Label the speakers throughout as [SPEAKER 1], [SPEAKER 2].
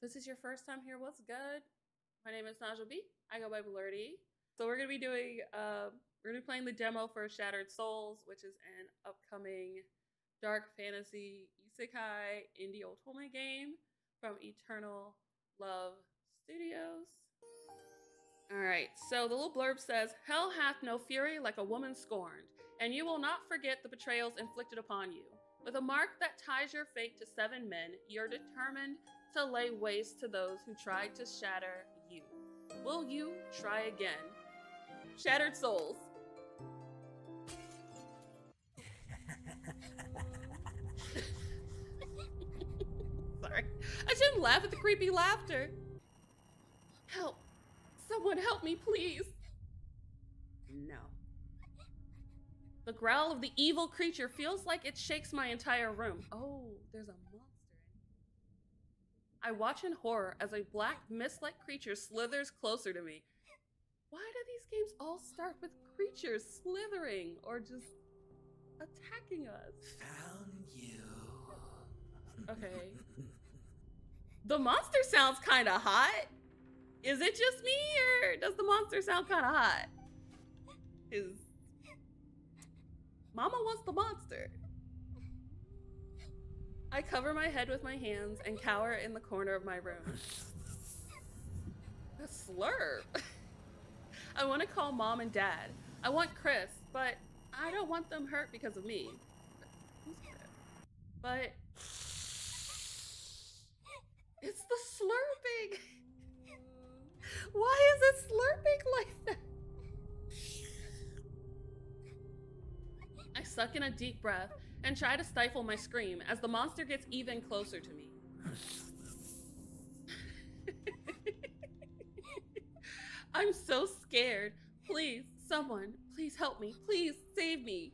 [SPEAKER 1] this is your first time here, what's good? My name is Najla B. I go by Blurdy. So we're gonna be playing the demo for Shattered Souls, which is an upcoming dark fantasy isekai indie Otome game from Eternal Love Studios. Alright, so the little blurb says, "Hell hath no fury like a woman scorned, and you will not forget the betrayals inflicted upon you. With a mark that ties your fate to 7 men, you're determined to lay waste to those who tried to shatter you. Will you try again? Shattered Souls." Sorry. I shouldn't laugh at the creepy laughter. Help. Someone help me, please. No. The growl of the evil creature feels like it shakes my entire room. Oh, there's a monster in it. I watch in horror as a black mist-like creature slithers closer to me. Why do these games all start with creatures slithering or just attacking us?
[SPEAKER 2] Found you.
[SPEAKER 1] Okay. The monster sounds kind of hot. Is it just me, or does the monster sound kind of hot? Mama wants the monster. I cover my head with my hands and cower in the corner of my room. A slurp. I want to call Mom and Dad. I want Chris, but I don't want them hurt because of me. Who's Chris? But it's the slurping. Why is it slurping like that? I suck in a deep breath and try to stifle my scream as the monster gets even closer to me. I'm so scared. Please, someone, please help me. Please save me.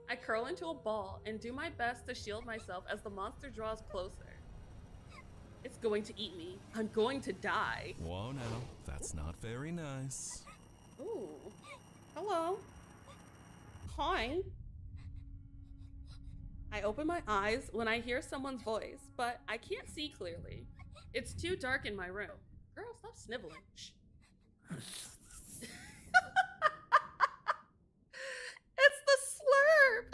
[SPEAKER 1] I curl into a ball and do my best to shield myself as the monster draws closer. It's going to eat me. I'm going to die.
[SPEAKER 3] Whoa, now. That's not very nice.
[SPEAKER 1] Ooh. Hello. Hi. I open my eyes when I hear someone's voice, but I can't see clearly. It's too dark in my room. Girl, stop sniveling. Shh. It's the slurp.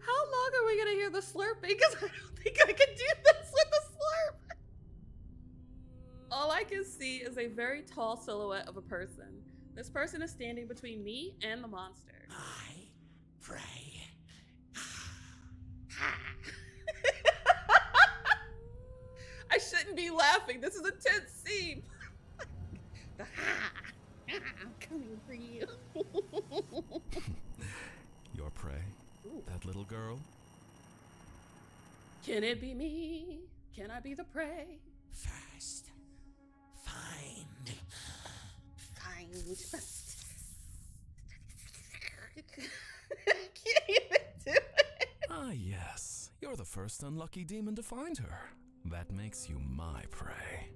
[SPEAKER 1] How long are we gonna hear the slurping? Because I don't think I can do this with the slurp. All I can see is a very tall silhouette of a person. This person is standing between me and the monster.
[SPEAKER 2] I pray.
[SPEAKER 1] I shouldn't be laughing. This is a tense scene. I'm coming for you.
[SPEAKER 3] Your prey?
[SPEAKER 1] Ooh.
[SPEAKER 3] That little girl?
[SPEAKER 1] Can it be me? Can I be the prey?
[SPEAKER 2] First, find.
[SPEAKER 1] I can't even do it.
[SPEAKER 3] Ah, yes. You're the first unlucky demon to find her. That makes you my prey.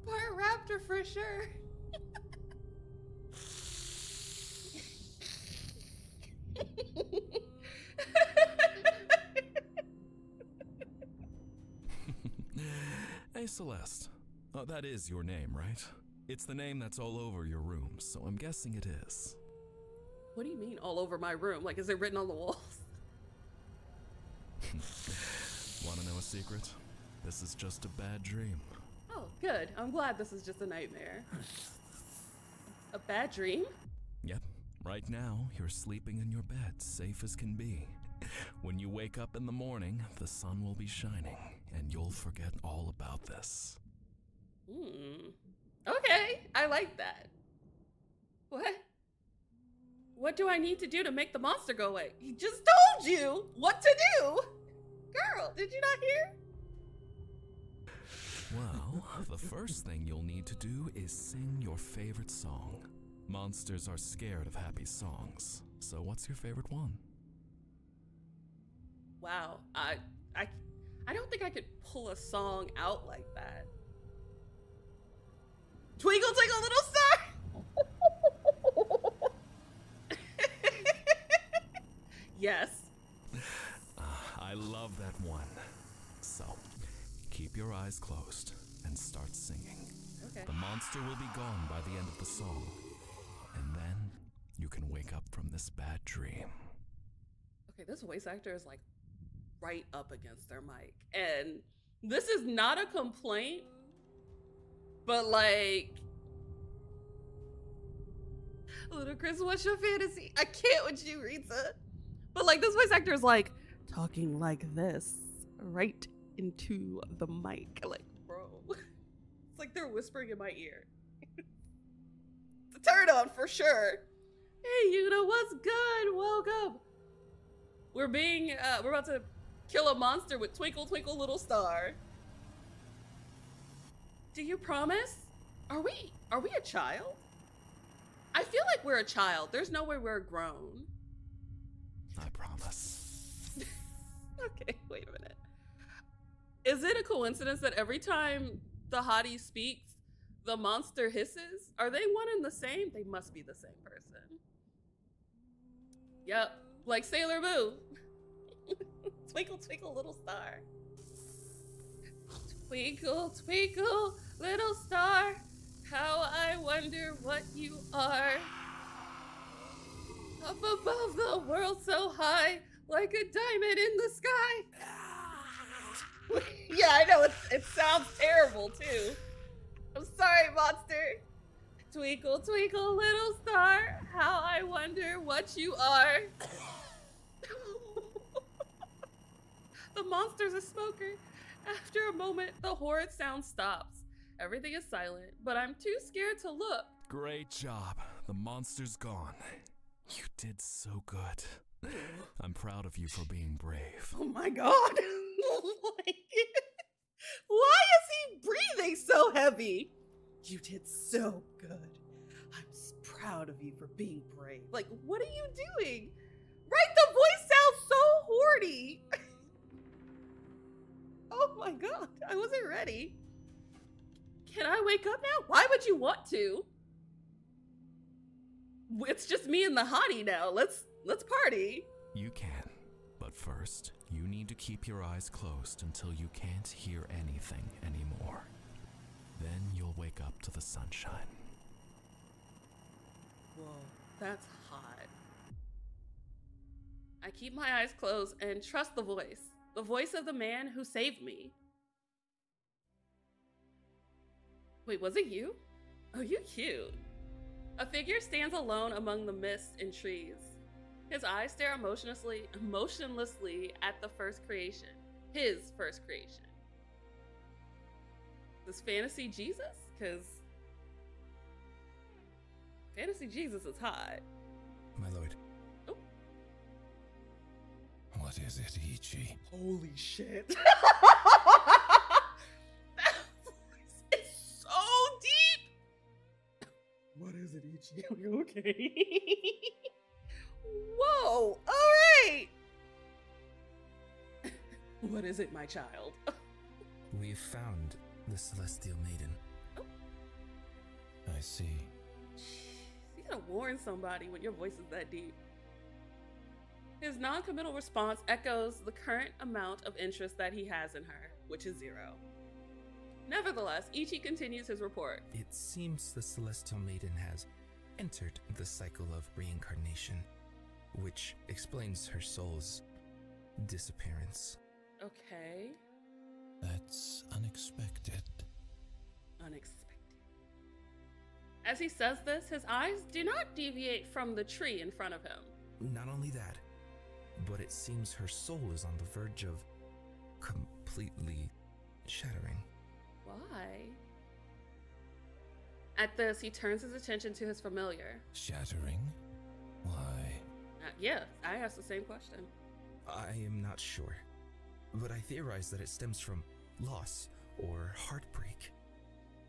[SPEAKER 1] Part raptor for sure.
[SPEAKER 3] Hey, Celeste. That is your name, right? It's the name that's all over your room, so I'm guessing it is.
[SPEAKER 1] What do you mean all over my room? Like, is it written on the walls?
[SPEAKER 3] Want to know a secret? This is just a bad dream.
[SPEAKER 1] Oh, good. I'm glad this is just a nightmare. A bad dream?
[SPEAKER 3] Yep. Right now, you're sleeping in your bed, safe as can be. When you wake up in the morning, the sun will be shining, and you'll forget all about this.
[SPEAKER 1] Okay, I like that. What? What do I need to do to make the monster go away? He just told you what to do! Girl, did you not hear?
[SPEAKER 3] Well, the first thing you'll need to do is sing your favorite song. Monsters are scared of happy songs, so what's your favorite one?
[SPEAKER 1] Wow, I don't think I could pull a song out like that. Twinkle, twinkle, little star! Yes.
[SPEAKER 3] I I love that one. So, keep your eyes closed and start singing.
[SPEAKER 1] Okay.
[SPEAKER 3] The monster will be gone by the end of the song. And then you can wake up from this bad dream.
[SPEAKER 1] Okay, this voice actor is like right up against their mic. And this is not a complaint, but like, Ludacris, what's your fantasy? I can't with you, Rita. But like, this voice actor is like talking like this right into the mic. Like, bro, it's like they're whispering in my ear. It's a turn on for sure. Hey, you know what's good? Welcome. We're about to kill a monster with Twinkle Twinkle Little Star. Do you promise? Are we a child? I feel like we're a child. There's no way we're grown.
[SPEAKER 3] I promise.
[SPEAKER 1] Okay, wait a minute. Is it a coincidence that every time the hottie speaks, the monster hisses? Are they one and the same? They must be the same person. Yep, like Sailor Moon. Twinkle, twinkle, little star. Twinkle, twinkle, little star. How I wonder what you are. Up above the world so high, like a diamond in the sky. Yeah, I know, it sounds terrible too. I'm sorry, monster. Twinkle, twinkle, little star, how I wonder what you are. The monster's a smoker. After a moment, the horrid sound stops. Everything is silent, but I'm too scared to look.
[SPEAKER 3] Great job. The monster's gone. You did so good. I'm proud of you for being brave.
[SPEAKER 1] Oh my god. Why is he breathing so heavy? You did so good. I'm proud of you for being brave. Like, what are you doing? Right, the voice sounds so horny. Oh my god, I wasn't ready. Can I wake up now? Why would you want to? It's just me and the hottie now. Let's party.
[SPEAKER 3] You can, but first, you need to keep your eyes closed until you can't hear anything anymore. Then you'll wake up to the sunshine.
[SPEAKER 1] Whoa, that's hot. I keep my eyes closed and trust the voice of the man who saved me. Wait, was it you? Oh, you cute. A figure stands alone among the mist and trees. His eyes stare emotionlessly at the first creation. His first creation. This fantasy Jesus? Because fantasy Jesus is hot.
[SPEAKER 2] My lord.
[SPEAKER 1] Oh.
[SPEAKER 2] What is it, Ichi?
[SPEAKER 1] Holy shit. That voice is so deep. What is it, Ichi? Are you okay? Whoa, all right. What is it, my child?
[SPEAKER 2] We've found the Celestial Maiden.
[SPEAKER 1] Oh.
[SPEAKER 2] I see.
[SPEAKER 1] You gotta warn somebody when your voice is that deep. His non-committal response echoes the current amount of interest that he has in her, which is 0. Nevertheless, Ichi continues his report.
[SPEAKER 2] It seems the Celestial Maiden has entered the cycle of reincarnation, which explains her soul's disappearance.
[SPEAKER 1] Okay.
[SPEAKER 2] That's unexpected.
[SPEAKER 1] Unexpected. As he says this, his eyes do not deviate from the tree in front of him.
[SPEAKER 2] Not only that, but it seems her soul is on the verge of completely shattering.
[SPEAKER 1] Why? At this, he turns his attention to his familiar.
[SPEAKER 2] Shattering? Why?
[SPEAKER 1] Yeah, I asked the same question.
[SPEAKER 2] I am not sure, but I theorize that it stems from loss or heartbreak.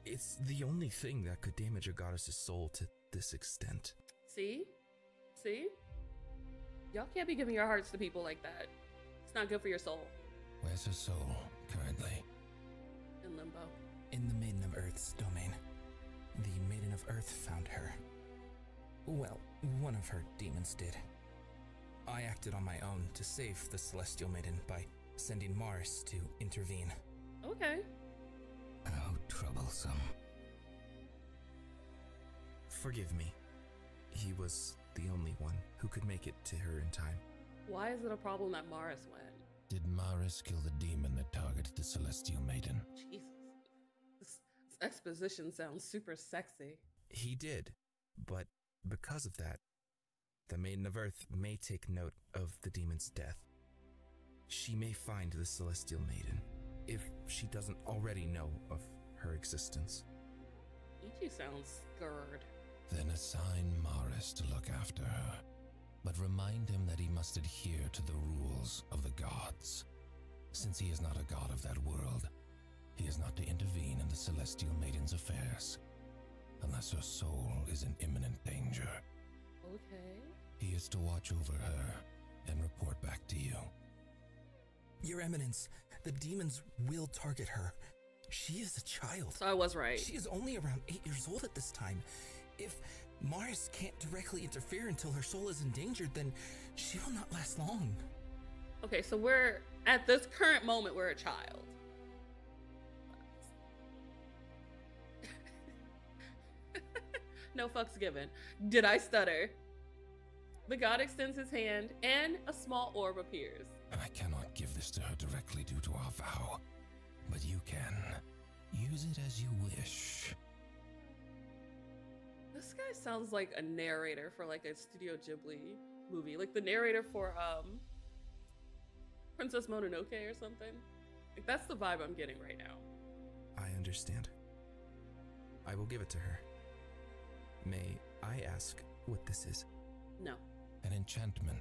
[SPEAKER 2] It's the only thing that could damage a goddess's soul to this extent.
[SPEAKER 1] See? See? Y'all can't be giving your hearts to people like that. It's not good for your soul.
[SPEAKER 2] Where's her soul, currently?
[SPEAKER 1] In limbo.
[SPEAKER 2] In the Maiden of Earth's domain. The Maiden of Earth found her. Well, one of her demons did. I acted on my own to save the Celestial Maiden by sending Mars to intervene.
[SPEAKER 1] Okay.
[SPEAKER 4] How troublesome.
[SPEAKER 2] Forgive me. He was the only one who could make it to her in time.
[SPEAKER 1] Why is it a problem that Mars went?
[SPEAKER 4] Did Maris kill the demon that targeted the Celestial Maiden?
[SPEAKER 1] Jesus. This exposition sounds super sexy.
[SPEAKER 2] He did, but because of that, the Maiden of Earth may take note of the demon's death. She may find the Celestial Maiden, if she doesn't already know of her existence.
[SPEAKER 1] Ichi sounds scared.
[SPEAKER 4] Then assign Maris to look after her, but remind him that he must adhere to the rules of the gods. Since he is not a god of that world, he is not to intervene in the Celestial Maiden's affairs, unless her soul is in imminent danger.
[SPEAKER 1] Okay.
[SPEAKER 4] He is to watch over her and report back to you.
[SPEAKER 2] Your Eminence, the demons will target her. She is a child.
[SPEAKER 1] So I was right.
[SPEAKER 2] She is only around 8 years old at this time. If Mars can't directly interfere until her soul is endangered, then she will not last long.
[SPEAKER 1] Okay, so we're, at this current moment, we're a child. No fucks given. Did I stutter? The god extends his hand and a small orb appears.
[SPEAKER 4] I cannot give this to her directly due to our vow, but you can. Use it as you wish.
[SPEAKER 1] This guy sounds like a narrator for like a Studio Ghibli movie. Like the narrator for Princess Mononoke or something. Like that's the vibe I'm getting right now.
[SPEAKER 2] I understand. I will give it to her. May I ask what this is?
[SPEAKER 1] No.
[SPEAKER 4] An enchantment.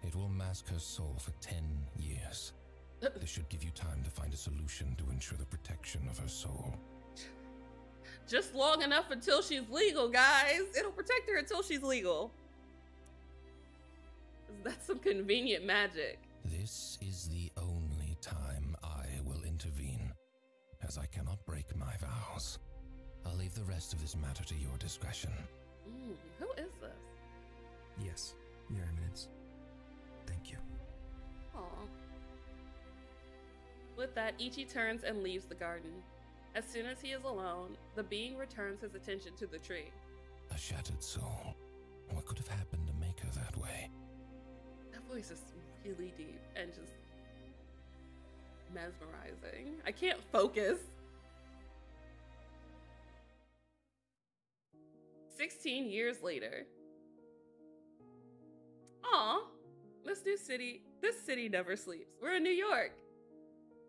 [SPEAKER 4] It will mask her soul for 10 years. This should give you time to find a solution to ensure the protection of her soul.
[SPEAKER 1] Just long enough until she's legal, guys. It'll protect her until she's legal. That's some convenient magic.
[SPEAKER 4] This is the only time I will intervene, as I cannot break my vows. I'll leave the rest of this matter to your discretion.
[SPEAKER 1] Who is this?
[SPEAKER 2] Yes, Your Eminence. Thank you.
[SPEAKER 1] Aw. With that, Ichi turns and leaves the garden. As soon as he is alone, the being returns his attention to the tree.
[SPEAKER 4] A shattered soul. What could have happened to make her that way?
[SPEAKER 1] That voice is really deep and just mesmerizing. I can't focus. 16 years later. Aw, this city never sleeps. We're in New York.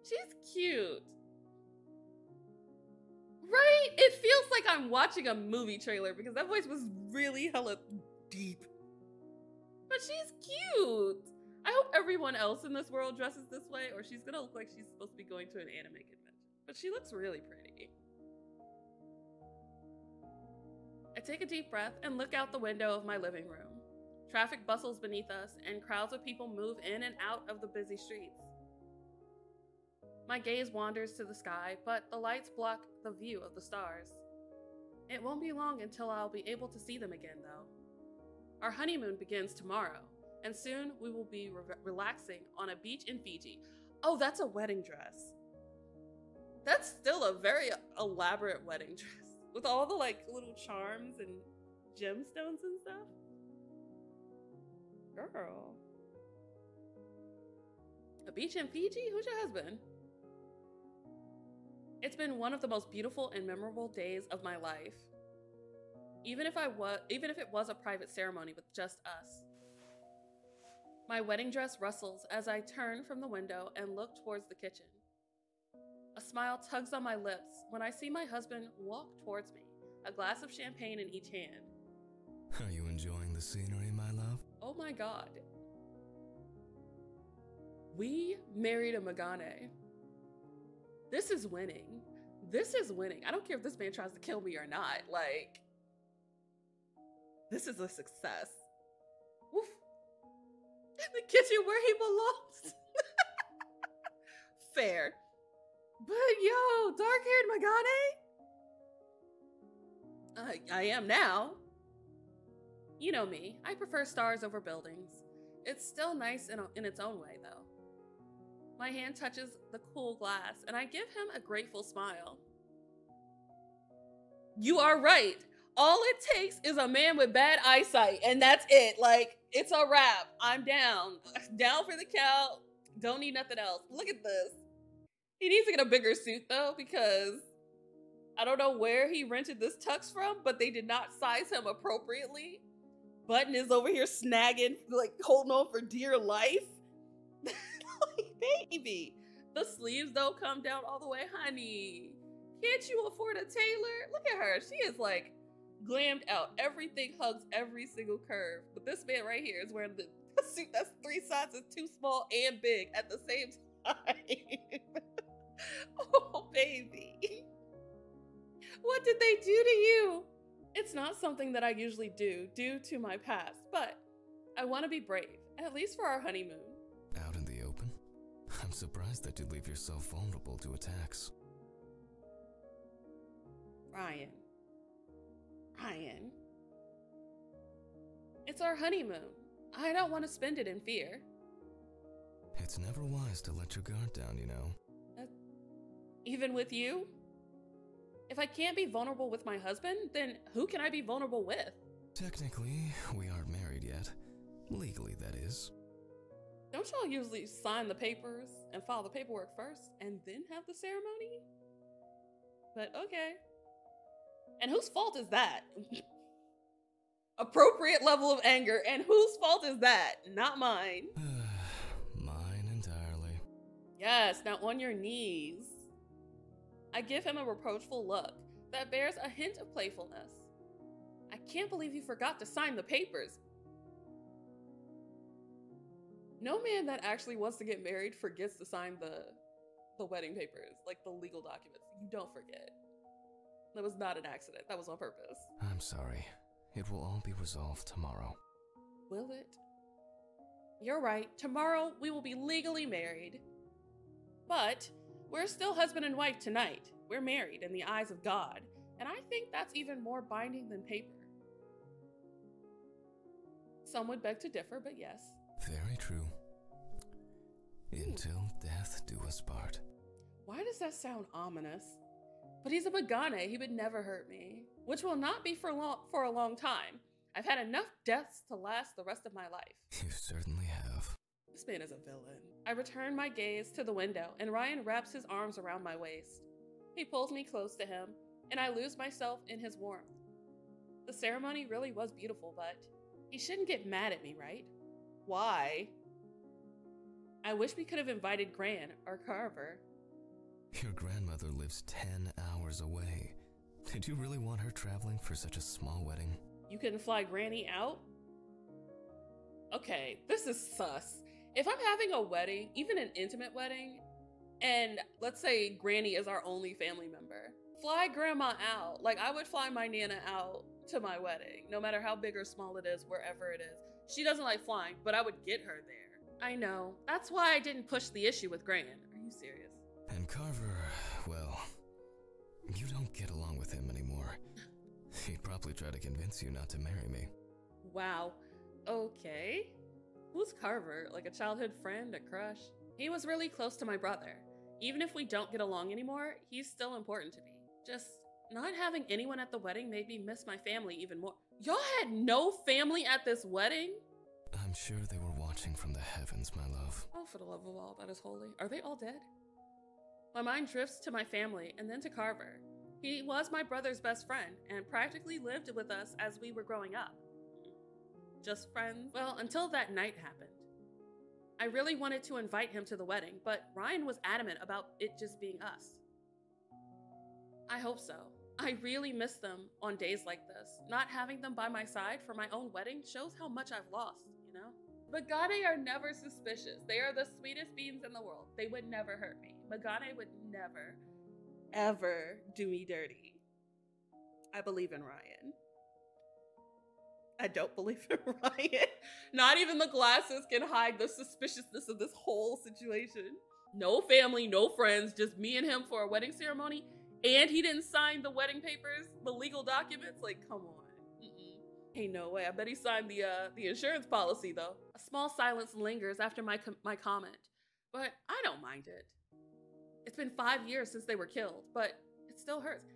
[SPEAKER 1] She's cute. Right? It feels like I'm watching a movie trailer because that voice was really hella deep. But she's cute. I hope everyone else in this world dresses this way or she's gonna look like she's supposed to be going to an anime convention. But she looks really pretty. I take a deep breath and look out the window of my living room. Traffic bustles beneath us and crowds of people move in and out of the busy streets. My gaze wanders to the sky, but the lights block the view of the stars. It won't be long until I'll be able to see them again, though. Our honeymoon begins tomorrow, and soon we will be relaxing on a beach in Fiji. Oh, that's a wedding dress. That's still a very elaborate wedding dress with all the like little charms and gemstones and stuff. Girl. A beach in Fiji? Who's your husband? It's been one of the most beautiful and memorable days of my life. Even if it was a private ceremony with just us. My wedding dress rustles as I turn from the window and look towards the kitchen. A smile tugs on my lips when I see my husband walk towards me, a glass of champagne in each hand.
[SPEAKER 3] Are you enjoying the scenery, my love?
[SPEAKER 1] Oh my god. We married a Magane. This is winning. This is winning. I don't care if this man tries to kill me or not. Like, this is a success. Woof. The kitchen where he belongs. Fair. But yo, dark-haired Magane? I am now. You know me. I prefer stars over buildings. It's still nice in its own way, though. My hand touches the cool glass, and I give him a grateful smile. You are right. All it takes is a man with bad eyesight, and that's it. Like, it's a wrap. I'm down. Down for the count. Don't need nothing else. Look at this. He needs to get a bigger suit, though, because I don't know where he rented this tux from, but they did not size him appropriately. Button is over here snagging, like, holding on for dear life. Like, baby. The sleeves don't come down all the way, honey. Can't you afford a tailor? Look at her. She is, like, glammed out. Everything hugs every single curve. But this man right here is wearing the suit that's 3 sizes too small and big at the same time. Oh, baby. What did they do to you? It's not something that I usually do due to my past, but I want to be brave, at least for our honeymoon.
[SPEAKER 4] Out in the open? I'm surprised that you leave yourself vulnerable to attacks.
[SPEAKER 1] Ryan. It's our honeymoon. I don't want to spend it in fear.
[SPEAKER 4] It's never wise to let your guard down, you know.
[SPEAKER 1] Even with you? If I can't be vulnerable with my husband, then who can I be vulnerable with?
[SPEAKER 4] Technically, we aren't married yet. Legally, that is.
[SPEAKER 1] Don't y'all usually sign the papers and file the paperwork first and then have the ceremony? But okay. And whose fault is that? Appropriate level of anger, and whose fault is that? Not mine.
[SPEAKER 4] Mine entirely.
[SPEAKER 1] Yes, now on your knees. I give him a reproachful look that bears a hint of playfulness. I can't believe you forgot to sign the papers. No man that actually wants to get married forgets to sign the wedding papers, like the legal documents. You don't forget. That was not an accident. That was on purpose.
[SPEAKER 4] I'm sorry. It will all be resolved tomorrow.
[SPEAKER 1] Will it? You're right. Tomorrow we will be legally married. But we're still husband and wife tonight. We're married in the eyes of God. And I think that's even more binding than paper. Some would beg to differ, but yes.
[SPEAKER 4] Very true. Until death do us part.
[SPEAKER 1] Why does that sound ominous? But he's a Magane. He would never hurt me. Which will not be for a long time. I've had enough deaths to last the rest of my life.
[SPEAKER 4] You certainly have.
[SPEAKER 1] This man is a villain. I return my gaze to the window, and Ryan wraps his arms around my waist. He pulls me close to him, and I lose myself in his warmth. The ceremony really was beautiful, but he shouldn't get mad at me, right? Why? I wish we could have invited Gran or Carver.
[SPEAKER 4] Your grandmother lives 10 hours away. Did you really want her traveling for such a small wedding?
[SPEAKER 1] You couldn't fly Granny out? Okay, this is sus. If I'm having a wedding, even an intimate wedding, and let's say Granny is our only family member, fly Grandma out. Like, I would fly my Nana out to my wedding, no matter how big or small it is, wherever it is. She doesn't like flying, but I would get her there. I know. That's why I didn't push the issue with Gran. Are you serious?
[SPEAKER 4] And Carver, well, you don't get along with him anymore. He'd probably try to convince you not to marry me.
[SPEAKER 1] Wow. Okay. Who's Carver? Like a childhood friend, a crush? He was really close to my brother. Even if we don't get along anymore, he's still important to me. Just not having anyone at the wedding made me miss my family even more. Y'all had no family at this wedding?
[SPEAKER 4] I'm sure they were watching from the heavens, my love.
[SPEAKER 1] Oh, for the love of all that is holy. Are they all dead? My mind drifts to my family and then to Carver. He was my brother's best friend and practically lived with us as we were growing up. Just friends? Well, until that night happened. I really wanted to invite him to the wedding, but Ryan was adamant about it just being us. I hope so. I really miss them on days like this. Not having them by my side for my own wedding shows how much I've lost, you know? Magane are never suspicious. They are the sweetest beings in the world. They would never hurt me. Magane would never, ever do me dirty. I believe in Ryan. I don't believe in Ryan. Not even the glasses can hide the suspiciousness of this whole situation. No family, no friends, just me and him for a wedding ceremony. And he didn't sign the wedding papers, the legal documents. Like, come on. Ain't no way. I bet he signed the insurance policy though. A small silence lingers after my comment. but I don't mind it. It's been 5 years since they were killed, but it still hurts.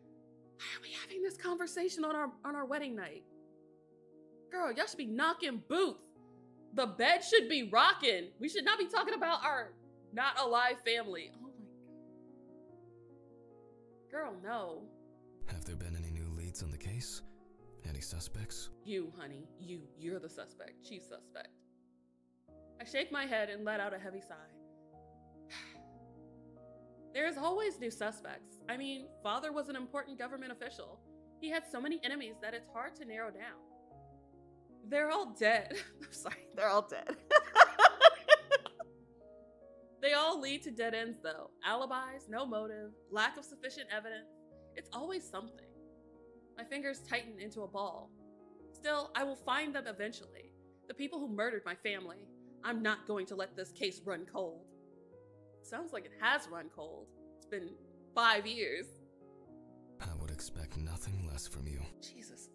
[SPEAKER 1] Why are we having this conversation on our wedding night? Girl, y'all should be knocking boots. The bed should be rocking. We should not be talking about our not alive family. Oh my God. Girl, no.
[SPEAKER 4] Have there been any new leads on the case? Any suspects?
[SPEAKER 1] You, honey. You're the suspect. Chief suspect. I shake my head and let out a heavy sigh. There's always new suspects. I mean, father was an important government official. He had so many enemies that it's hard to narrow down. They're all dead. I'm sorry, they're all dead. They all lead to dead ends though. Alibis, no motive, lack of sufficient evidence. It's always something. My fingers tighten into a ball. Still, I will find them eventually. The people who murdered my family. I'm not going to let this case run cold. Sounds like it has run cold. It's been 5 years.
[SPEAKER 4] I would expect nothing less from you.
[SPEAKER 1] Jesus.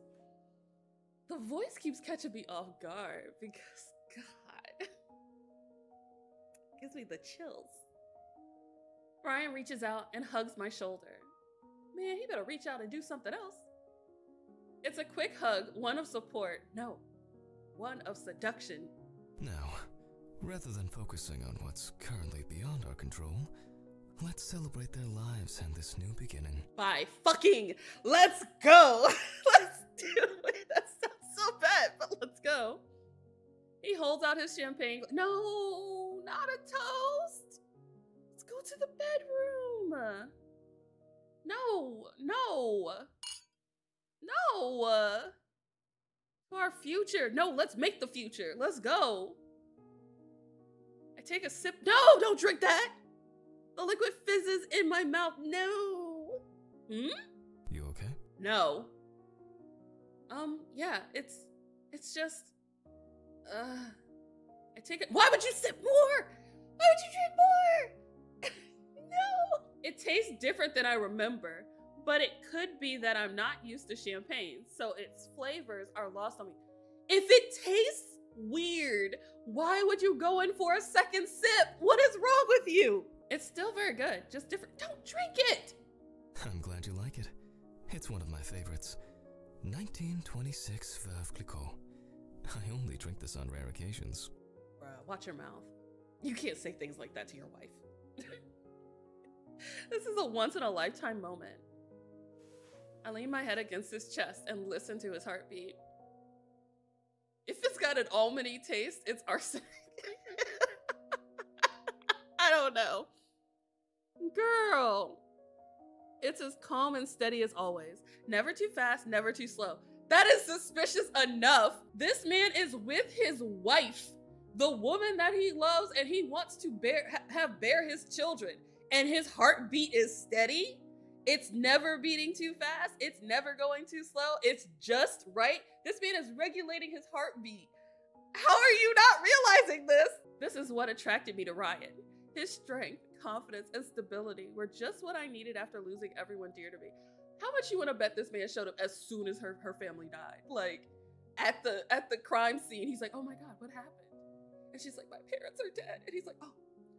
[SPEAKER 1] The voice keeps catching me off guard because, God. Gives me the chills. Brian reaches out and hugs my shoulder. Man, he better reach out and do something else. It's a quick hug, one of support. No, one of seduction.
[SPEAKER 4] Now, rather than focusing on what's currently beyond our control, let's celebrate their lives and this new beginning.
[SPEAKER 1] By fucking let's go. Let's do it. That sounds so bad, but let's go. He holds out his champagne. No, not a toast. Let's go to the bedroom. No. For our future. No, let's make the future. Let's go. I take a sip. No, don't drink that. The liquid fizzes in my mouth. No.
[SPEAKER 4] You okay?
[SPEAKER 1] No. Yeah, it's just, I take it. Why would you sip more? Why would you drink more? No. It tastes different than I remember, but it could be that I'm not used to champagne, so its flavors are lost on me. If it tastes weird, why would you go in for a second sip? What is wrong with you? It's still very good, just different. Don't drink it.
[SPEAKER 4] I'm glad you like it. It's one of my favorites. 1926 Veuve Clicquot. I only drink this on rare occasions.
[SPEAKER 1] Bruh, watch your mouth. You can't say things like that to your wife. This is a once-in-a-lifetime moment. I lean my head against his chest and listen to his heartbeat. If it's got an almondy taste, it's arsenic. I don't know. Girl. It's as calm and steady as always. Never too fast, never too slow. That is suspicious enough. This man is with his wife, the woman that he loves and he wants to bear his children. And his heartbeat is steady. It's never beating too fast. It's never going too slow. It's just right. This man is regulating his heartbeat. How are you not realizing this? This is what attracted me to Ryan. His strength, confidence, and stability were just what I needed after losing everyone dear to me. How much you want to bet this man showed up as soon as her family died? Like, at the crime scene, he's like, oh my God, what happened? And she's like, my parents are dead. And he's like, oh,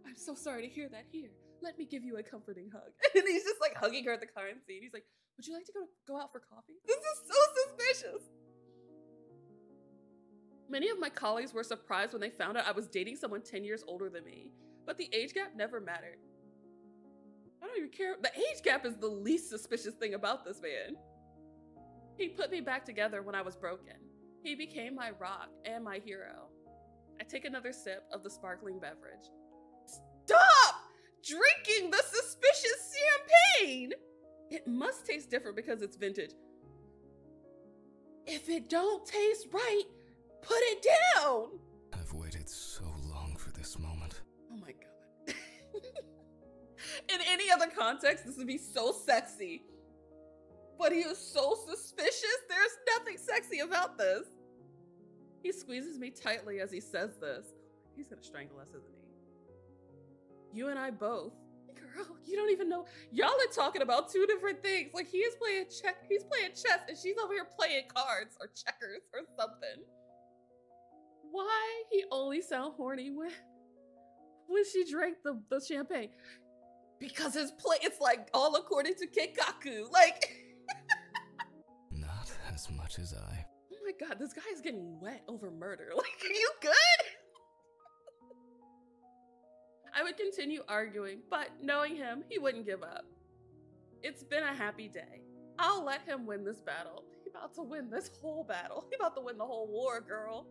[SPEAKER 1] I'm so sorry to hear that. Here, let me give you a comforting hug. And he's just like hugging her at the crime scene. He's like, would you like to go out for coffee? This is so suspicious. Many of my colleagues were surprised when they found out I was dating someone 10 years older than me, but the age gap never mattered. I don't even care. The age gap is the least suspicious thing about this man. He put me back together when I was broken. He became my rock and my hero. I take another sip of the sparkling beverage. Stop drinking the suspicious champagne! It must taste different because it's vintage. If it don't taste right, put it down!
[SPEAKER 4] I've waited so long for this moment.
[SPEAKER 1] Oh my God. In any other context, this would be so sexy. But he is so suspicious. There's nothing sexy about this. He squeezes me tightly as he says this. He's gonna strangle us, isn't he? You and I both. Girl, you don't even know. Y'all are talking about two different things. Like, he is playing he's playing chess and she's over here playing cards or checkers or something. Why he only sound horny when when she drank the champagne? Because his play, it's like all according to Keikaku. Like,
[SPEAKER 3] Not as much as I.
[SPEAKER 1] oh my god, this guy is getting wet over murder. Like, are you good? I would continue arguing, but knowing him, he wouldn't give up. It's been a happy day. I'll let him win this battle. He's about to win this whole battle. He's about to win the whole war, girl.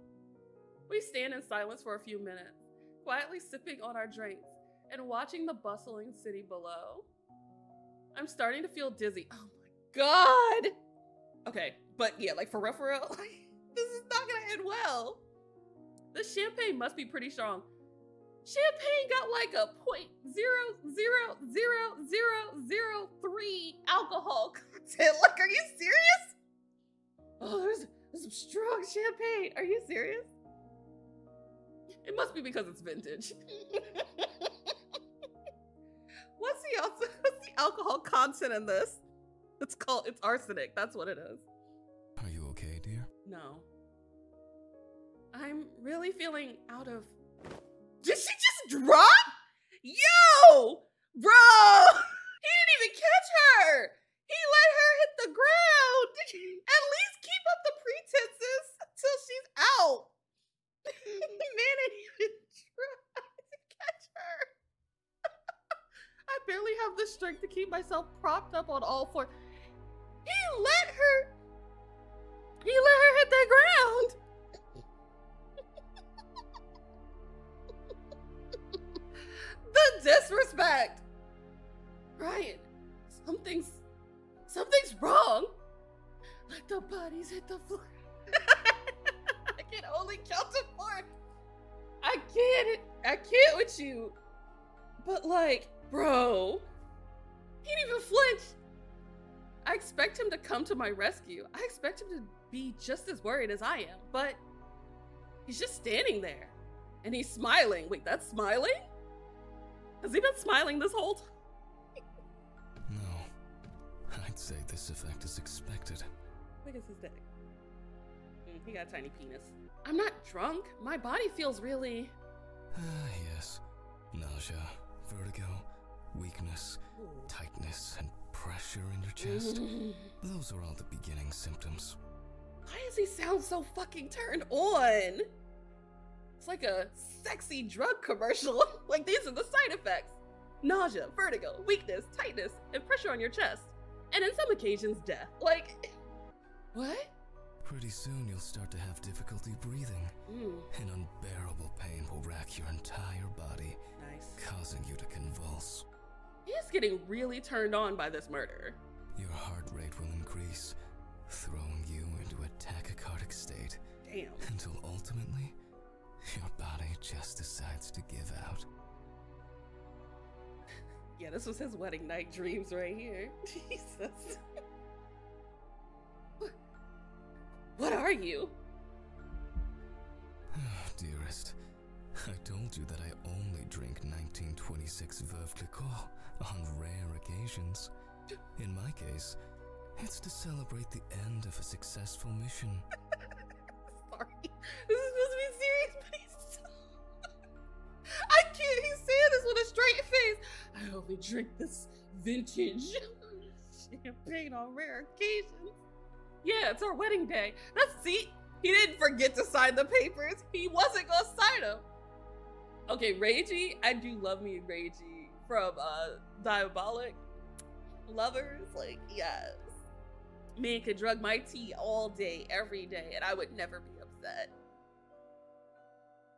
[SPEAKER 1] We stand in silence for a few minutes, quietly sipping on our drinks and watching the bustling city below. I'm starting to feel dizzy. Oh my god! Okay, but yeah, like for real, like, this is not gonna end well. The champagne must be pretty strong. Champagne got like a 0.0000003 alcohol content. Like, are you serious? Oh, there's some strong champagne. Are you serious? It must be because it's vintage. What's the alcohol content in this? It's arsenic. That's what it is.
[SPEAKER 3] Are you okay, dear?
[SPEAKER 1] No. I'm really feeling out of... Did she just drop? Yo! Bro! He didn't even catch her! He let her hit the ground! At least keep up the pretenses until she's out. Man didn't even try to catch her. I barely have the strength to keep myself propped up on all fours. He let her hit the ground. The disrespect. Ryan, something's wrong. Let the bodies hit the floor. I can only count to 4. I can't with you. But like, bro, he didn't even flinch. I expect him to come to my rescue. I expect him to be just as worried as I am, but he's just standing there and he's smiling. Wait, that's smiling? Has he been smiling this whole time?
[SPEAKER 3] No, I'd say this effect is expected.
[SPEAKER 1] Look at his dick. He got a tiny penis. I'm not drunk. My body feels really...
[SPEAKER 3] Yes. Nausea, vertigo, weakness, tightness, and pressure in your chest. Those are all the beginning symptoms.
[SPEAKER 1] Why does he sound so fucking turned on? It's like a sexy drug commercial. Like, these are the side effects. Nausea, vertigo, weakness, tightness, and pressure on your chest. And in some occasions, death. Like, what?
[SPEAKER 3] Pretty soon you'll start to have difficulty breathing. An unbearable pain will rack your entire body, causing you to convulse.
[SPEAKER 1] He's getting really turned on by this murder.
[SPEAKER 3] Your heart rate will increase, throwing you into a tachycardic state.
[SPEAKER 1] Damn.
[SPEAKER 3] Until ultimately, your body just decides to give out.
[SPEAKER 1] Yeah, this was his wedding night dreams right here. Jesus. What are you?
[SPEAKER 3] Dearest, I told you that I only drink 1926 Veuve Clicquot on rare occasions. In my case, it's to celebrate the end of a successful mission.
[SPEAKER 1] Sorry. This is supposed to be serious, but he's so... I can't. He's saying this with a straight face. I only drink this vintage champagne on rare occasions. Yeah, it's our wedding day. See, he didn't forget to sign the papers. He wasn't gonna sign them. Okay, Reiji, I do love me Reiji from Diabolic Lovers. Like, yes. Man could drug my tea all day, every day, and I would never be upset.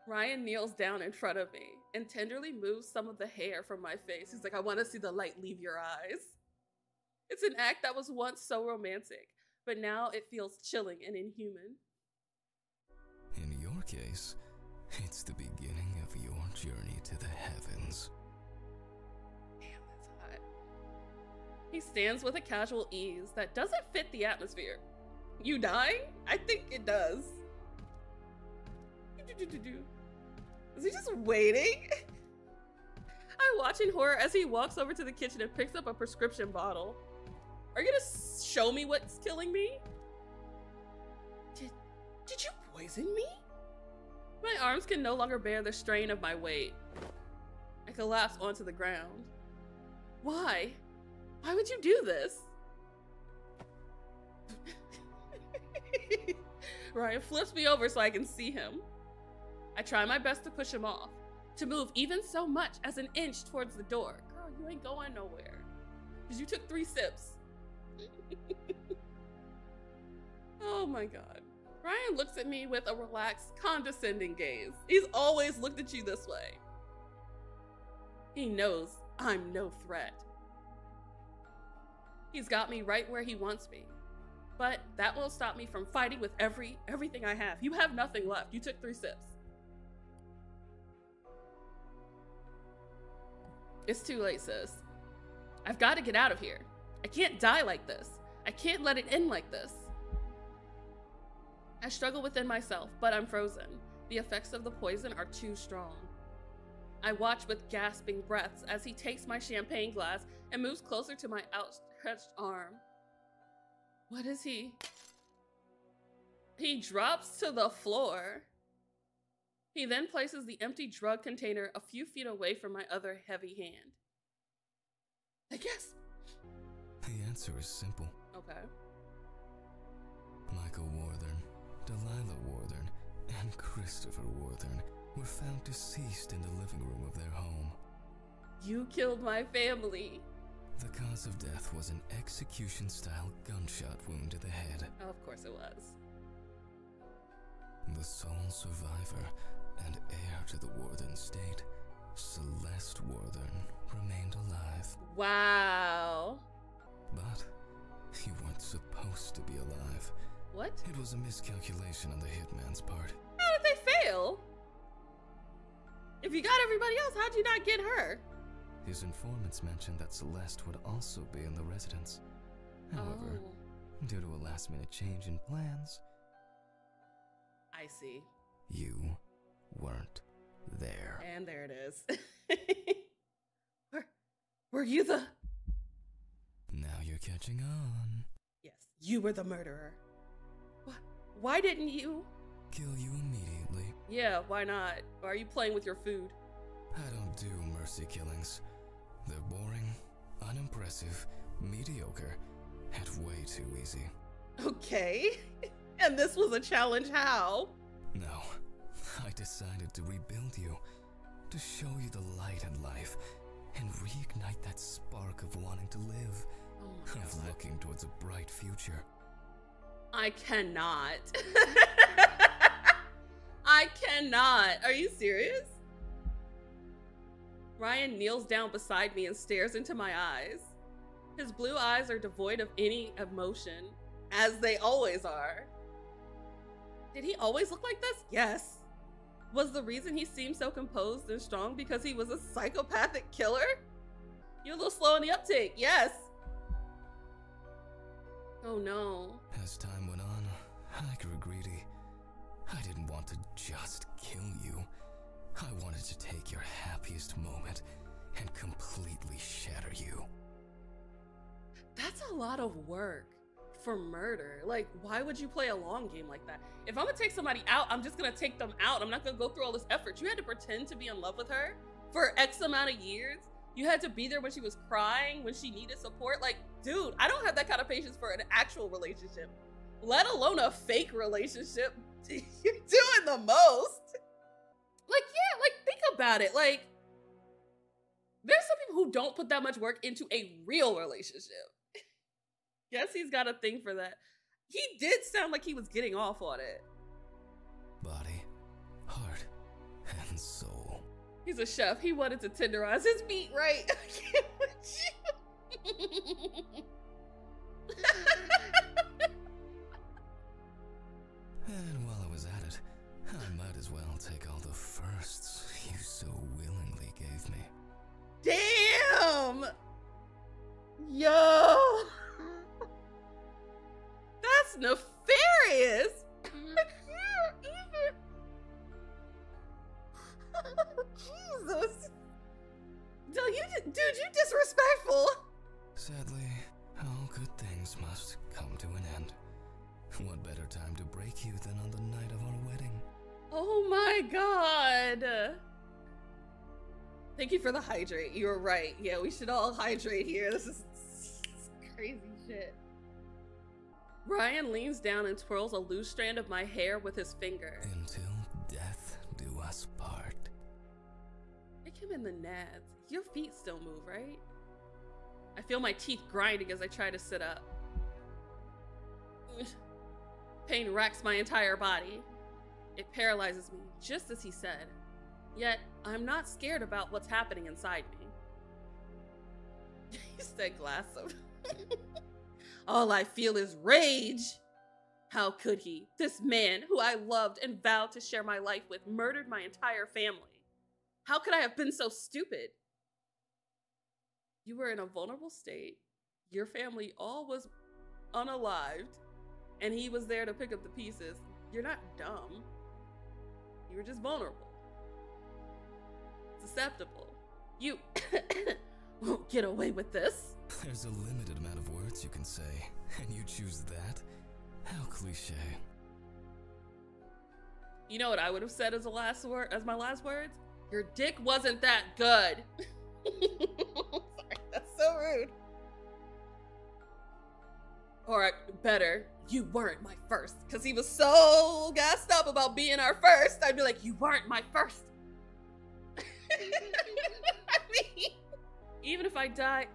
[SPEAKER 1] Ryan kneels down in front of me and tenderly moves some of the hair from my face. He's like, I want to see the light leave your eyes. It's an act that was once so romantic, but now it feels chilling and inhuman.
[SPEAKER 3] In your case, it's the beginning of your journey to the heavens.
[SPEAKER 1] Damn, that's hot. He stands with a casual ease that doesn't fit the atmosphere. You dying? I think it does. Is he just waiting? I watch in horror as he walks over to the kitchen and picks up a prescription bottle. Are you gonna show me what's killing me? Did you poison me? My arms can no longer bear the strain of my weight. I collapse onto the ground. Why? Why would you do this? Ryan flips me over so I can see him. I try my best to push him off, to move even so much as an inch towards the door. Girl, you ain't going nowhere. Because you took 3 sips. Oh my God. Ryan looks at me with a relaxed, condescending gaze. He's always looked at you this way. He knows I'm no threat. He's got me right where he wants me. But that won't stop me from fighting with everything I have. You have nothing left. You took 3 sips. It's too late, sis. I've got to get out of here. I can't die like this. I can't let it end like this. I struggle within myself, but I'm frozen. The effects of the poison are too strong. I watch with gasping breaths as he takes my champagne glass and moves closer to my outstretched arm. What is he? He drops to the floor. He then places the empty drug container a few feet away from my other heavy hand. I guess.
[SPEAKER 3] The answer is simple.
[SPEAKER 1] Okay.
[SPEAKER 3] Michael Warthern, Delilah Warthern, and Christopher Warthern were found deceased in the living room of their home.
[SPEAKER 1] You killed my family.
[SPEAKER 3] The cause of death was an execution-style gunshot wound to the head.
[SPEAKER 1] Oh, of course it was.
[SPEAKER 3] The sole survivor and heir to the Warthern state, Celeste Warthern, remained alive.
[SPEAKER 1] Wow.
[SPEAKER 3] But you weren't supposed to be alive.
[SPEAKER 1] What?
[SPEAKER 3] It was a miscalculation on the hitman's part.
[SPEAKER 1] How did they fail? If you got everybody else, how'd you not get her?
[SPEAKER 3] His informants mentioned that Celeste would also be in the residence. However, due to a last-minute change in plans,
[SPEAKER 1] I see.
[SPEAKER 3] you weren't there.
[SPEAKER 1] And there it is. Were you the...
[SPEAKER 3] Now you're catching on.
[SPEAKER 1] Yes, you were the murderer. Why didn't you?
[SPEAKER 3] Kill you immediately.
[SPEAKER 1] Yeah, why not? Why are you playing with your food?
[SPEAKER 3] I don't do mercy killings. They're boring, unimpressive, mediocre, and way too easy.
[SPEAKER 1] Okay. And this was a challenge how?
[SPEAKER 3] No. I decided to rebuild you, to show you the light in life, and reignite that spark of wanting to live, of looking towards a bright future.
[SPEAKER 1] I cannot. I cannot. Are you serious? Ryan kneels down beside me and stares into my eyes. His blue eyes are devoid of any emotion, as they always are. Did he always look like this? Yes. Was the reason he seemed so composed and strong because he was a psychopathic killer? You're a little slow in the uptake. Yes. Oh no.
[SPEAKER 3] As time went on, I grew greedy. I didn't want to just kill you. I wanted to take your happiest moment and completely shatter you.
[SPEAKER 1] That's a lot of work for murder. Like, why would you play a long game like that? If I'm gonna take somebody out, I'm just gonna take them out. I'm not gonna go through all this effort. You had to pretend to be in love with her for X amount of years. You had to be there when she was crying, when she needed support. Like, dude, I don't have that kind of patience for an actual relationship, let alone a fake relationship. You're doing the most. Like, yeah, like, think about it. Like, there's some people who don't put that much work into a real relationship. Guess he's got a thing for that. He did sound like he was getting off on it.
[SPEAKER 3] Body, heart, and soul.
[SPEAKER 1] He's a chef. He wanted to tenderize his meat, right? I can't with you.
[SPEAKER 3] And while I was at it, I might as well take all the firsts you so willingly gave me.
[SPEAKER 1] Damn! Yo! That's nefarious! Jesus! Dude, you disrespectful!
[SPEAKER 3] Sadly, all good things must come to an end. What better time to break you than on the night of our wedding?
[SPEAKER 1] Oh my god! Thank you for the hydrate. You were right. Yeah, we should all hydrate here. This is crazy shit. Ryan leans down and twirls a loose strand of my hair with his finger.
[SPEAKER 3] Until death do us part.
[SPEAKER 1] Kick him in the nads. Your feet still move, right? I feel my teeth grinding as I try to sit up. Pain racks my entire body. It paralyzes me, just as he said. Yet, I'm not scared about what's happening inside me. He said glass of... All I feel is rage. How could he? This man, who I loved and vowed to share my life with, murdered my entire family. How could I have been so stupid? You were in a vulnerable state. Your family all was unalived, and he was there to pick up the pieces. You're not dumb. You were just vulnerable. Susceptible. You won't get away with this.
[SPEAKER 3] There's a limited amount of words you can say, and you choose that? How cliche.
[SPEAKER 1] You know what I would have said as my last words? Your dick wasn't that good. Sorry, that's so rude. Or better, you weren't my first. Because he was so gassed up about being our first. I'd be like, you weren't my first. I mean, even if I die,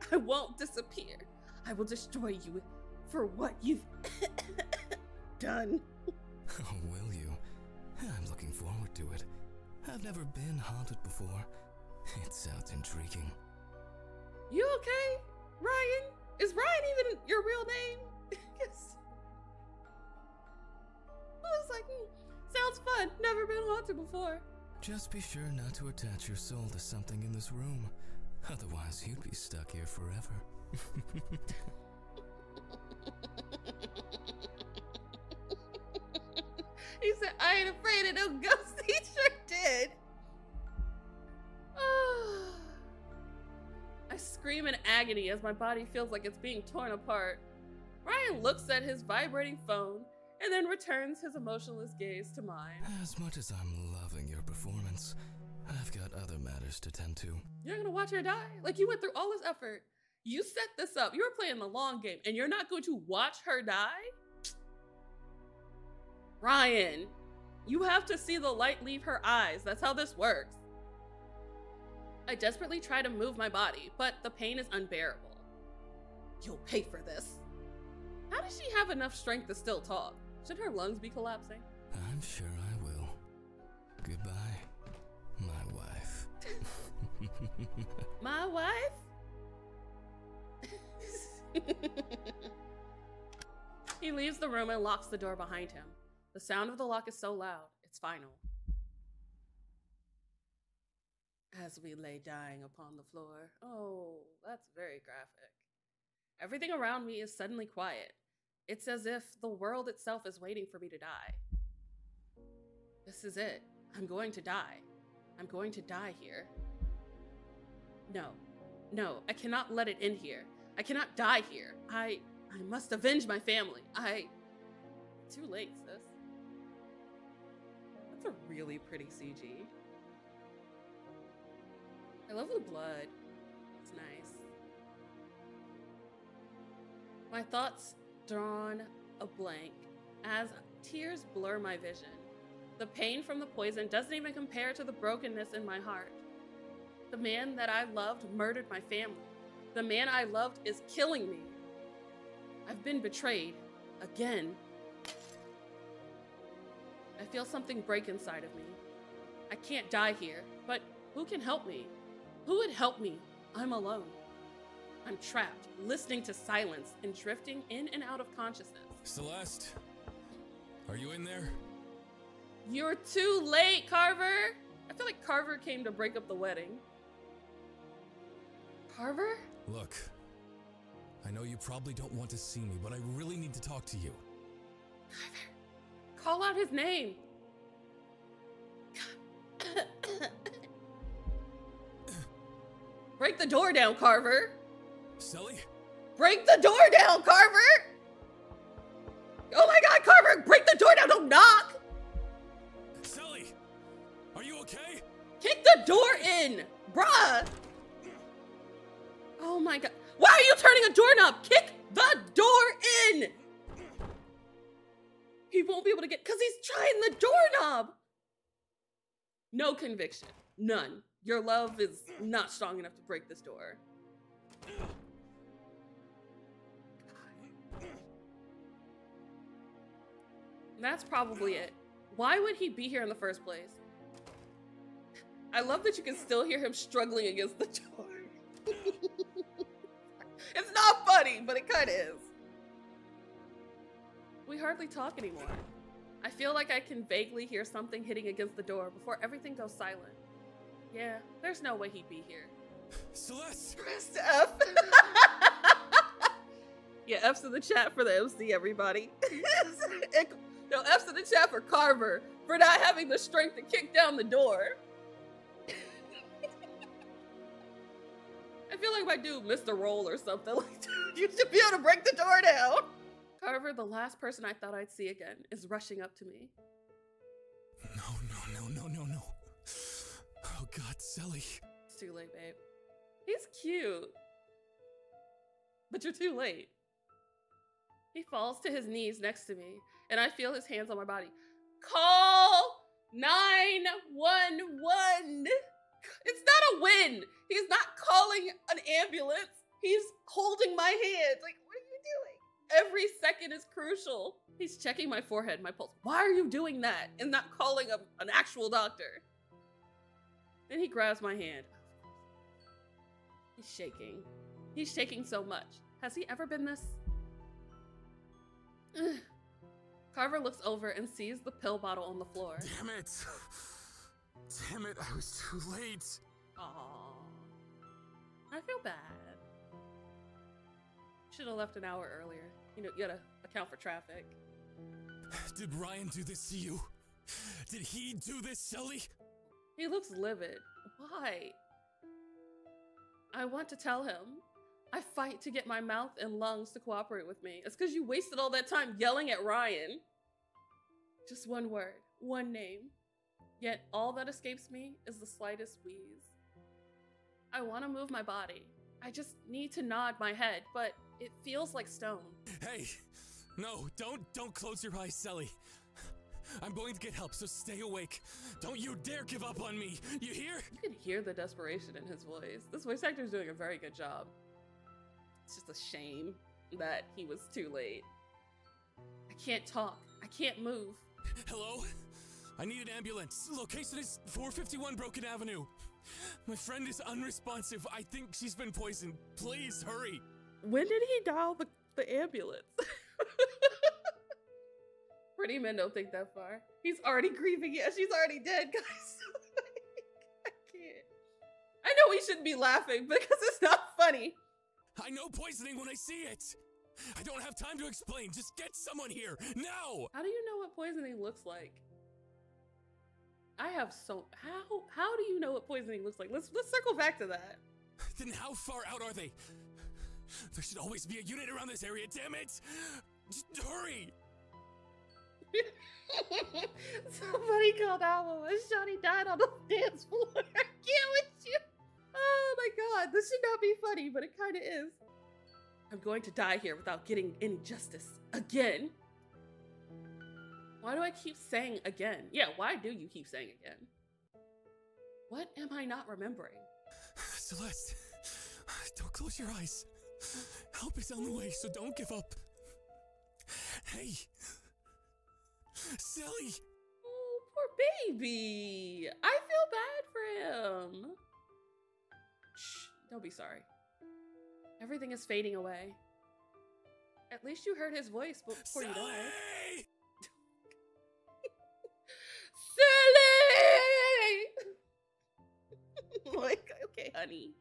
[SPEAKER 1] I won't disappear. I will destroy you for what you've done.
[SPEAKER 3] Oh, will you? I'm looking forward to it. I've never been haunted before. It sounds intriguing.
[SPEAKER 1] You okay, Ryan? Is Ryan even your real name? Yes. I was like, sounds fun. Never been haunted before.
[SPEAKER 3] Just be sure not to attach your soul to something in this room. Otherwise, you'd be stuck here forever.
[SPEAKER 1] He said, I ain't afraid of no ghosts. He sure did. I scream in agony as my body feels like it's being torn apart. Ryan looks at his vibrating phone and then returns his emotionless gaze to mine.
[SPEAKER 3] As much as I'm loving your performance, I've got other matters to tend to.
[SPEAKER 1] You're gonna watch her die? Like, you went through all this effort. You set this up. You were playing the long game, and you're not going to watch her die? Ryan, you have to see the light leave her eyes. That's how this works. I desperately try to move my body, but the pain is unbearable. You'll pay for this. How does she have enough strength to still talk? Should her lungs be collapsing?
[SPEAKER 3] I'm sure I will. Goodbye, my wife.
[SPEAKER 1] My wife? He leaves the room and locks the door behind him. The sound of the lock is so loud, it's final. As we lay dying upon the floor. Oh, that's very graphic. Everything around me is suddenly quiet. It's as if the world itself is waiting for me to die. This is it. I'm going to die. I'm going to die here. No, I cannot let it end here. I cannot die here. I must avenge my family. Too late, sis. That's a really pretty CG. I love the blood. It's nice. My thoughts drawn a blank as tears blur my vision. The pain from the poison doesn't even compare to the brokenness in my heart. The man that I loved murdered my family. The man I loved is killing me. I've been betrayed again. I feel something break inside of me. I can't die here, but who can help me? Who would help me? I'm alone. I'm trapped, listening to silence and drifting in and out of consciousness.
[SPEAKER 5] Celeste, are you in there?
[SPEAKER 1] You're too late, Carver. I feel like Carver came to break up the wedding. Carver?
[SPEAKER 5] Look, I know you probably don't want to see me, but I really need to talk to you.
[SPEAKER 1] Carver, call out his name. Break the door down, Carver.
[SPEAKER 5] Sully?
[SPEAKER 1] Break the door down, Carver! Oh my God, Carver, break the door down, don't knock!
[SPEAKER 5] Sully, are you okay?
[SPEAKER 1] Kick the door in, bruh. Oh my God. Why are you turning a doorknob? Kick the door in. He won't be able to get, because he's trying the doorknob. No conviction, none. Your love is not strong enough to break this door. That's probably it. Why would he be here in the first place? I love that you can still hear him struggling against the door. It's not funny, but it kind of is. We hardly talk anymore. I feel like I can vaguely hear something hitting against the door before everything goes silent. Yeah, there's no way he'd be here.
[SPEAKER 5] Celeste!
[SPEAKER 1] Press F. Yeah, F's in the chat for the MC, everybody. No, F's in the chat for Carver for not having the strength to kick down the door. I feel like my dude missed a roll or something. Like, you should be able to break the door down. Carver, the last person I thought I'd see again, is rushing up to me.
[SPEAKER 5] No. Oh God, Sally.
[SPEAKER 1] It's too late, babe. He's cute. But you're too late. He falls to his knees next to me, and I feel his hands on my body. Call 911. It's not a win. He's not calling an ambulance. He's holding my hand. Like, what are you doing? Every second is crucial. He's checking my forehead, my pulse. Why are you doing that and not calling an actual doctor? Then he grabs my hand. He's shaking. He's shaking so much. Has he ever been this? Carver looks over and sees the pill bottle on the floor.
[SPEAKER 5] Damn it, I was too late.
[SPEAKER 1] Aww. I feel bad. Should have left an hour earlier. You know, you gotta account for traffic.
[SPEAKER 5] Did Ryan do this to you? Did he do this, Sally?
[SPEAKER 1] He looks livid. Why? I want to tell him. I fight to get my mouth and lungs to cooperate with me. It's because you wasted all that time yelling at Ryan. Just one word, one name. Yet all that escapes me is the slightest wheeze. I want to move my body. I just need to nod my head, but it feels like stone.
[SPEAKER 5] Hey, no, don't close your eyes, Sally. I'm going to get help, so stay awake. Don't you dare give up on me, you hear?
[SPEAKER 1] You can hear the desperation in his voice. This voice actor is doing a very good job. It's just a shame that he was too late. I can't talk. I can't move.
[SPEAKER 5] Hello? I need an ambulance. Location is 451 Broken Avenue. My friend is unresponsive. I think she's been poisoned. Please hurry.
[SPEAKER 1] When did he dial the ambulance? Pretty men don't think that far. He's already grieving. Yeah, she's already dead, guys. I can't. I know we shouldn't be laughing because it's not funny.
[SPEAKER 5] I know poisoning when I see it. I don't have time to explain. Just get someone here now.
[SPEAKER 1] How do you know what poisoning looks like? I have so how do you know what poisoning looks like? Let's circle back to that.
[SPEAKER 5] Then how far out are they? There should always be a unit around this area. Damn it! Just hurry.
[SPEAKER 1] Somebody called Alma when Shawty died on the dance floor. I can't with you. Oh my God, this should not be funny, but it kind of is. I'm going to die here without getting any justice again. Why do I keep saying again? Yeah, why do you keep saying again? What am I not remembering?
[SPEAKER 5] Celeste, don't close your eyes. Help is on the way, so don't give up. Hey, Sally.
[SPEAKER 1] Oh, poor baby. I feel bad for him. Shh, don't be sorry. Everything is fading away. At least you heard his voice before
[SPEAKER 5] Sally!
[SPEAKER 1] you died. Silly! Like, okay, honey.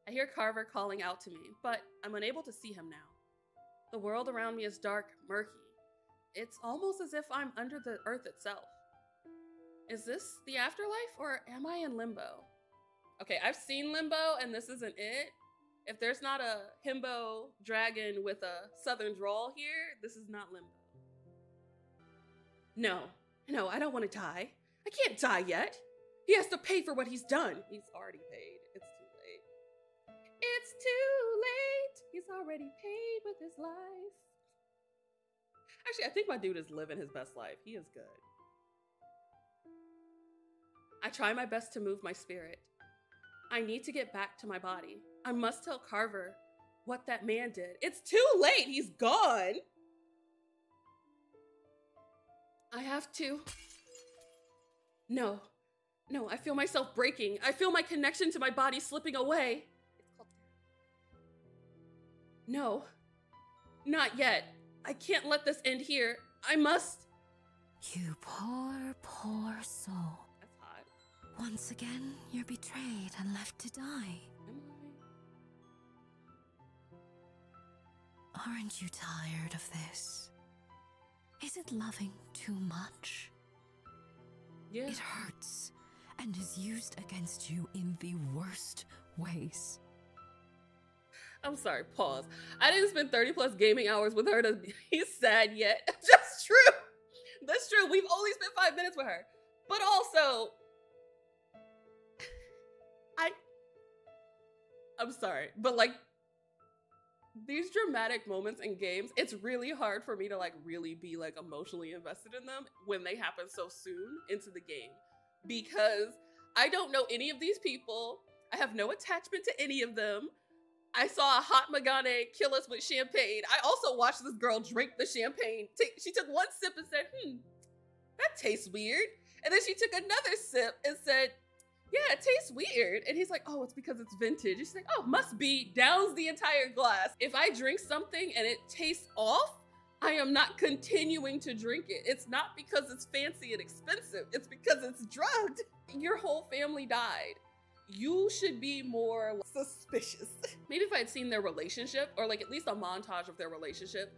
[SPEAKER 1] I hear Carver calling out to me, but I'm unable to see him now. The world around me is dark, murky. It's almost as if I'm under the earth itself. Is this the afterlife, or am I in limbo? Okay, I've seen Limbo, and this isn't it. If there's not a himbo dragon with a southern drawl here, this is not Limbo. No, I don't want to die. I can't die yet. He has to pay for what he's done. He's already paid. It's too late. It's too late. He's already paid with his life. Actually, I think my dude is living his best life. He is good. I try my best to move my spirit. I need to get back to my body. I must tell Carver what that man did. It's too late. He's gone. I have to. No, I feel myself breaking. I feel my connection to my body slipping away. It's called no, not yet. I can't let this end here. I must.
[SPEAKER 6] You poor, poor soul.
[SPEAKER 1] That's hot.
[SPEAKER 6] Once again, you're betrayed and left to die.
[SPEAKER 1] Am I?
[SPEAKER 6] Aren't you tired of this? Is it loving too much?
[SPEAKER 1] Yeah.
[SPEAKER 6] It hurts and is used against you in the worst ways.
[SPEAKER 1] I'm sorry, pause. I didn't spend 30+ gaming hours with her to be sad yet. That's true. That's true. We've only spent 5 minutes with her. But also, I'm sorry, but like, these dramatic moments in games, it's really hard for me to like really be like emotionally invested in them when they happen so soon into the game, because I don't know any of these people. I have no attachment to any of them. I saw a hot Magane kill us with champagne. I also watched this girl drink the champagne. She took one sip and said, that tastes weird. And then she took another sip and said, yeah, it tastes weird. And he's like, oh, it's because it's vintage. And she's like, oh, must be. Downs the entire glass. If I drink something and it tastes off, I am not continuing to drink it. It's not because it's fancy and expensive. It's because it's drugged. Your whole family died. You should be more suspicious. Maybe if I had seen their relationship, or like at least a montage of their relationship,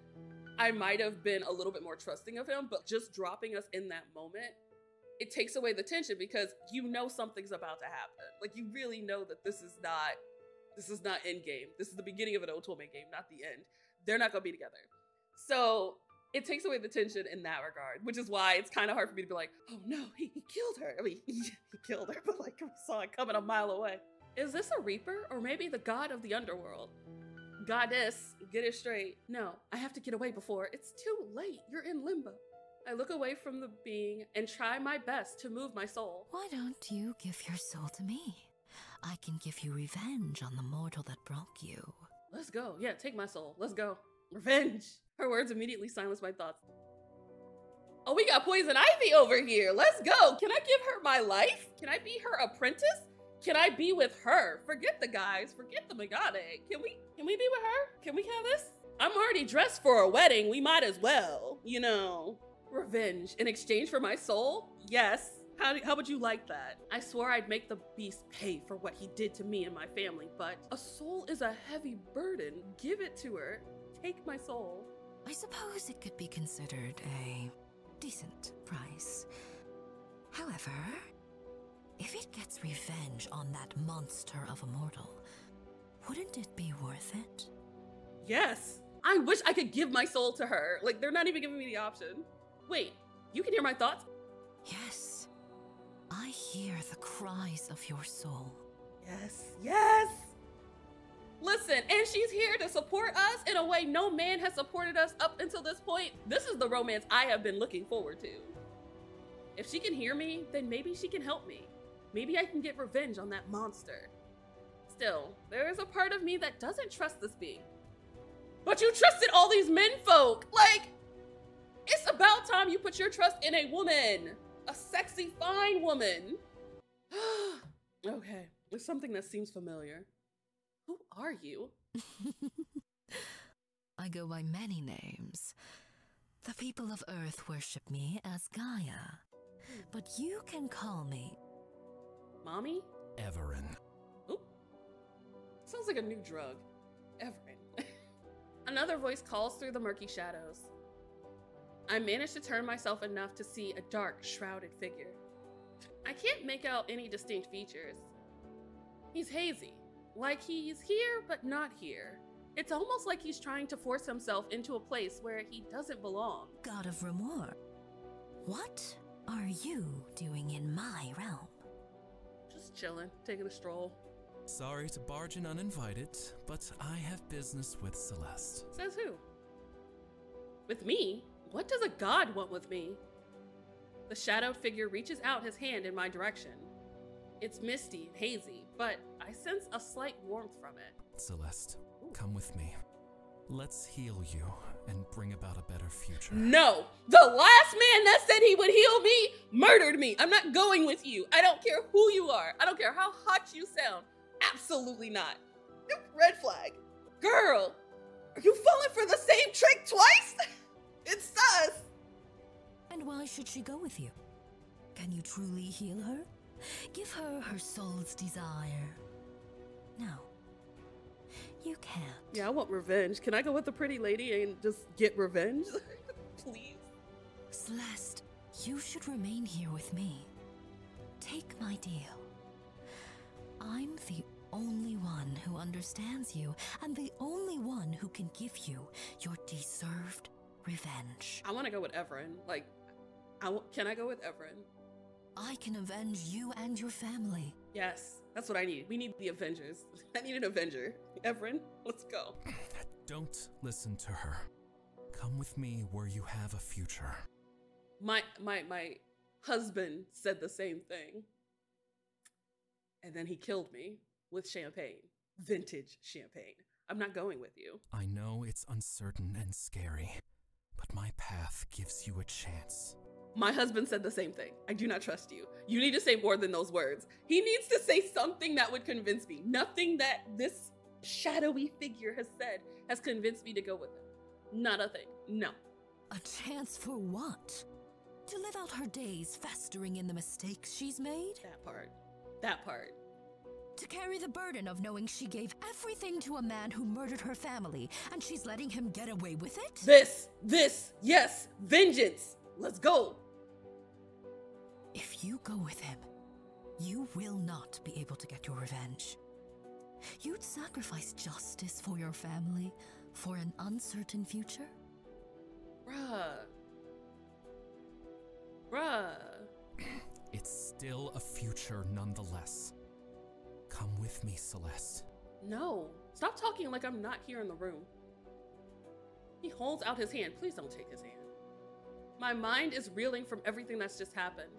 [SPEAKER 1] I might have been a little bit more trusting of him. But just dropping us in that moment, it takes away the tension, because you know something's about to happen. Like, you really know that this is not endgame. This is the beginning of an Otome game, not the end. They're not gonna be together. So it takes away the tension in that regard, which is why it's kind of hard for me to be like, oh no, he killed her. I mean, he killed her, but like, we saw it coming a mile away. Is this a Reaper, or maybe the god of the underworld? Goddess, get it straight. No, I have to get away before it's too late. You're in limbo. I look away from the being and try my best to move my soul.
[SPEAKER 6] Why don't you give your soul to me? I can give you revenge on the mortal that broke you.
[SPEAKER 1] Let's go. Yeah, take my soul. Let's go. Revenge. Her words immediately silenced my thoughts. Oh, we got Poison Ivy over here. Let's go. Can I give her my life? Can I be her apprentice? Can I be with her? Forget the guys. Forget the Megane. Can we be with her? Can we have this? I'm already dressed for a wedding. We might as well, you know. Revenge in exchange for my soul? Yes. How would you like that? I swore I'd make the beast pay for what he did to me and my family, but a soul is a heavy burden. Give it to her. Take my soul.
[SPEAKER 6] I suppose it could be considered a decent price. However, if it gets revenge on that monster of a mortal, wouldn't it be worth it?
[SPEAKER 1] Yes. I wish I could give my soul to her. Like, they're not even giving me the option. Wait, you can hear my thoughts?
[SPEAKER 6] Yes. I hear the cries of your soul.
[SPEAKER 1] Yes, yes. Listen, and she's here to support us in a way no man has supported us up until this point. This is the romance I have been looking forward to. If she can hear me, then maybe she can help me. Maybe I can get revenge on that monster. Still, there is a part of me that doesn't trust this being. But you trusted all these menfolk. Like, it's about time you put your trust in a woman. A sexy, fine woman. Okay, there's something that seems familiar. Who are you?
[SPEAKER 6] I go by many names. The people of Earth worship me as Gaia. But you can call me...
[SPEAKER 1] Mommy?
[SPEAKER 4] Everin.
[SPEAKER 1] Oop. Sounds like a new drug. Everin. Another voice calls through the murky shadows. I managed to turn myself enough to see a dark, shrouded figure. I can't make out any distinct features. He's hazy, like he's here but not here. It's almost like he's trying to force himself into a place where he doesn't belong.
[SPEAKER 6] God of Remor, what are you doing in my realm?
[SPEAKER 1] Just chilling, taking a stroll.
[SPEAKER 5] Sorry to barge in uninvited, but I have business with Celeste.
[SPEAKER 1] Says who? With me? What does a god want with me? The shadowed figure reaches out his hand in my direction. It's misty and hazy, but I sense a slight warmth from it.
[SPEAKER 5] Celeste, come with me. Let's heal you and bring about a better future.
[SPEAKER 1] No! The last man that said he would heal me murdered me. I'm not going with you. I don't care who you are. I don't care how hot you sound. Absolutely not. Red flag. Girl, are you falling for the same trick twice? It's sus.
[SPEAKER 6] And why should she go with you? Can you truly heal her? Give her her soul's desire. No. You can't.
[SPEAKER 1] Yeah, I want revenge. Can I go with the pretty lady and just get revenge? Please.
[SPEAKER 6] Celeste, you should remain here with me. Take my deal. I'm the only one who understands you, and the only one who can give you your deserved revenge.
[SPEAKER 1] I want to go with Everin. Like, can I go with Everin?
[SPEAKER 6] I can avenge you and your family.
[SPEAKER 1] Yes, that's what I need. We need the Avengers. I need an Avenger. Everin, let's go.
[SPEAKER 5] Don't listen to her. Come with me where you have a future.
[SPEAKER 1] My husband said the same thing. And then he killed me with champagne. Vintage champagne. I'm not going with you.
[SPEAKER 5] I know it's uncertain and scary, but my path gives you a chance.
[SPEAKER 1] My husband said the same thing. I do not trust you. You need to say more than those words. He needs to say something that would convince me. Nothing that this shadowy figure has said has convinced me to go with him. Not a thing. No.
[SPEAKER 6] A chance for what? To live out her days festering in the mistakes she's made?
[SPEAKER 1] That part. That part.
[SPEAKER 6] To carry the burden of knowing she gave everything to a man who murdered her family, and she's letting him get away with it?
[SPEAKER 1] This, yes, vengeance. Let's go.
[SPEAKER 6] If you go with him, you will not be able to get your revenge. You'd sacrifice justice for your family, for an uncertain future?
[SPEAKER 1] Bruh.
[SPEAKER 5] It's still a future nonetheless. Come with me, Celeste.
[SPEAKER 1] No. Stop talking like I'm not here in the room. He holds out his hand. Please don't take his hand. My mind is reeling from everything that's just happened.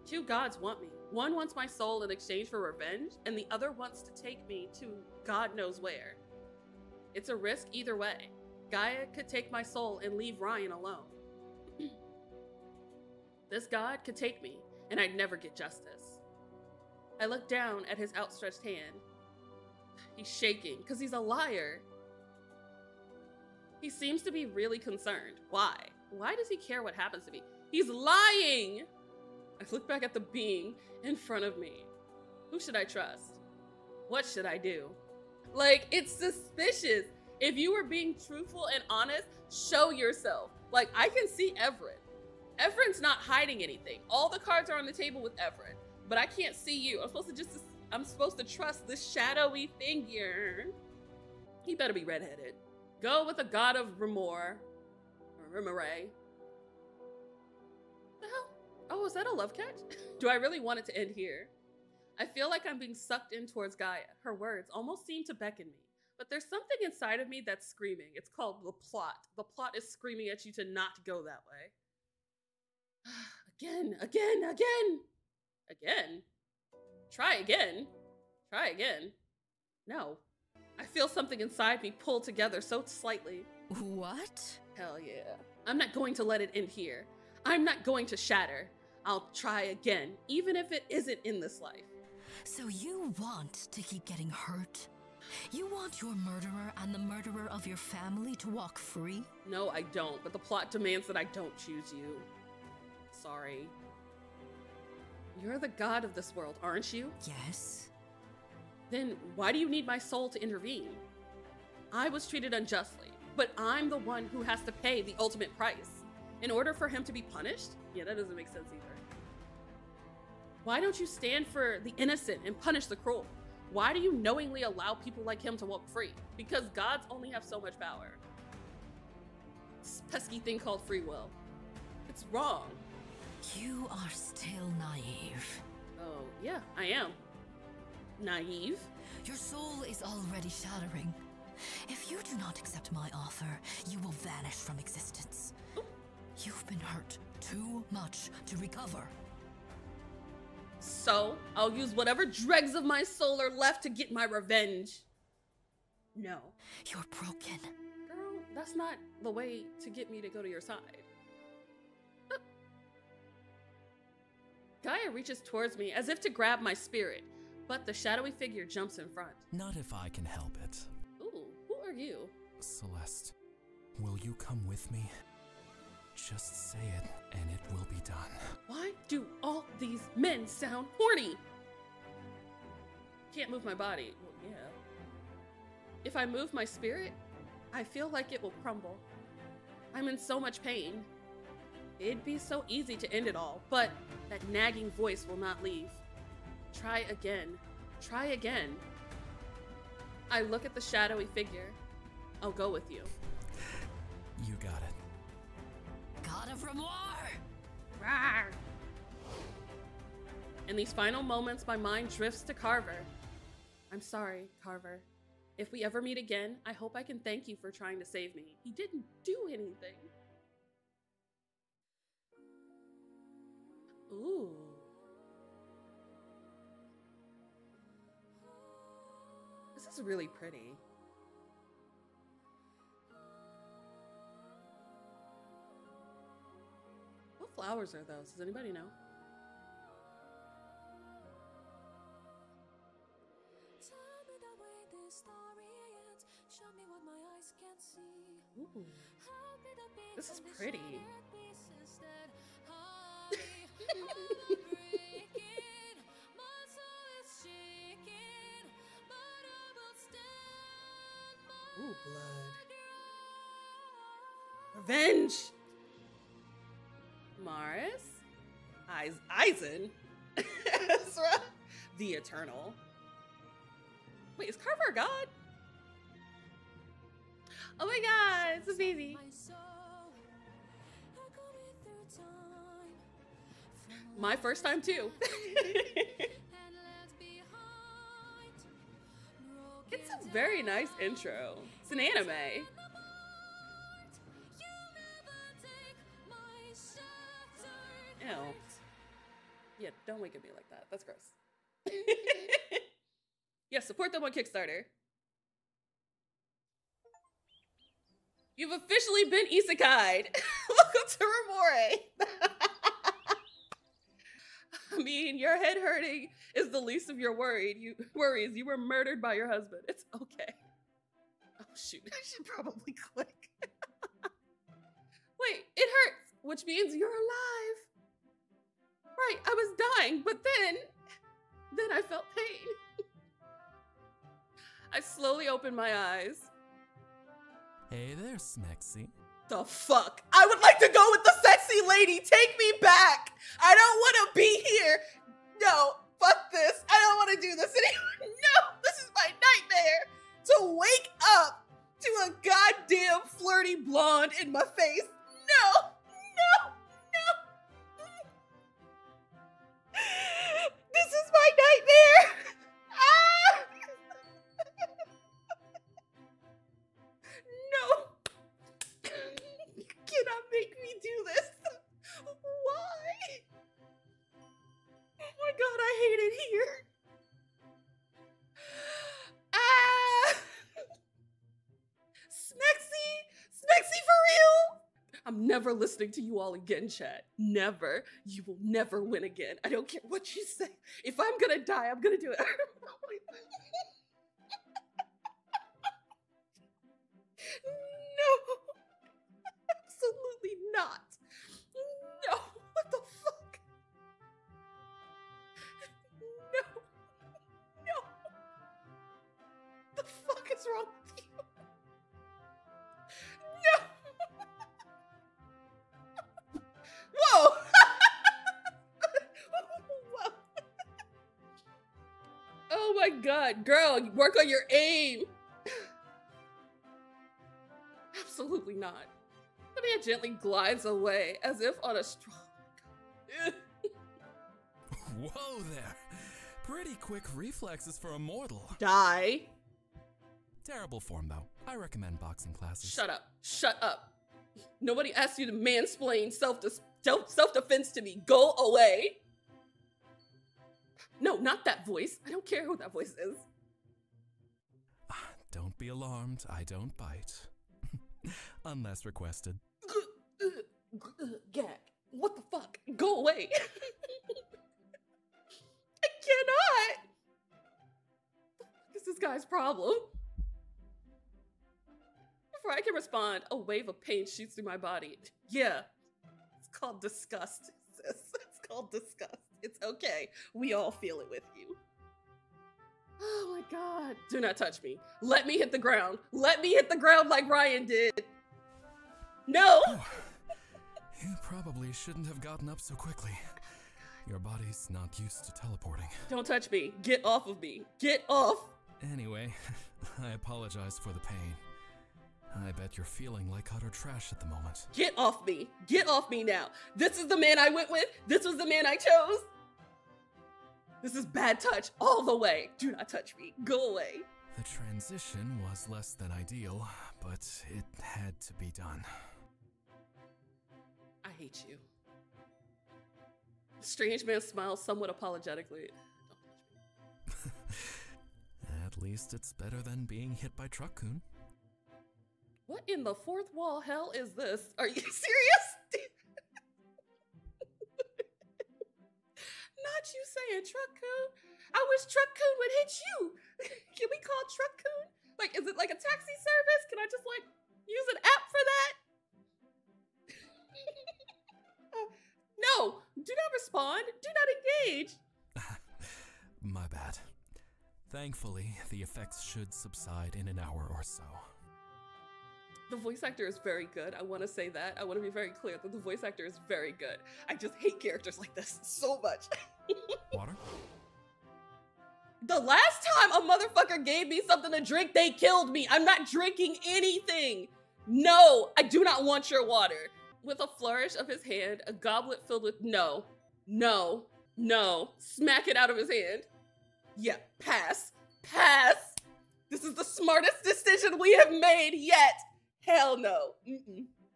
[SPEAKER 1] Two gods want me. One wants my soul in exchange for revenge, and the other wants to take me to God knows where. It's a risk either way. Gaia could take my soul and leave Ryan alone. This god could take me, and I'd never get justice. I look down at his outstretched hand. He's shaking, because he's a liar. He seems to be really concerned. Why? Why does he care what happens to me? He's lying! I look back at the being in front of me. Who should I trust? What should I do? Like, it's suspicious. If you were being truthful and honest, show yourself. Like, I can see Everett. Everett's not hiding anything. All the cards are on the table with Everett, but I can't see you. I'm supposed to trust this shadowy figure. He better be redheaded. Go with the god of Remor, or Remore. The hell? Oh, is that a love catch? Do I really want it to end here? I feel like I'm being sucked in towards Gaia. Her words almost seem to beckon me, but there's something inside of me that's screaming. It's called the plot. The plot is screaming at you to not go that way. Again. Try again. No. I feel something inside me pull together so slightly.
[SPEAKER 6] What?
[SPEAKER 1] Hell yeah. I'm not going to let it end here. I'm not going to shatter. I'll try again, even if it isn't in this life.
[SPEAKER 6] So you want to keep getting hurt? You want your murderer and the murderer of your family to walk free?
[SPEAKER 1] No, I don't, but the plot demands that I don't choose you. Sorry. You're the god of this world, aren't you?
[SPEAKER 6] Yes.
[SPEAKER 1] Then why do you need my soul to intervene? I was treated unjustly, but I'm the one who has to pay the ultimate price. In order for him to be punished? Yeah, that doesn't make sense either. Why don't you stand for the innocent and punish the cruel? Why do you knowingly allow people like him to walk free? Because gods only have so much power. This pesky thing called free will. It's wrong.
[SPEAKER 6] You are still naive.
[SPEAKER 1] Oh, yeah, I am. Naive.
[SPEAKER 6] Your soul is already shattering. If you do not accept my offer, you will vanish from existence. You've been hurt too much to recover.
[SPEAKER 1] So, I'll use whatever dregs of my soul are left to get my revenge. No.
[SPEAKER 6] You're broken.
[SPEAKER 1] Girl, that's not the way to get me to go to your side. Gaia reaches towards me as if to grab my spirit, but the shadowy figure jumps in front.
[SPEAKER 5] Not if I can help it.
[SPEAKER 1] Ooh, who are you?
[SPEAKER 5] Celeste, will you come with me? Just say it, and it will be done.
[SPEAKER 1] Why do all these men sound horny? Can't move my body. Well, yeah. If I move my spirit, I feel like it will crumble. I'm in so much pain. It'd be so easy to end it all, but that nagging voice will not leave. Try again. Try again. I look at the shadowy figure. I'll go with you.
[SPEAKER 5] You got it.
[SPEAKER 6] God of Remoir!
[SPEAKER 1] Rawr. In these final moments, my mind drifts to Carver. I'm sorry, Carver. If we ever meet again, I hope I can thank you for trying to save me. He didn't do anything. Ooh. This is really pretty. What flowers are those? Does anybody know? Ooh. This is pretty. Ooh, blood. Revenge! Mars? Eisen? Ezra? The Eternal. Wait, is Carver a god? Oh my god, it's a baby. My first time too. It's a very nice intro. It's an anime. Ew. Yeah, don't wink at me like that. That's gross. Yeah, support them on Kickstarter. You've officially been Isekai'd. Welcome to Remore. I mean, your head hurting is the least of your worries. You were murdered by your husband. It's okay. Oh shoot, I should probably click. Wait, it hurts, which means you're alive. Right, I was dying, but then I felt pain. I slowly opened my eyes.
[SPEAKER 5] Hey there, Smexy.
[SPEAKER 1] The fuck? I would like to go with the sexy lady. Take me back. I don't want to be here. No, fuck this. I don't want to do this anymore. No, this is my nightmare. To wake up to a goddamn flirty blonde in my face. No, no, no. This is my nightmare. Ah! No. You cannot make me do this. Why? Oh my god, I hate it here. Ah! Smexy? Smexy for real? I'm never listening to you all again, chat. Never. You will never win again. I don't care what you say. If I'm gonna die, I'm gonna do it. No. Absolutely not. No. What the fuck? No. No. The fuck is wrong with you? No. Whoa. Whoa. Oh my god, girl, work on your aim. Absolutely not. The man gently glides away as if on a straw.
[SPEAKER 5] Whoa there. Pretty quick reflexes for a mortal.
[SPEAKER 1] Die.
[SPEAKER 5] Terrible form, though. I recommend boxing classes.
[SPEAKER 1] Shut up. Shut up. Nobody asked you to mansplain self-defense to me. Go away. No, not that voice. I don't care who that voice is.
[SPEAKER 5] Don't be alarmed. I don't bite. Unless requested.
[SPEAKER 1] Gag. What the fuck? Go away. I cannot. What is this guy's problem? Before I can respond, a wave of pain shoots through my body. Yeah, it's called disgust, sis. It's called disgust. It's okay. We all feel it with you. Oh my god. Do not touch me. Let me hit the ground. Let me hit the ground like Ryan did. No!
[SPEAKER 5] Oh, you probably shouldn't have gotten up so quickly. Your body's not used to teleporting.
[SPEAKER 1] Don't touch me. Get off of me. Get off.
[SPEAKER 5] Anyway, I apologize for the pain. I bet you're feeling like utter trash at the moment.
[SPEAKER 1] Get off me. Get off me now. This is the man I went with. This was the man I chose. This is bad touch all the way. Do not touch me. Go away.
[SPEAKER 5] The transition was less than ideal, but it had to be done.
[SPEAKER 1] I hate you. The strange man smiles somewhat apologetically. Don't touch me.
[SPEAKER 5] At least it's better than being hit by Truck-kun.
[SPEAKER 1] What in the fourth wall hell is this? Are you serious? Not you saying Truck-kun. I wish Truck-kun would hit you. Can we call Truck-kun? Like, is it like a taxi service? Can I just like use an app for that? No, do not respond. Do not engage.
[SPEAKER 5] My bad. Thankfully, the effects should subside in an hour or so.
[SPEAKER 1] The voice actor is very good. I want to say that. I want to be very clear that the voice actor is very good. I just hate characters like this so much.
[SPEAKER 5] Water?
[SPEAKER 1] The last time a motherfucker gave me something to drink, they killed me. I'm not drinking anything. No, I do not want your water. With a flourish of his hand, a goblet filled with no, smack it out of his hand. Yeah, pass. This is the smartest decision we have made yet. Hell no.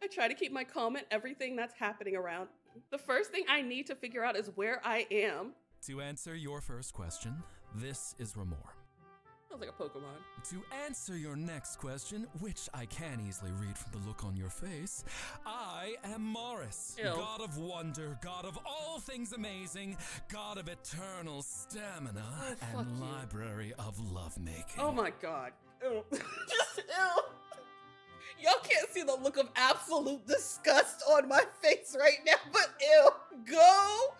[SPEAKER 1] I try to keep my calm at everything that's happening around. The first thing I need to figure out is where I am.
[SPEAKER 5] To answer your first question, this is Ramor.
[SPEAKER 1] Sounds like a Pokemon.
[SPEAKER 5] To answer your next question, which I can easily read from the look on your face, I am Morris,
[SPEAKER 1] Ew.
[SPEAKER 5] god of wonder, god of all things amazing, god of eternal stamina, and
[SPEAKER 1] you.
[SPEAKER 5] library of lovemaking.
[SPEAKER 1] Oh my god. Ew. Just ew. Y'all can't see the look of absolute disgust on my face right now, but ew. Go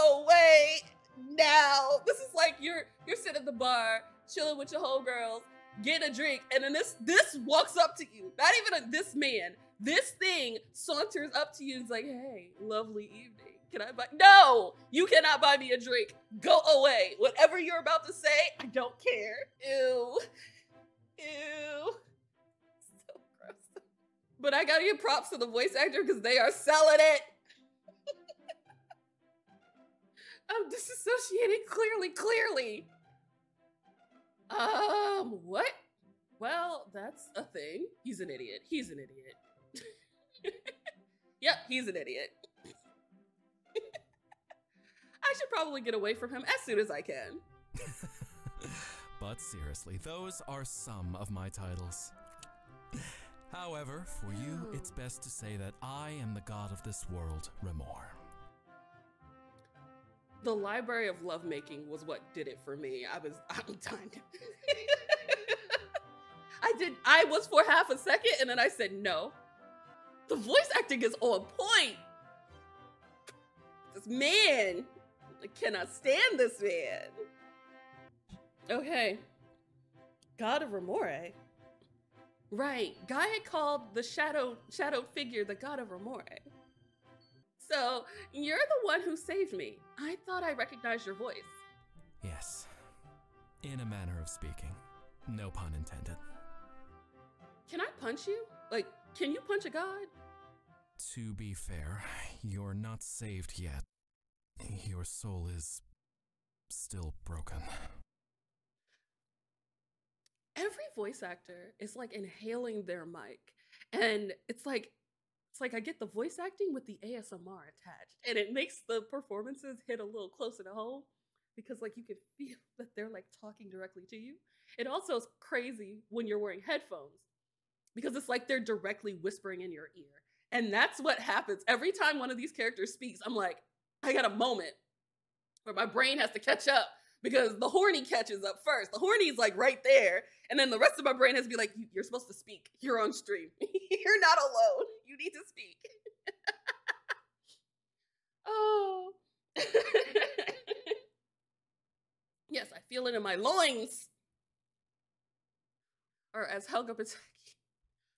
[SPEAKER 1] away now. This is like you're sitting at the bar, chilling with your homegirls, getting a drink, and then this walks up to you. Not even this man. This thing saunters up to you and is like, hey, lovely evening. Can I buy? No, you cannot buy me a drink. Go away. Whatever you're about to say, I don't care. Ew. Ew. So gross. But I gotta give props to the voice actor because they are selling it. I'm disassociating clearly. What? Well, that's a thing. He's an idiot. Yep, he's an idiot. I should probably get away from him as soon as I can.
[SPEAKER 5] But seriously, those are some of my titles. However, for you, it's best to say that I am the god of this world, Ramor.
[SPEAKER 1] The library of lovemaking was what did it for me. I'm done. I was for half a second and then I said no. The voice acting is on point. This man, I cannot stand this man. Okay, God of Ramore. Right, Guy had called the shadowed figure the God of Ramore. So, you're the one who saved me. I thought I recognized your voice.
[SPEAKER 5] Yes, in a manner of speaking. No pun intended.
[SPEAKER 1] Can I punch you? Like, can you punch a god?
[SPEAKER 5] To be fair, you're not saved yet. Your soul is still broken.
[SPEAKER 1] Every voice actor is like inhaling their mic, and it's like I get the voice acting with the ASMR attached, and it makes the performances hit a little closer to home because like you can feel that they're like talking directly to you. It also is crazy when you're wearing headphones because it's like they're directly whispering in your ear. And that's what happens every time one of these characters speaks. I'm like, I got a moment where my brain has to catch up because the horny catches up first. The horny is like right there. And then the rest of my brain has to be like, you're supposed to speak. You're on stream. You're not alone. You need to speak. Oh. Yes, I feel it in my loins. Or as Helga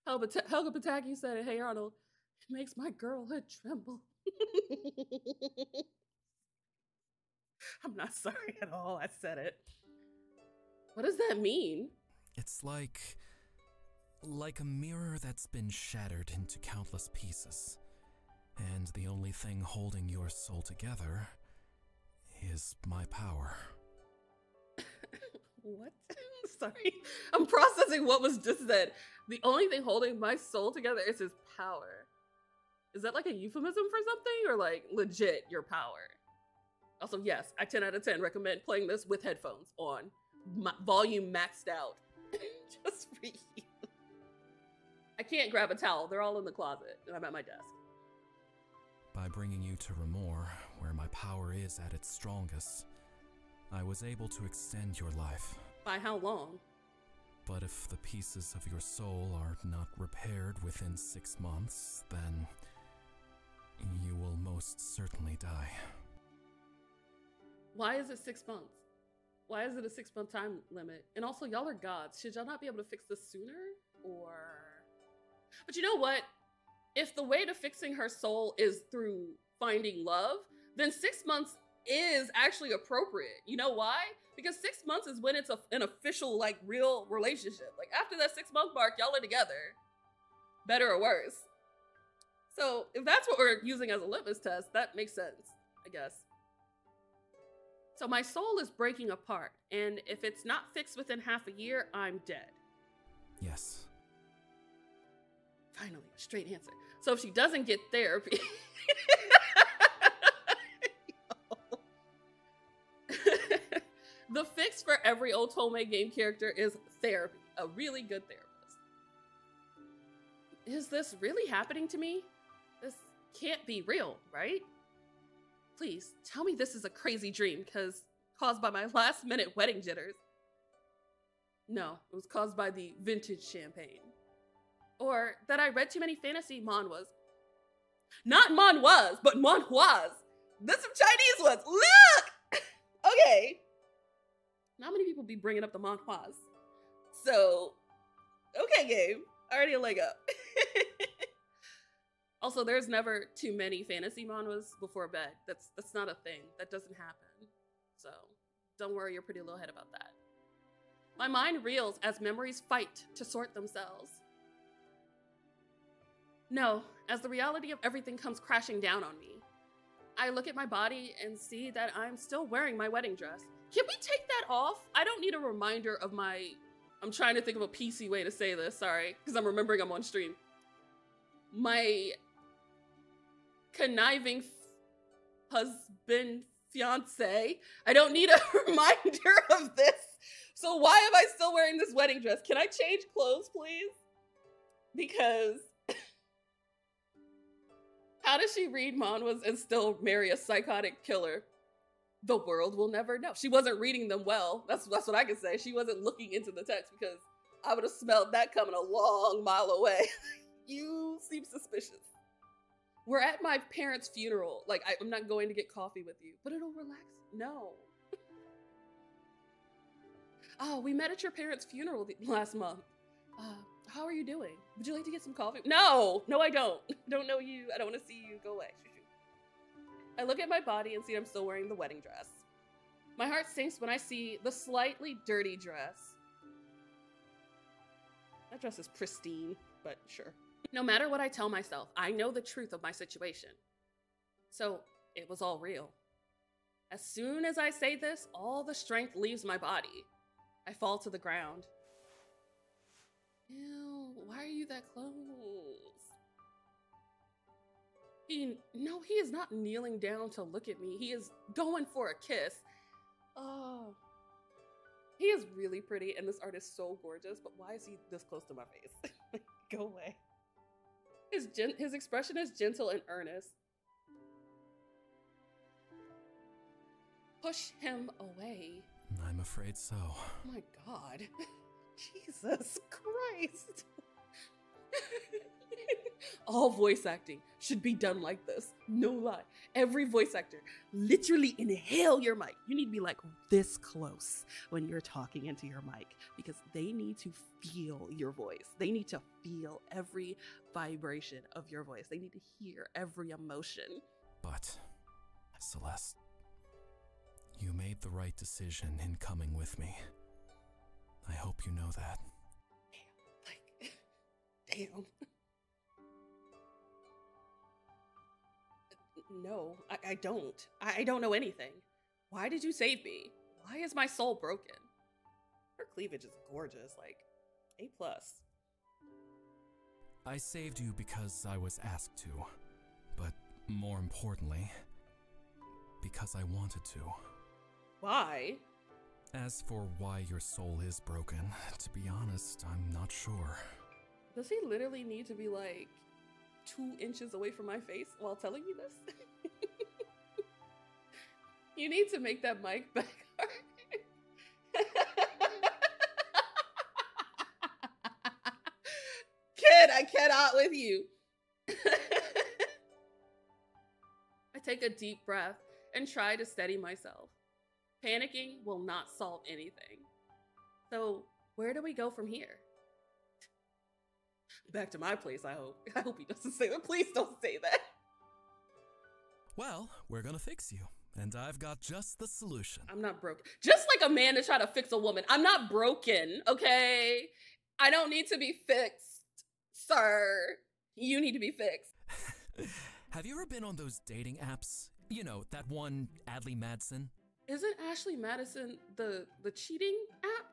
[SPEAKER 1] Pataki said it, hey Arnold, it makes my girlhood tremble. I'm not sorry at all, I said it. What does that mean?
[SPEAKER 5] It's like a mirror that's been shattered into countless pieces. And the only thing holding your soul together is my power.
[SPEAKER 1] What? Sorry. I'm processing what was just said. The only thing holding my soul together is his power. Is that like a euphemism for something or like legit your power? Also, yes, I 10 out of 10 recommend playing this with headphones on. Volume maxed out. Just for you. I can't grab a towel. They're all in the closet and I'm at my desk.
[SPEAKER 5] By bringing you to Remor, where my power is at its strongest, I was able to extend your life.
[SPEAKER 1] By how long?
[SPEAKER 5] But if the pieces of your soul are not repaired within 6 months, then you will most certainly die.
[SPEAKER 1] Why is it 6 months? Why is it a 6-month time limit? And also, y'all are gods. Should y'all not be able to fix this sooner? Or... But you know what? If the way to fixing her soul is through finding love, then 6 months is actually appropriate. You know why? Because 6 months is when it's an official, like, real relationship. Like, after that 6-month mark, y'all are together. Better or worse. So, if that's what we're using as a litmus test, that makes sense, I guess. So my soul is breaking apart, and if it's not fixed within half a year, I'm dead.
[SPEAKER 5] Yes.
[SPEAKER 1] Finally, a straight answer. So if she doesn't get therapy... The fix for every Otome game character is therapy. A really good therapist. Is this really happening to me? This can't be real, right? Please, tell me this is a crazy dream, because caused by my last-minute wedding jitters. No, it was caused by the vintage champagne. Or that I read too many fantasy manhwas. Not manhwas, but manhwas. There's some Chinese ones. Look! Okay. Not many people be bringing up the manhwas. So, okay, game. Already a leg up. Also, there's never too many fantasy manhwas before bed. That's not a thing. That doesn't happen. So, don't worry your pretty little head about that. My mind reels as memories fight to sort themselves. No, as the reality of everything comes crashing down on me. I look at my body and see that I'm still wearing my wedding dress. Can we take that off? I don't need a reminder of my... I'm trying to think of a PC way to say this, sorry, because I'm remembering I'm on stream. My conniving husband, fiance. I don't need a reminder of this. So why am I still wearing this wedding dress? Can I change clothes, please? Because how does she read manhwas and still marry a psychotic killer? The world will never know. She wasn't reading them well. That's what I can say. She wasn't looking into the text because I would have smelled that coming a long mile away. You seem suspicious. We're at my parents' funeral. Like, I'm not going to get coffee with you, but it'll relax. No. Oh, we met at your parents' funeral last month. How are you doing? Would you like to get some coffee? No, I don't. I don't know you. I don't want to see you. Go away. I look at my body and see I'm still wearing the wedding dress. My heart sinks when I see the slightly dirty dress. That dress is pristine, but sure. No matter what I tell myself, I know the truth of my situation. So it was all real. As soon as I say this, all the strength leaves my body. I fall to the ground. Ew, why are you that close? No, he is not kneeling down to look at me. He is going for a kiss. Oh, he is really pretty, and this art is so gorgeous, but why is he this close to my face? Go away. His expression is gentle and earnest. Push him away.
[SPEAKER 5] I'm afraid so.
[SPEAKER 1] Oh my God. Jesus Christ. All voice acting should be done like this. No lie. Every voice actor, literally inhale your mic. You need to be like this close when you're talking into your mic because they need to feel your voice. They need to feel every vibration of your voice. They need to hear every emotion.
[SPEAKER 5] But, Celeste, you made the right decision in coming with me. I hope you know that.
[SPEAKER 1] Damn. No, I don't. I don't know anything. Why did you save me? Why is my soul broken? Her cleavage is gorgeous, like A+.
[SPEAKER 5] I saved you because I was asked to, but more importantly, because I wanted to.
[SPEAKER 1] Why?
[SPEAKER 5] As for why your soul is broken, to be honest, I'm not sure.
[SPEAKER 1] Does he literally need to be like 2 inches away from my face while telling me this? You need to make that mic back hard. Kid, I cannot with you. I take a deep breath and try to steady myself. Panicking will not solve anything. So, where do we go from here? Back to my place, I hope. I hope he doesn't say that. Please don't say that.
[SPEAKER 5] Well, we're gonna fix you, and I've got just the solution.
[SPEAKER 1] I'm not broken. Just like a man to try to fix a woman. I'm not broken, okay? I don't need to be fixed, sir. You need to be fixed.
[SPEAKER 5] Have you ever been on those dating apps? You know, that one, Adley Madsen?
[SPEAKER 1] Isn't Ashley Madison the cheating app?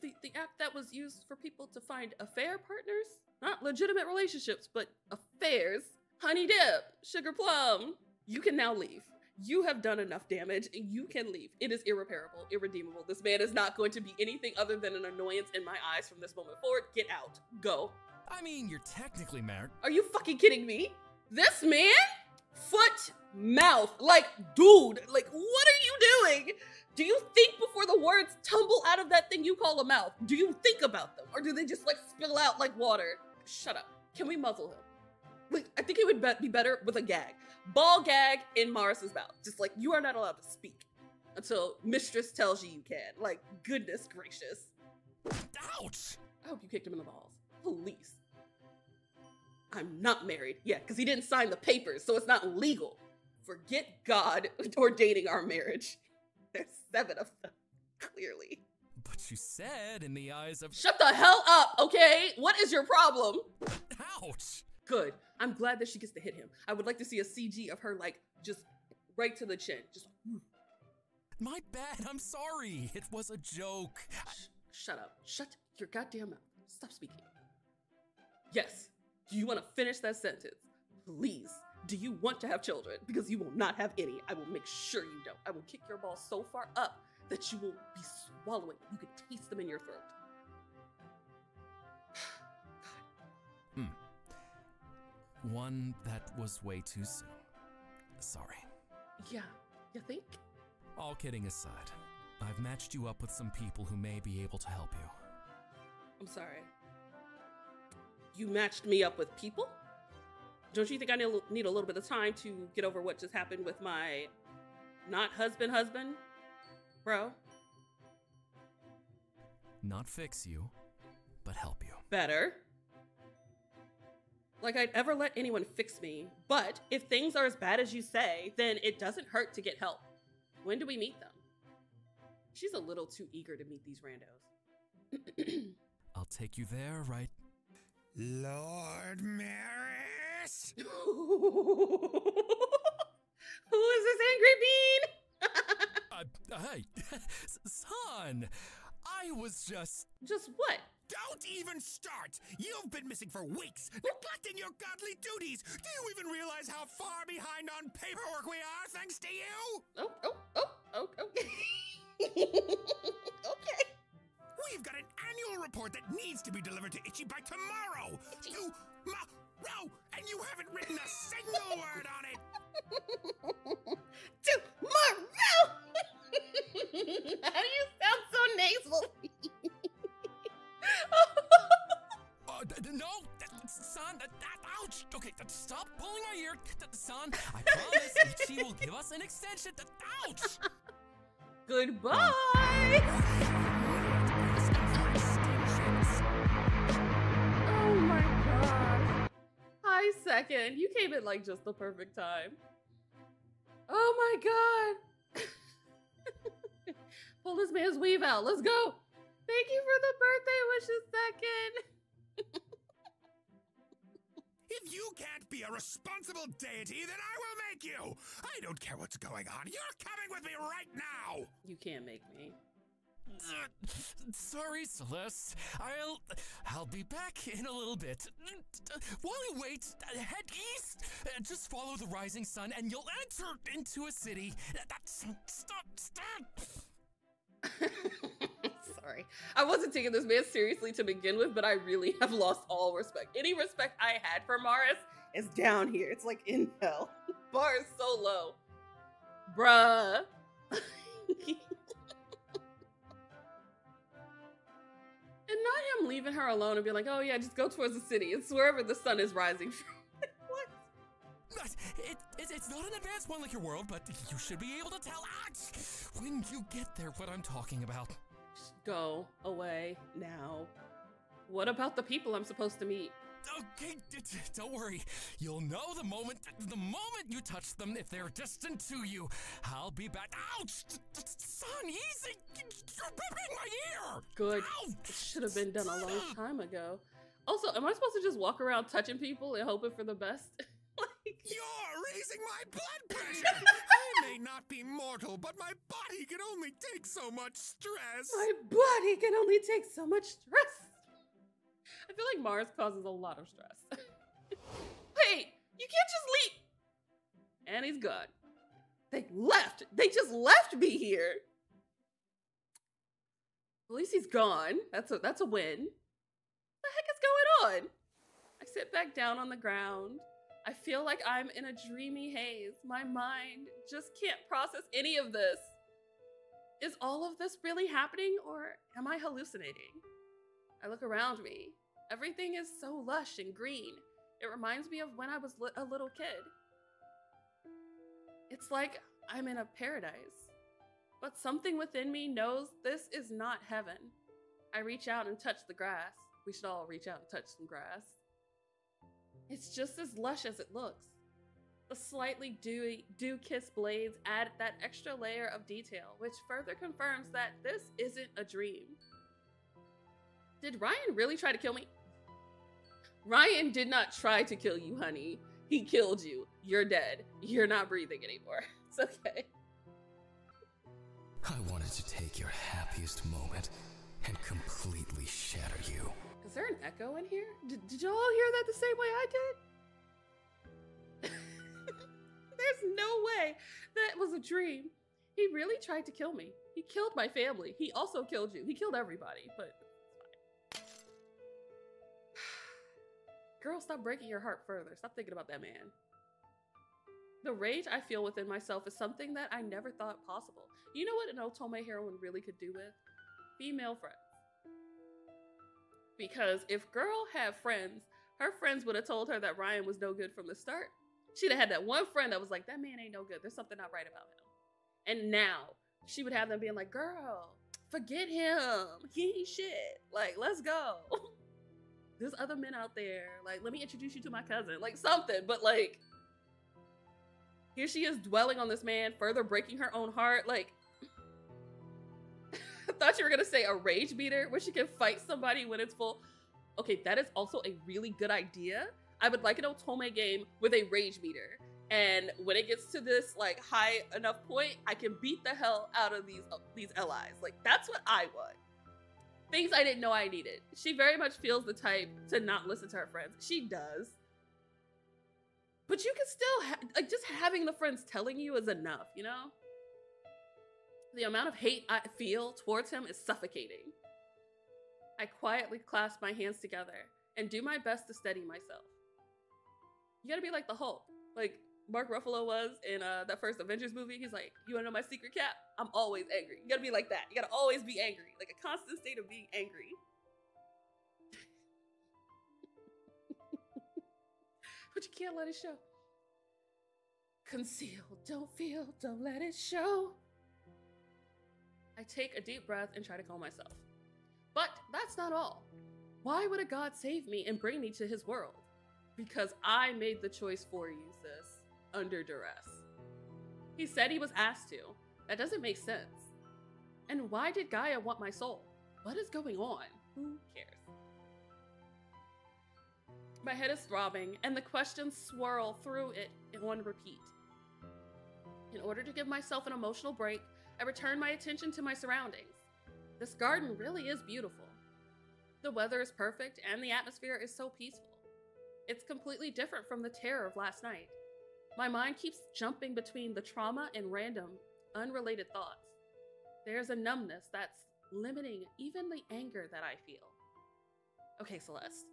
[SPEAKER 1] The app that was used for people to find affair partners? Not legitimate relationships, but affairs. Honey dip, sugar plum. You can now leave. You have done enough damage and you can leave. It is irreparable, irredeemable. This man is not going to be anything other than an annoyance in my eyes from this moment forward. Get out. Go.
[SPEAKER 5] I mean, you're technically married.
[SPEAKER 1] Are you fucking kidding me? This man? Foot, mouth. Like, dude, like, what are you doing? Do you think before the words tumble out of that thing you call a mouth? Do you think about them? Or do they just like spill out like water? Shut up. Can we muzzle him? Like, I think it would be better with a gag. Ball gag in Morris's mouth. Just like, you are not allowed to speak until mistress tells you you can. Like, goodness gracious.
[SPEAKER 5] Ouch!
[SPEAKER 1] I hope you kicked him in the balls. Police. I'm not married. Yeah, because he didn't sign the papers, so it's not legal. Forget God ordaining our marriage. There's 7 of them, clearly.
[SPEAKER 5] But you said in the eyes of—
[SPEAKER 1] Shut the hell up, okay? What is your problem?
[SPEAKER 5] Ouch!
[SPEAKER 1] Good. I'm glad that she gets to hit him. I would like to see a CG of her, like, just right to the chin. Just.
[SPEAKER 5] My bad, I'm sorry. It was a joke.
[SPEAKER 1] Shut up. Shut your goddamn mouth. Stop speaking. Yes. Do you want to finish that sentence? Please. Do you want to have children? Because you will not have any. I will make sure you don't. I will kick your balls so far up that you will be swallowing. You can taste them in your throat.
[SPEAKER 5] God. One that was way too soon. Sorry.
[SPEAKER 1] Yeah, you think?
[SPEAKER 5] All kidding aside, I've matched you up with some people who may be able to help you.
[SPEAKER 1] I'm sorry. You matched me up with people? Don't you think I need a little bit of time to get over what just happened with my not husband, bro?
[SPEAKER 5] Not fix you, but help you.
[SPEAKER 1] Better. Like I'd ever let anyone fix me. But if things are as bad as you say, then it doesn't hurt to get help. When do we meet them? She's a little too eager to meet these randos.
[SPEAKER 5] I'll take you there, right?
[SPEAKER 4] Lord Maris?
[SPEAKER 1] Who is this angry bean?
[SPEAKER 5] Hey, son, I was just...
[SPEAKER 1] Just what?
[SPEAKER 4] Don't even start! You've been missing for weeks, neglecting your godly duties! Do you even realize how far behind on paperwork we are thanks to you?
[SPEAKER 1] Okay. Okay.
[SPEAKER 4] We've got an annual report that needs to be delivered to Ichi by tomorrow! No! And you haven't written a single word on it!
[SPEAKER 1] Tomorrow! How do you sound so nasal?
[SPEAKER 5] No, son, ouch! Okay, stop pulling my ear, son. I promise Ichi will give us an extension. Ouch!
[SPEAKER 1] Goodbye! Oh my gosh. Hi, second. You came at like just the perfect time. Oh my god. Pull this man's weave out. Let's go. Thank you for the birthday wishes, second.
[SPEAKER 4] If you can't be a responsible deity, then I will make you! I don't care what's going on. You're coming with me right now!
[SPEAKER 1] You can't make me.
[SPEAKER 5] Sorry, Celeste. I'll be back in a little bit. While you wait, head east. Just follow the rising sun and you'll enter into a city. Stop.
[SPEAKER 1] Sorry. I wasn't taking this man seriously to begin with, but I really have lost all respect. Any respect I had for Morris is down here. It's like in hell. Bar is so low. Bruh. And not him leaving her alone and being like, oh yeah, just go towards the city. It's wherever the sun is rising from. What?
[SPEAKER 5] It's not an advanced one like your world, but you should be able to tell when you get there what I'm talking about.
[SPEAKER 1] Go away now. What about the people I'm supposed to meet?
[SPEAKER 5] Okay, don't worry. You'll know the moment you touch them if they're distant to you. I'll be back. Ouch! Son, easy! You're ripping my ear!
[SPEAKER 1] Good.
[SPEAKER 5] Ouch!
[SPEAKER 1] It should have been done a long time ago. Also, am I supposed to just walk around touching people and hoping for the best? Like...
[SPEAKER 4] You're raising my blood pressure! I may not be mortal, but my body can only take so much stress!
[SPEAKER 1] My body can only take so much stress! I feel like Mars causes a lot of stress. Wait, you can't just leave! And he's gone. They left! They just left me here! At least he's gone. That's a win. What the heck is going on? I sit back down on the ground. I feel like I'm in a dreamy haze. My mind just can't process any of this. Is all of this really happening, or am I hallucinating? I look around me. Everything is so lush and green. It reminds me of when I was a little kid. It's like I'm in a paradise. But something within me knows this is not heaven. I reach out and touch the grass. We should all reach out and touch some grass. It's just as lush as it looks. The slightly dew-kissed blades add that extra layer of detail, which further confirms that this isn't a dream. Did Ryan really try to kill me? Ryan did not try to kill you, honey. He killed you. You're dead. You're not breathing anymore. It's okay.
[SPEAKER 3] I wanted to take your happiest moment and completely shatter you.
[SPEAKER 1] Is there an echo in here? Did y'all hear that the same way I did? There's no way that was a dream. He really tried to kill me. He killed my family. He also killed you. He killed everybody, but it's fine. Girl, stop breaking your heart further. Stop thinking about that man. The rage I feel within myself is something that I never thought possible. You know what an Otome heroine really could do with? Female friends. Because if girl had friends, her friends would have told her that Ryan was no good from the start. She'd have had that one friend that was like, that man ain't no good. There's something not right about him. And now she would have them being like, girl, forget him. He ain't shit. Like, let's go. There's other men out there. Like, let me introduce you to my cousin. Like, something. But, like, here she is dwelling on this man, further breaking her own heart. Like, I thought you were going to say a rage beater where she can fight somebody when it's full. Okay, that is also a really good idea. I would like an Otome game with a rage meter. And when it gets to this like high enough point, I can beat the hell out of these allies. Like, that's what I want. Things I didn't know I needed. She very much feels the type to not listen to her friends. She does. But you can still, like, just having the friends telling you is enough, you know? The amount of hate I feel towards him is suffocating. I quietly clasp my hands together and do my best to steady myself. You gotta be like the Hulk. Like Mark Ruffalo was in that first Avengers movie. He's like, you wanna know my secret, Cap? I'm always angry. You gotta be like that. You gotta always be angry. Like a constant state of being angry. But you can't let it show. Conceal, don't feel, don't let it show. I take a deep breath and try to calm myself. But that's not all. Why would a god save me and bring me to his world? Because I made the choice for you, sis, under duress. He said he was asked to. That doesn't make sense. And why did Gaia want my soul? What is going on? Who cares? My head is throbbing, and the questions swirl through it on repeat. In order to give myself an emotional break, I return my attention to my surroundings. This garden really is beautiful. The weather is perfect, and the atmosphere is so peaceful. It's completely different from the terror of last night. My mind keeps jumping between the trauma and random, unrelated thoughts. There's a numbness that's limiting even the anger that I feel. Okay, Celeste.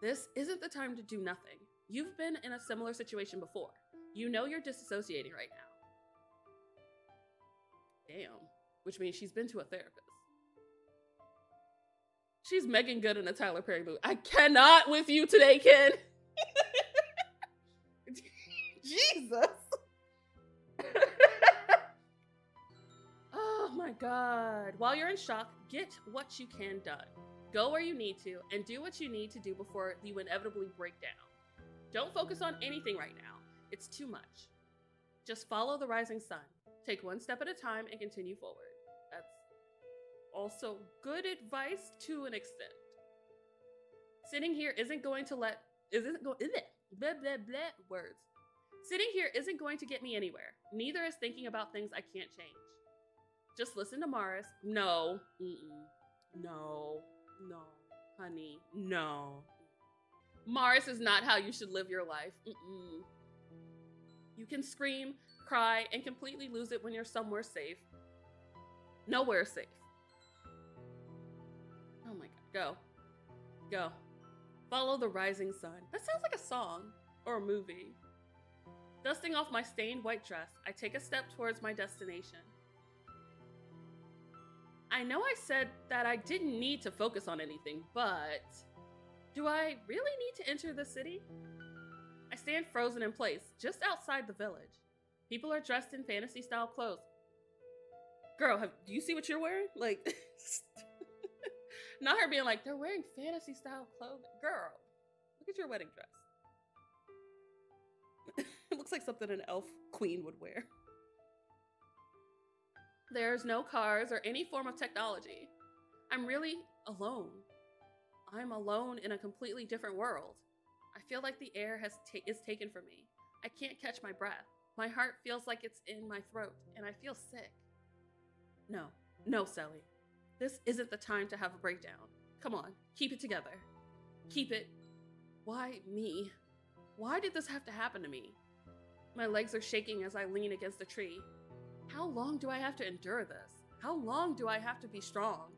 [SPEAKER 1] This isn't the time to do nothing. You've been in a similar situation before. You know you're disassociating right now. Damn. Which means she's been to a therapist. She's Megan Good in a Tyler Perry movie. I cannot with you today, Ken. Jesus. Oh my God. While you're in shock, get what you can done. Go where you need to and do what you need to do before you inevitably break down. Don't focus on anything right now. It's too much. Just follow the rising sun. Take one step at a time and continue forward. That's also good advice to an extent. Sitting here isn't going to words. Sitting here isn't going to get me anywhere. Neither is thinking about things I can't change. Just listen to Morris. No. No. No. Honey. No. Morris is not how you should live your life. You can scream, cry, and completely lose it when you're somewhere safe. Nowhere safe. Oh my God. Go. Go. Follow the rising sun. That sounds like a song or a movie. Dusting off my stained white dress, I take a step towards my destination. I know I said that I didn't need to focus on anything, but do I really need to enter the city? I stand frozen in place, just outside the village. People are dressed in fantasy-style clothes. Girl, do you see what you're wearing? Like, not her being like, they're wearing fantasy-style clothing. Girl, look at your wedding dress. It looks like something an elf queen would wear. There's no cars or any form of technology. I'm really alone. I'm alone in a completely different world. I feel like the air is taken from me. I can't catch my breath. My heart feels like it's in my throat, and I feel sick. No, Sally. This isn't the time to have a breakdown. Come on, keep it together. Keep it. Why me? Why did this have to happen to me? My legs are shaking as I lean against a tree. How long do I have to endure this? How long do I have to be strong?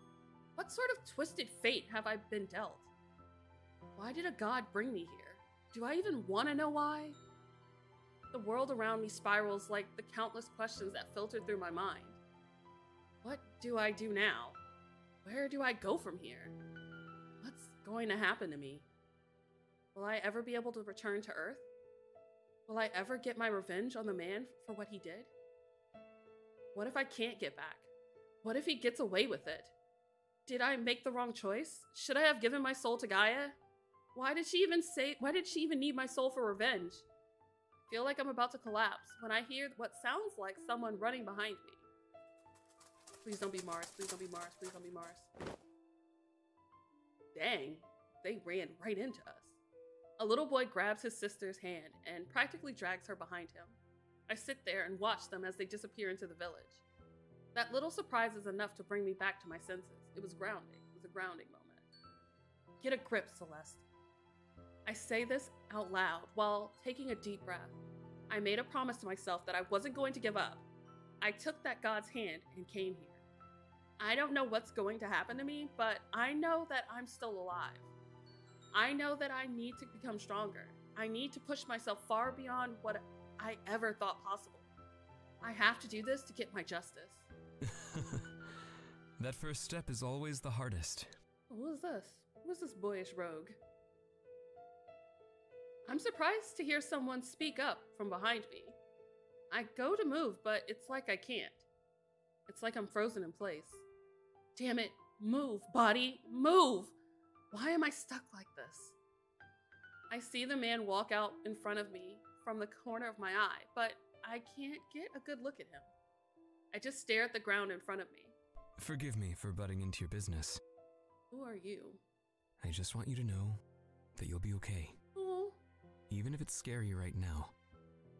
[SPEAKER 1] What sort of twisted fate have I been dealt? Why did a god bring me here? Do I even want to know why? The world around me spirals like the countless questions that filter through my mind. What do I do now? Where do I go from here? What's going to happen to me? Will I ever be able to return to Earth? Will I ever get my revenge on the man for what he did? What if I can't get back? What if he gets away with it? Did I make the wrong choice? Should I have given my soul to Gaia? Why did she even need my soul for revenge? I feel like I'm about to collapse when I hear what sounds like someone running behind me. Please don't be Mars. Please don't be Mars. Please don't be Mars. Dang, they ran right into us. A little boy grabs his sister's hand and practically drags her behind him. I sit there and watch them as they disappear into the village. That little surprise is enough to bring me back to my senses. It was grounding. It was a grounding moment. Get a grip, Celeste. I say this out loud while taking a deep breath. I made a promise to myself that I wasn't going to give up. I took that God's hand and came here. I don't know what's going to happen to me, but I know that I'm still alive. I know that I need to become stronger. I need to push myself far beyond what I ever thought possible. I have to do this to get my justice.
[SPEAKER 5] That first step is always the hardest.
[SPEAKER 1] Who is this? Who is this boyish rogue? I'm surprised to hear someone speak up from behind me. I go to move, but it's like I can't. It's like I'm frozen in place. Damn it, move, body, move! Why am I stuck like this? I see the man walk out in front of me from the corner of my eye, but I can't get a good look at him. I just stare at the ground in front of me.
[SPEAKER 5] Forgive me for butting into your business.
[SPEAKER 1] Who are you?
[SPEAKER 5] I just want you to know that you'll be okay.
[SPEAKER 1] Oh.
[SPEAKER 5] Even if it's scary right now,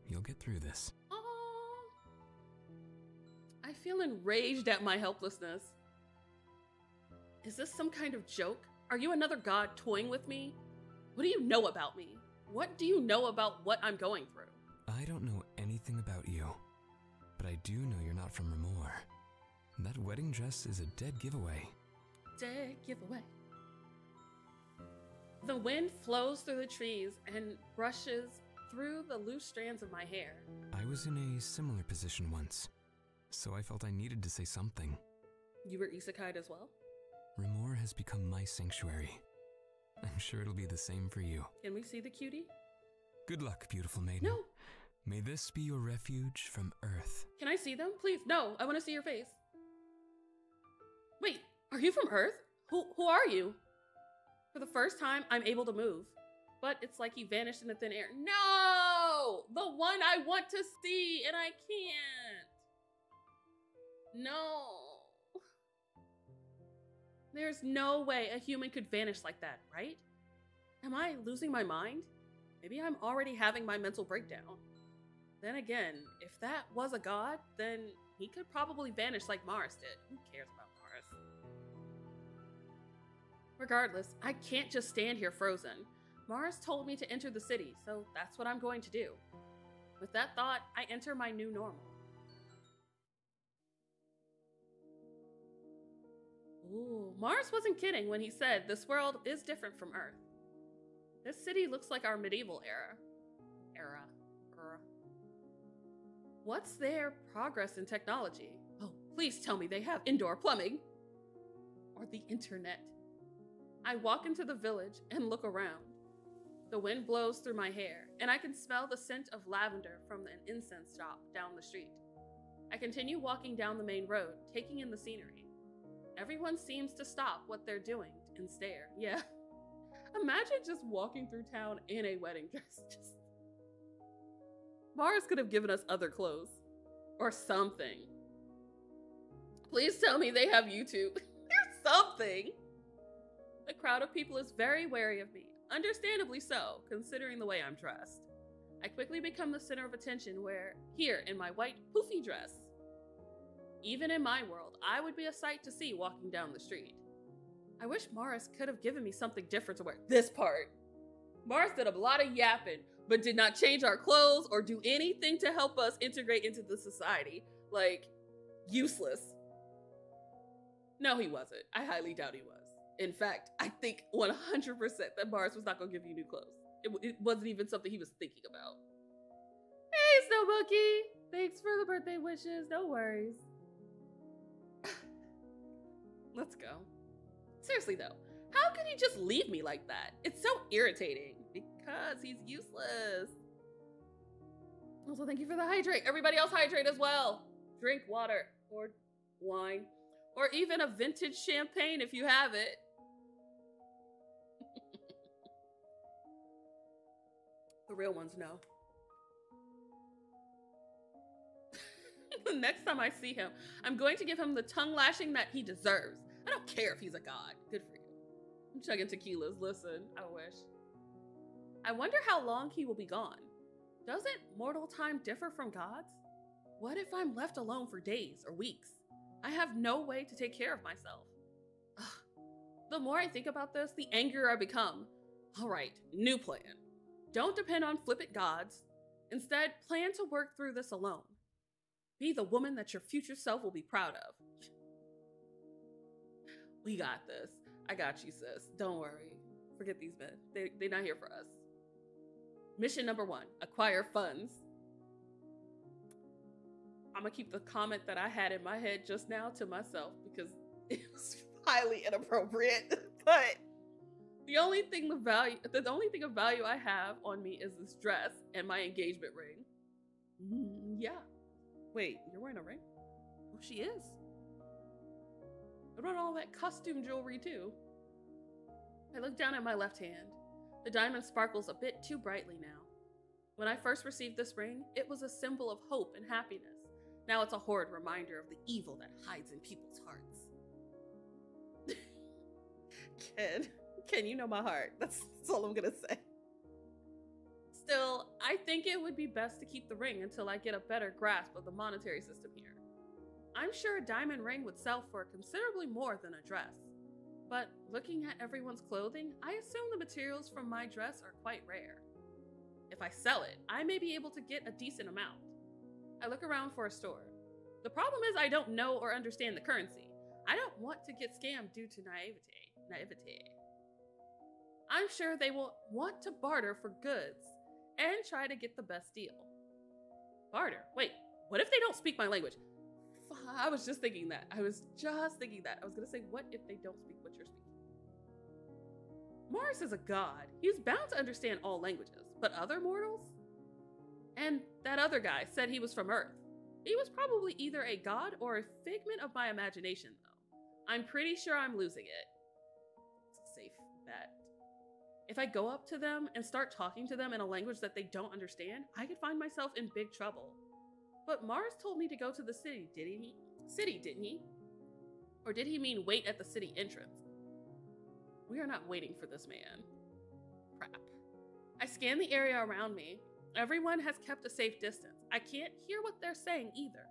[SPEAKER 5] you'll get through this.
[SPEAKER 1] Oh. I feel enraged at my helplessness. Is this some kind of joke? Are you another god toying with me? What do you know about me? What do you know about what I'm going through?
[SPEAKER 5] I don't know anything about you, but I do know you're not from Remor. That wedding dress is a dead giveaway.
[SPEAKER 1] Dead giveaway. The wind flows through the trees and brushes through the loose strands of my hair.
[SPEAKER 5] I was in a similar position once, so I felt I needed to say something.
[SPEAKER 1] You were Isekai'd as well?
[SPEAKER 5] Remor has become my sanctuary. I'm sure it'll be the same for you.
[SPEAKER 1] Can we see the cutie?
[SPEAKER 5] Good luck, beautiful maiden.
[SPEAKER 1] No!
[SPEAKER 5] May this be your refuge from Earth.
[SPEAKER 1] Can I see them? Please, no, I want to see your face. Wait, are you from Earth? Who are you? For the first time, I'm able to move. But it's like he vanished into thin air. No! The one I want to see, and I can't. No. There's no way a human could vanish like that, right? Am I losing my mind? Maybe I'm already having my mental breakdown. Then again, if that was a god, then he could probably vanish like Mars did. Who cares about Mars? Regardless, I can't just stand here frozen. Mars told me to enter the city, so that's what I'm going to do. With that thought, I enter my new normal. Ooh, Mars wasn't kidding when he said this world is different from Earth. This city looks like our medieval era. What's their progress in technology? Oh, please tell me they have indoor plumbing. Or the internet. I walk into the village and look around. The wind blows through my hair, and I can smell the scent of lavender from an incense shop down the street. I continue walking down the main road, taking in the scenery. Everyone seems to stop what they're doing and stare. Yeah. Imagine just walking through town in a wedding dress. Mars could have given us other clothes. Or something. Please tell me they have YouTube. There's something. The crowd of people is very wary of me. Understandably so, considering the way I'm dressed. I quickly become the center of attention here in my white poofy dress. Even in my world, I would be a sight to see walking down the street. I wish Mars could have given me something different to wear. This part. Mars did a lot of yapping, but did not change our clothes or do anything to help us integrate into the society. Like, useless. No, he wasn't. I highly doubt he was. In fact, I think 100% that Mars was not going to give you new clothes. It wasn't even something he was thinking about. Hey, Snowmonkey! Thanks for the birthday wishes. No worries. Let's go. Seriously though, how could he just leave me like that? It's so irritating because he's useless. Also, thank you for the hydrate. Everybody else hydrate as well. Drink water or wine or even a vintage champagne if you have it. The real ones know. The next time I see him, I'm going to give him the tongue lashing that he deserves. I don't care if he's a god. Good for you. I'm chugging tequilas. Listen, I wish. I wonder how long he will be gone. Doesn't mortal time differ from God's? What if I'm left alone for days or weeks? I have no way to take care of myself. Ugh. The more I think about this, the angrier I become. All right, new plan. Don't depend on flippant gods. Instead, plan to work through this alone. Be the woman that your future self will be proud of. We got this. I got you, sis. Don't worry. Forget these men. They're not here for us. Mission number 1, acquire funds. I'm gonna keep the comment that I had in my head just now to myself because it was highly inappropriate. But the only thing of value I have on me is this dress and my engagement ring. Yeah. Wait, you're wearing a ring? Oh, she is. What about all that costume jewelry too? I look down at my left hand. The diamond sparkles a bit too brightly now. When I first received this ring, it was a symbol of hope and happiness. Now it's a horrid reminder of the evil that hides in people's hearts. Ken, you know my heart. That's all I'm gonna say. Still, I think it would be best to keep the ring until I get a better grasp of the monetary system here. I'm sure a diamond ring would sell for considerably more than a dress. But looking at everyone's clothing, I assume the materials from my dress are quite rare. If I sell it, I may be able to get a decent amount. I look around for a store. The problem is I don't know or understand the currency. I don't want to get scammed due to naivete. I'm sure they will want to barter for goods and try to get the best deal. Barter? Wait, what if they don't speak my language? I was just thinking that. I was gonna say, what if they don't speak what you're speaking? Morris is a god. He's bound to understand all languages, but other mortals? And that other guy said he was from Earth. He was probably either a god or a figment of my imagination, though. I'm pretty sure I'm losing it. It's a safe bet. If I go up to them and start talking to them in a language that they don't understand, I could find myself in big trouble. But Mars told me to go to the city, didn't he? Or did he mean wait at the city entrance? We are not waiting for this man. Crap. I scan the area around me. Everyone has kept a safe distance. I can't hear what they're saying either.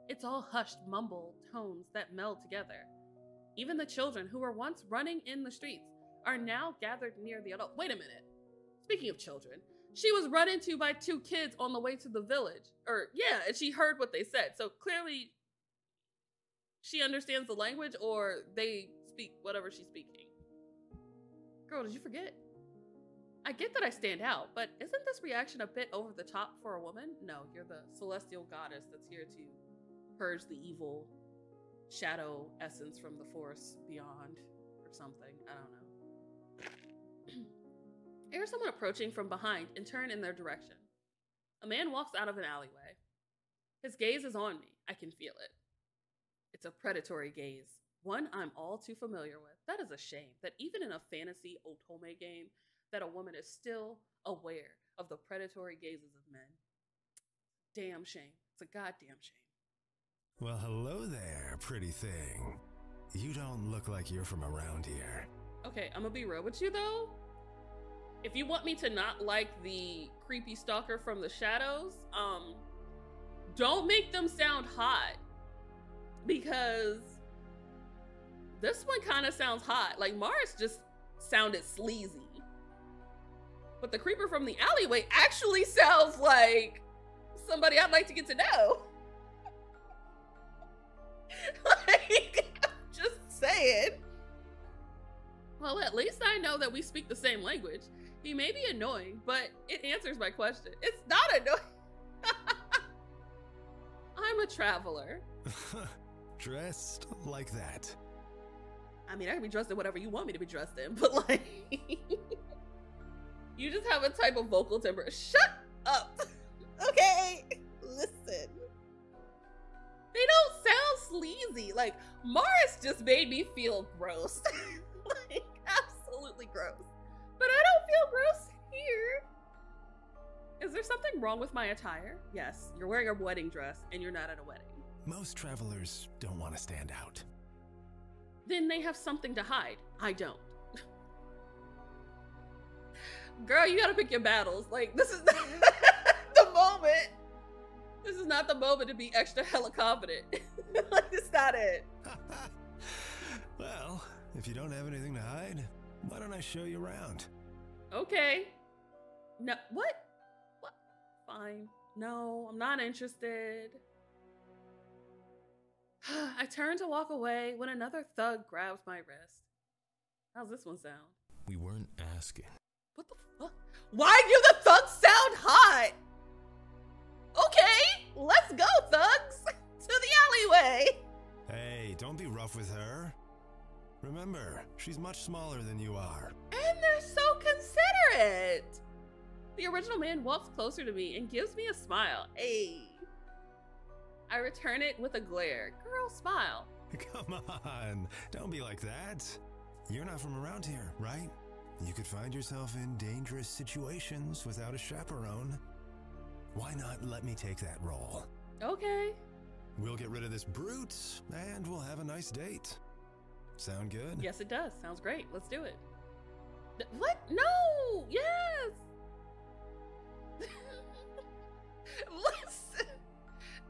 [SPEAKER 1] It's all hushed mumble tones that meld together. Even the children who were once running in the streets are now gathered near the adult. Wait a minute. Speaking of children, she was run into by 2 kids on the way to the village. And she heard what they said. So clearly she understands the language, or they speak whatever she's speaking. Girl, did you forget? I get that I stand out, but isn't this reaction a bit over the top for a woman? No, you're the celestial goddess that's here to purge the evil shadow essence from the force beyond or something. I don't know. I hear someone approaching from behind and turn in their direction. A man walks out of an alleyway. His gaze is on me. I can feel it. It's a predatory gaze, one I'm all too familiar with. That is a shame that even in a fantasy Otome game, that a woman is still aware of the predatory gazes of men. Damn shame. It's a goddamn shame.
[SPEAKER 4] Well, hello there, pretty thing. You don't look like you're from around here.
[SPEAKER 1] Okay, I'm gonna be real with you though. If you want me to not like the creepy stalker from the shadows, don't make them sound hot. Because this one kind of sounds hot. Like Mars just sounded sleazy. But the creeper from the alleyway actually sounds like somebody I'd like to get to know. Like, just saying. Well, at least I know that we speak the same language. He may be annoying, but it answers my question. It's not annoying. I'm a traveler.
[SPEAKER 4] Dressed like that.
[SPEAKER 1] I mean, I can be dressed in whatever you want me to be dressed in, but like, you just have a type of vocal timbre. Shut up. Okay, listen. They don't sound sleazy. Like, Morris just made me feel gross. Like, absolutely gross. But I don't feel gross here. Is there something wrong with my attire? Yes, you're wearing a wedding dress and you're not at a wedding.
[SPEAKER 4] Most travelers don't want to stand out. Then
[SPEAKER 1] they have something to hide. I don't. Girl, you gotta pick your battles. Like, this is the moment. This is not the moment to be extra hella confident. Like, it's not it.
[SPEAKER 4] Well, if you don't have anything to hide, why don't I show you around?
[SPEAKER 1] Okay. No, what? What? Fine. No, I'm not interested. I turned to walk away when another thug grabbed my wrist. How's this one sound?
[SPEAKER 3] We weren't asking.
[SPEAKER 1] What the fuck? Why do the thugs sound hot? Okay, let's go, thugs. To the alleyway.
[SPEAKER 4] Hey, don't be rough with her. Remember, she's much smaller than you are.
[SPEAKER 1] And they're so considerate. The original man walks closer to me and gives me a smile. Hey. I return it with a glare. Girl, smile.
[SPEAKER 4] Come on, don't be like that. You're not from around here, right? You could find yourself in dangerous situations without a chaperone. Why not let me take that role?
[SPEAKER 1] Okay.
[SPEAKER 4] We'll get rid of this brute, and we'll have a nice date. Sound good?
[SPEAKER 1] Yes, it does. Sounds great. Let's do it. What? No! Yes! Listen!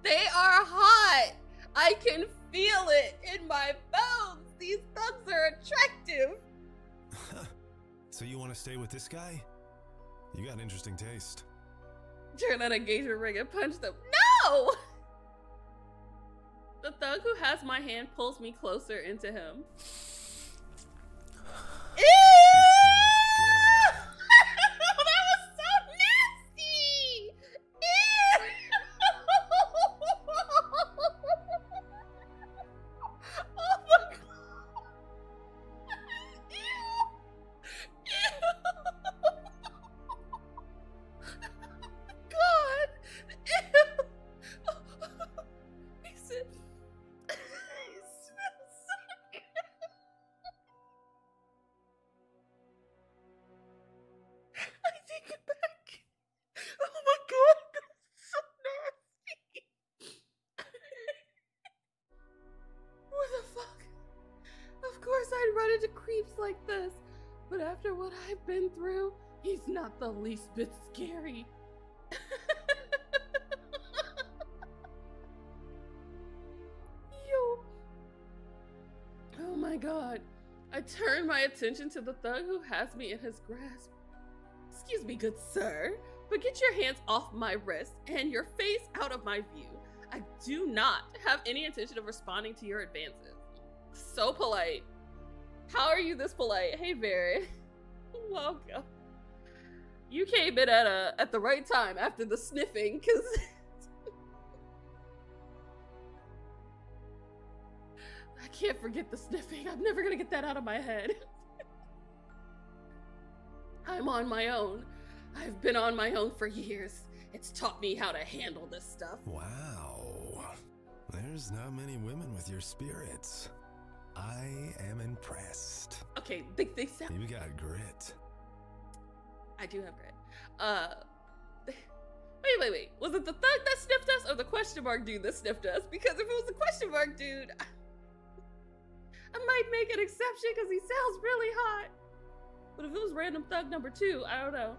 [SPEAKER 1] They are hot! I can feel it in my bones! These thugs are attractive!
[SPEAKER 4] So you want to stay with this guy? You got interesting taste.
[SPEAKER 1] Turn that engagement ring and punch them. No! The thug who has my hand pulls me closer into him. Ew! That was so nasty! Ew! Oh my god! Ew! God! Ew! He said, he smells so good. I take it back. Oh my god, that's so nasty. What the fuck? Of course I'd run into creeps like this, but after what I've been through, he's not the least bit scary. Yo. Oh my god. I turn my attention to the thug who has me in his grasp. Excuse me, good sir, but get your hands off my wrist and your face out of my view. I do not have any intention of responding to your advances. So polite. How are you this polite? Hey, Barry. Welcome. You came in at the right time after the sniffing, because I can't forget the sniffing. I'm never gonna get that out of my head. I'm on my own. I've been on my own for years. It's taught me how to handle this stuff.
[SPEAKER 4] Wow. There's not many women with your spirits. I am impressed.
[SPEAKER 1] Okay, they sound...
[SPEAKER 4] You got grit.
[SPEAKER 1] I do have grit. Wait. Was it the thug that sniffed us or the question mark dude that sniffed us? Because if it was the question mark dude, I might make an exception because he sounds really hot. But if it was random thug number 2, I don't know.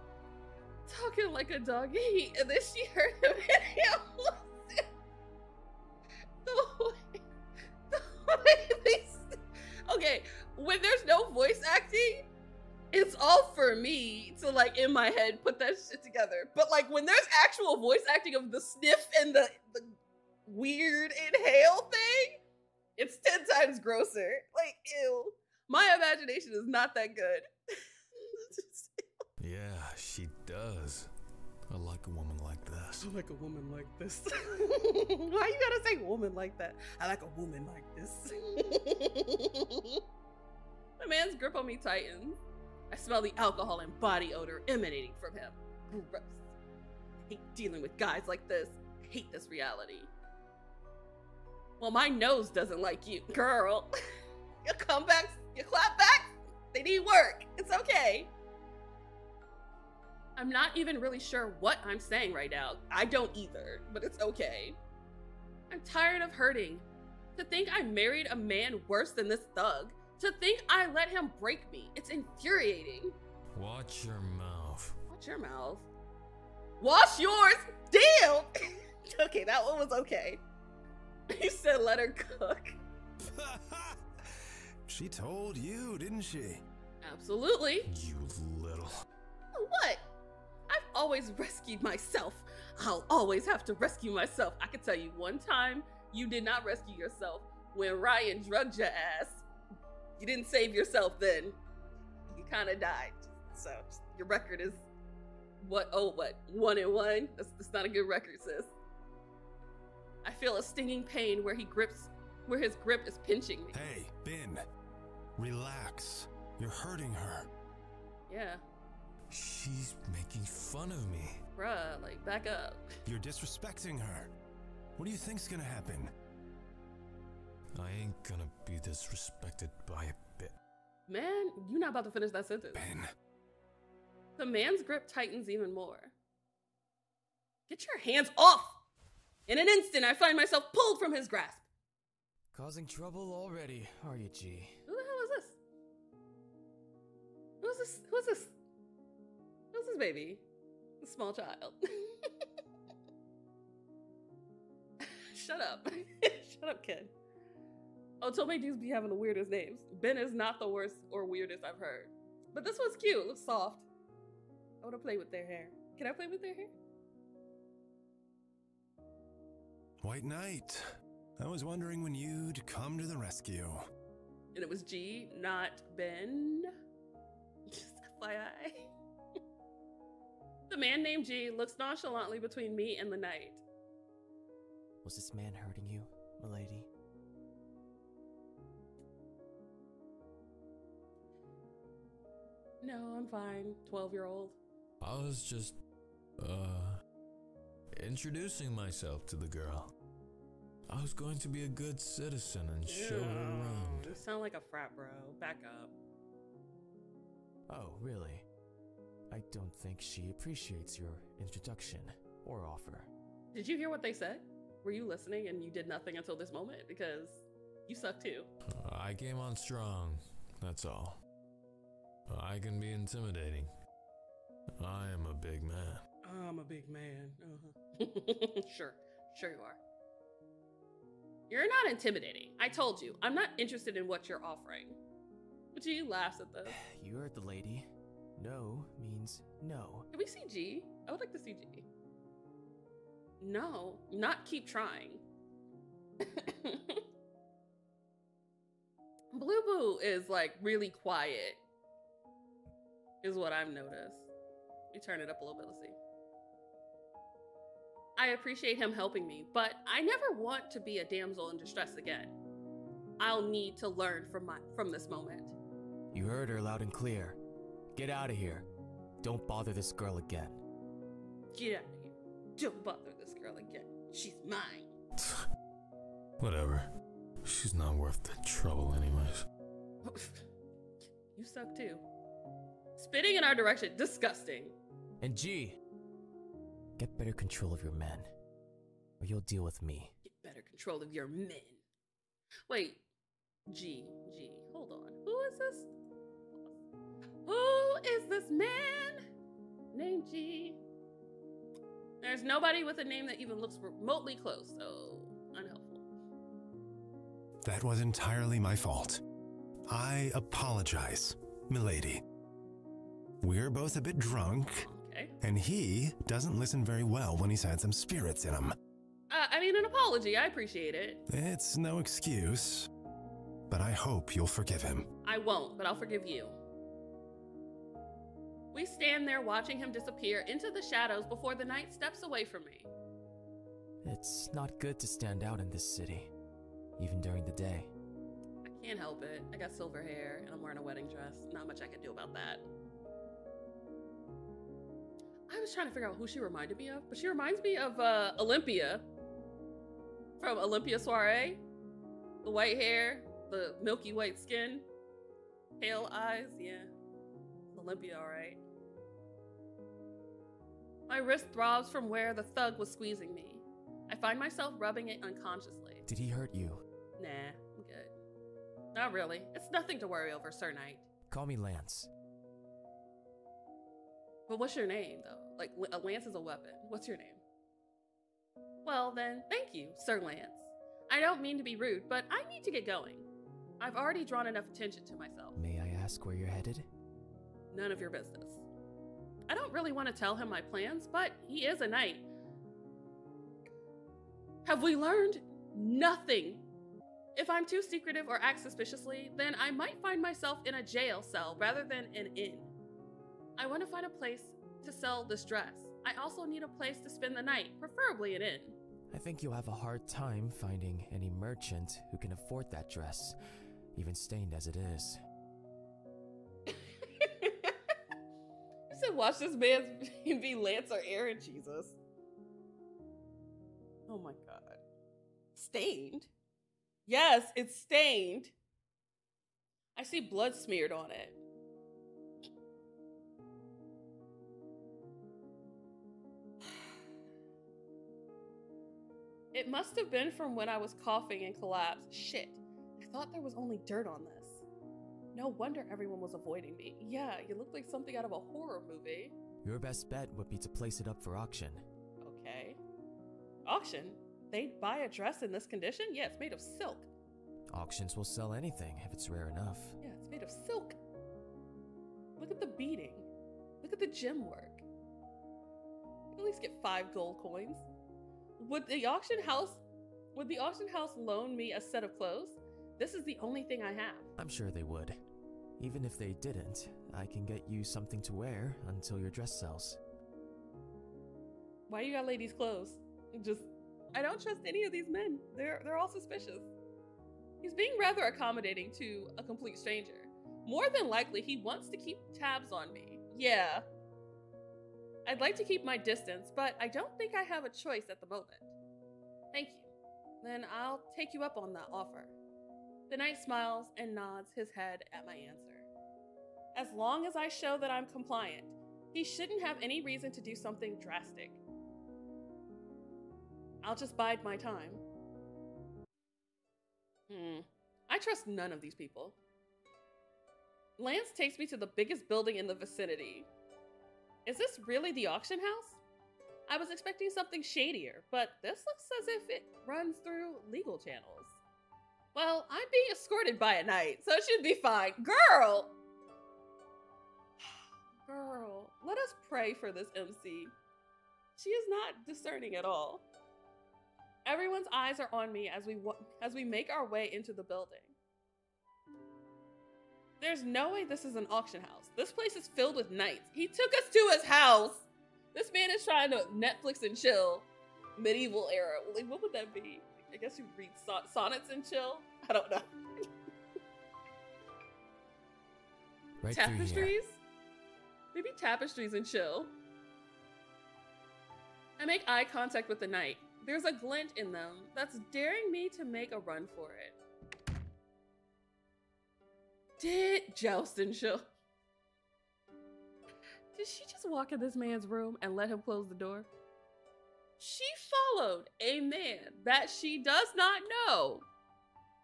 [SPEAKER 1] Talking like a doggy, and then she heard him and him listen. The way they... Okay, when there's no voice acting, it's all for me to, like, in my head, put that shit together. But, like, when there's actual voice acting of the sniff and the weird inhale thing, it's 10 times grosser. Like, ew. My imagination is not that good.
[SPEAKER 3] Yeah, she does. I like a woman like this.
[SPEAKER 1] I like a woman like this. Why you gotta say woman like that? I like a woman like this. The man's grip on me tightens. I smell the alcohol and body odor emanating from him. Gross. I hate dealing with guys like this. I hate this reality. Well, my nose doesn't like you, girl. Your comebacks, your clapbacks, they need work. It's okay. I'm not even really sure what I'm saying right now. I don't either, but it's okay. I'm tired of hurting. To think I married a man worse than this thug. To think I let him break me. It's infuriating.
[SPEAKER 3] Watch your mouth.
[SPEAKER 1] Watch your mouth. Wash yours? Damn! Okay, that one was okay. You said let her cook.
[SPEAKER 4] She told you, didn't she?
[SPEAKER 1] Absolutely.
[SPEAKER 4] You little...
[SPEAKER 1] What? I've always rescued myself. I'll always have to rescue myself. I can tell you one time you did not rescue yourself when Ryan drugged your ass. You didn't save yourself then. You kind of died. So your record is what? Oh, what? 1-1? That's not a good record, sis. I feel a stinging pain where his grip is pinching me.
[SPEAKER 4] Hey, Ben, relax. You're hurting her.
[SPEAKER 1] Yeah.
[SPEAKER 3] She's making fun of me.
[SPEAKER 1] Bruh, like, back up.
[SPEAKER 4] You're disrespecting her. What do you think's gonna happen?
[SPEAKER 3] I ain't gonna be disrespected by a bit.
[SPEAKER 1] Man, you're not about to finish that sentence.
[SPEAKER 4] Ben.
[SPEAKER 1] The man's grip tightens even more. Get your hands off! In an instant, I find myself pulled from his grasp.
[SPEAKER 7] Causing trouble already, are you, G?
[SPEAKER 1] Who the hell is this? Who's this? Who's this? Who's this baby? A small child. Shut up. Shut up, kid. Otome dudes be having the weirdest names. Ben is not the worst or weirdest I've heard. But this one's cute. It looks soft. I want to play with their hair. Can I play with their hair?
[SPEAKER 4] White Knight. I was wondering when you'd come to the rescue.
[SPEAKER 1] And it was G, not Ben. Just FYI. The man named G looks nonchalantly between me and the knight.
[SPEAKER 7] Was this man hurting you, milady?
[SPEAKER 1] No, I'm fine. 12-year-old.
[SPEAKER 3] I was just, introducing myself to the girl. I was going to be a good citizen and show her around.
[SPEAKER 1] You sound like a frat bro. Back up.
[SPEAKER 7] Oh, really? I don't think she appreciates your introduction or offer.
[SPEAKER 1] Did you hear what they said? Were you listening and you did nothing until this moment? Because you suck too.
[SPEAKER 3] I came on strong, that's all. I can be intimidating. I am a big man.
[SPEAKER 1] I'm a big man. Sure you are. You're not intimidating. I told you, I'm not interested in what you're offering. But G laughs at this.
[SPEAKER 7] You heard the lady. No means no.
[SPEAKER 1] Can we see G? I would like to see G. No, not keep trying. Blue Boo is like really quiet, is what I've noticed. Let me turn it up a little bit, let's see. I appreciate him helping me, but I never want to be a damsel in distress again. I'll need to learn from this moment.
[SPEAKER 7] You heard her loud and clear. Get out of here. Don't bother this girl again.
[SPEAKER 1] Get out of here. Don't bother this girl again. She's mine.
[SPEAKER 3] Whatever. She's not worth the trouble anyways.
[SPEAKER 1] You suck too. Spitting in our direction. Disgusting.
[SPEAKER 7] And G, get better control of your men, or you'll deal with me.
[SPEAKER 1] Get better control of your men. Wait. G. Hold on. Who is this? Who is this man named G? There's nobody with a name that even looks remotely close, so unhelpful.
[SPEAKER 4] That was entirely my fault. I apologize, milady. We're both a bit drunk,
[SPEAKER 1] Okay.
[SPEAKER 4] and he doesn't listen very well when he's had some spirits in him.
[SPEAKER 1] I mean, an apology. I appreciate it.
[SPEAKER 4] It's no excuse, but I hope you'll forgive him.
[SPEAKER 1] I won't, but I'll forgive you. We stand there watching him disappear into the shadows before the knight steps away from me.
[SPEAKER 7] It's not good to stand out in this city, even during the day.
[SPEAKER 1] I can't help it. I got silver hair and I'm wearing a wedding dress. Not much I can do about that. I was trying to figure out who she reminded me of, but she reminds me of Olympia from Olympia Soiree. The white hair, the milky white skin, pale eyes, yeah. Olympia, all right. My wrist throbs from where the thug was squeezing me. I find myself rubbing it unconsciously.
[SPEAKER 7] Did he hurt you?
[SPEAKER 1] Nah, I'm good. Not really. It's nothing to worry over, Sir Knight.
[SPEAKER 7] Call me Lance.
[SPEAKER 1] But what's your name, though? Like, a lance is a weapon. What's your name? Well, then, thank you, Sir Lance. I don't mean to be rude, but I need to get going. I've already drawn enough attention to myself.
[SPEAKER 7] May I ask where you're headed?
[SPEAKER 1] None of your business. I don't really want to tell him my plans, but he is a knight. Have we learned? Nothing. If I'm too secretive or act suspiciously, then I might find myself in a jail cell rather than an inn. I want to find a place to sell this dress. I also need a place to spend the night, preferably an inn.
[SPEAKER 7] I think you'll have a hard time finding any merchant who can afford that dress, even stained as it is.
[SPEAKER 1] You said watch this man be Lance or Aaron, Jesus. Oh my god. Stained? Yes, it's stained. I see blood smeared on it. It must have been from when I was coughing and collapsed. Shit, I thought there was only dirt on this. No wonder everyone was avoiding me. Yeah, you look like something out of a horror movie.
[SPEAKER 7] Your best bet would be to place it up for auction.
[SPEAKER 1] Okay. Auction? They'd buy a dress in this condition? Yeah, it's made of silk.
[SPEAKER 7] Auctions will sell anything if it's rare enough.
[SPEAKER 1] Yeah, it's made of silk. Look at the beading. Look at the gem work. You can at least get 5 gold coins. Would the auction house loan me a set of clothes? This is the only thing I have.
[SPEAKER 7] I'm sure they would. Even if they didn't, I can get you something to wear until your dress sells.
[SPEAKER 1] Why you got ladies' clothes? I don't trust any of these men. They're all suspicious. He's being rather accommodating to a complete stranger. More than likely, he wants to keep tabs on me. Yeah. I'd like to keep my distance, but I don't think I have a choice at the moment. Thank you. Then I'll take you up on that offer. The knight smiles and nods his head at my answer. As long as I show that I'm compliant, he shouldn't have any reason to do something drastic. I'll just bide my time. I trust none of these people. Lance takes me to the biggest building in the vicinity. Is this really the auction house? I was expecting something shadier, but this looks as if it runs through legal channels. Well, I'm being escorted by a knight, so it should be fine. Girl! Girl, let us pray for this MC. She is not discerning at all. Everyone's eyes are on me as we make our way into the building. There's no way this is an auction house. This place is filled with knights. He took us to his house. This man is trying to Netflix and chill. Medieval era. Like, what would that be? I guess you read sonnets and chill? I don't know.
[SPEAKER 7] Right
[SPEAKER 1] Tapestries? Maybe tapestries and chill. I make eye contact with the knight. There's a glint in them that's daring me to make a run for it. Did joust and chill. Did she just walk in this man's room and let him close the door? She followed a man that she does not know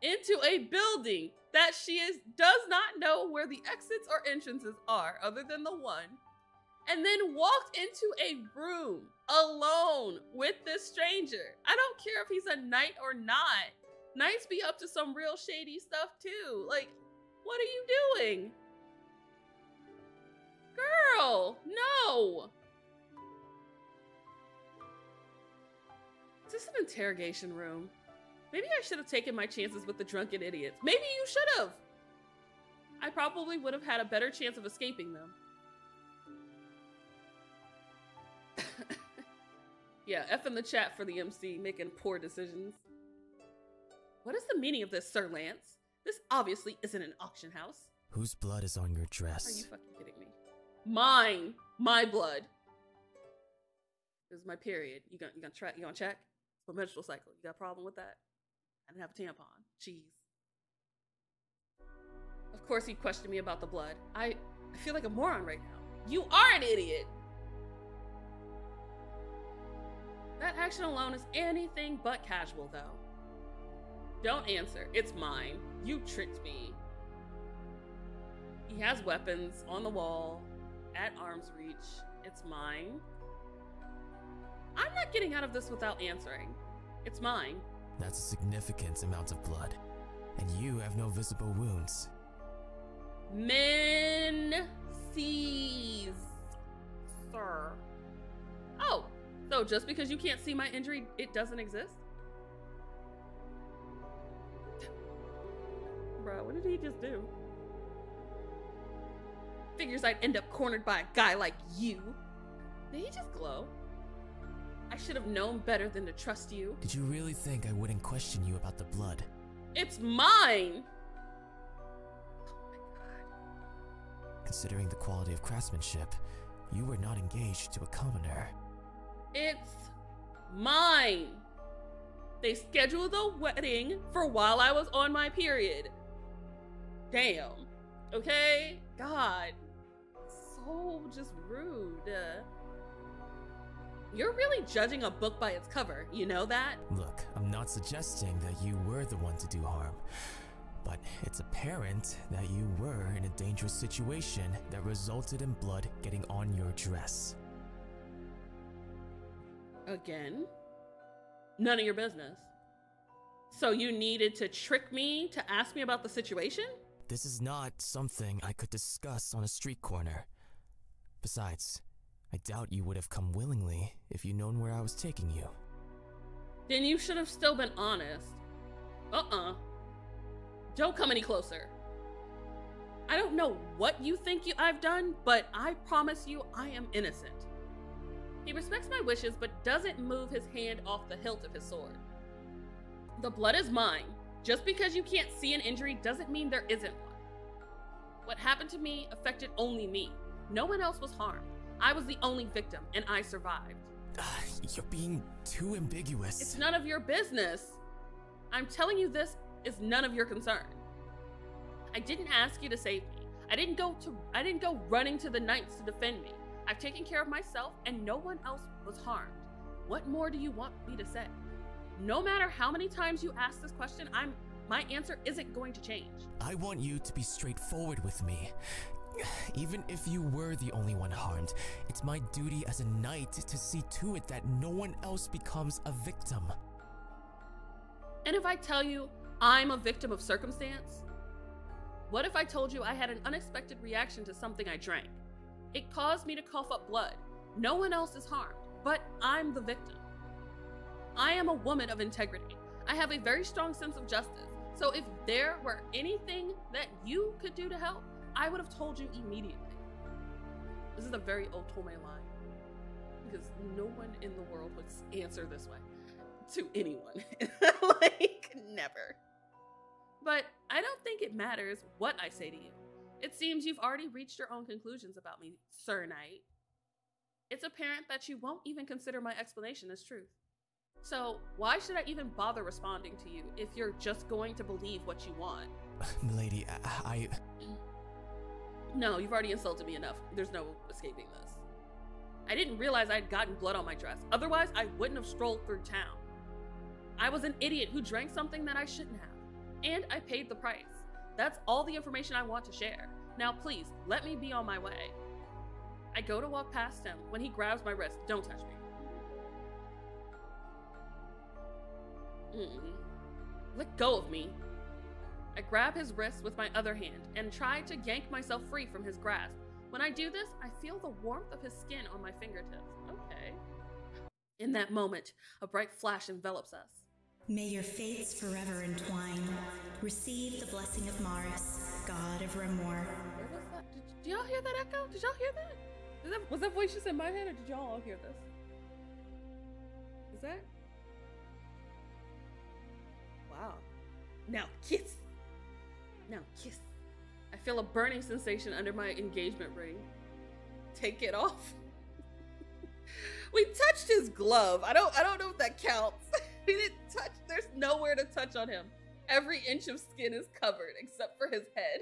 [SPEAKER 1] into a building that does not know where the exits or entrances are other than the one, and then walked into a room alone with this stranger. I don't care if he's a knight or not. Knights be up to some real shady stuff too. Like, what are you doing? Girl, no. Is this an interrogation room? Maybe I should have taken my chances with the drunken idiots. Maybe you should have. I probably would have had a better chance of escaping them. Yeah, F in the chat for the MC making poor decisions. What is the meaning of this, Sir Lance? This obviously isn't an auction house.
[SPEAKER 7] Whose blood is on your
[SPEAKER 1] Are
[SPEAKER 7] dress?
[SPEAKER 1] you fucking kidding me? Mine. My blood. This is my period. You gonna check? It's my menstrual cycle. You got a problem with that? I didn't have a tampon. Jeez. Of course he questioned me about the blood. I feel like a moron right now. You are an idiot. That action alone is anything but casual, though. Don't answer. It's mine. You tricked me. He has weapons on the wall, at arm's reach. It's mine. I'm not getting out of this without answering. It's mine.
[SPEAKER 7] That's a significant amount of blood, and you have no visible wounds.
[SPEAKER 1] Menses, sir. Oh, so just because you can't see my injury, it doesn't exist? Bro, what did he just do? Figures I'd end up cornered by a guy like you. Did he just glow? I should have known better than to trust you.
[SPEAKER 7] Did you really think I wouldn't question you about the blood?
[SPEAKER 1] It's mine! Oh my god.
[SPEAKER 7] Considering the quality of craftsmanship, you were not engaged to a commoner.
[SPEAKER 1] It's mine! They scheduled the wedding for while I was on my period. Damn. Okay? God. So just rude. You're really judging a book by its cover, you know that?
[SPEAKER 7] Look, I'm not suggesting that you were the one to do harm, but it's apparent that you were in a dangerous situation that resulted in blood getting on your dress.
[SPEAKER 1] Again? None of your business. So you needed to trick me to ask me about the situation?
[SPEAKER 7] This is not something I could discuss on a street corner. Besides, I doubt you would have come willingly if you'd known where I was taking you.
[SPEAKER 1] Then you should have still been honest. Don't come any closer. I don't know what you think I've done, but I promise you I am innocent. He respects my wishes, but doesn't move his hand off the hilt of his sword. The blood is mine. Just because you can't see an injury doesn't mean there isn't one. What happened to me affected only me. No one else was harmed. I was the only victim, and I survived.
[SPEAKER 7] You're being too ambiguous.
[SPEAKER 1] It's none of your business. I'm telling you this is none of your concern. I didn't ask you to save me. I didn't go running to the knights to defend me. I've taken care of myself, and no one else was harmed. What more do you want me to say? No matter how many times you ask this question, my answer isn't going to change.
[SPEAKER 7] I want you to be straightforward with me. Even if you were the only one harmed, it's my duty as a knight to see to it that no one else becomes a victim.
[SPEAKER 1] And if I tell you I'm a victim of circumstance? What if I told you I had an unexpected reaction to something I drank? It caused me to cough up blood. No one else is harmed, but I'm the victim. I am a woman of integrity. I have a very strong sense of justice. So if there were anything that you could do to help, I would have told you immediately. This is a very Otome line, because no one in the world would answer this way to anyone. Like, never. But I don't think it matters what I say to you. It seems you've already reached your own conclusions about me, Sir Knight. It's apparent that you won't even consider my explanation as truth. So why should I even bother responding to you if you're just going to believe what you want?
[SPEAKER 7] Milady, I...
[SPEAKER 1] No, you've already insulted me enough. There's no escaping this. I didn't realize I'd gotten blood on my dress. Otherwise, I wouldn't have strolled through town. I was an idiot who drank something that I shouldn't have. And I paid the price. That's all the information I want to share. Now, please, let me be on my way. I go to walk past him when he grabs my wrist. Don't touch me. Let go of me. I grab his wrist with my other hand and try to yank myself free from his grasp. When I do this, I feel the warmth of his skin on my fingertips. Okay. In that moment, a bright flash envelops us.
[SPEAKER 8] May your fates forever entwine. Receive the blessing of Mars, god of Remor.
[SPEAKER 1] Where was that? Did y'all hear that echo? Did y'all hear that? Was that voice just in my head, or did y'all all hear this? Is that? Wow. Now kiss. Now kiss. I feel a burning sensation under my engagement ring. Take it off. We touched his glove. I don't know if that counts. We didn't touch. There's nowhere to touch on him. Every inch of skin is covered except for his head.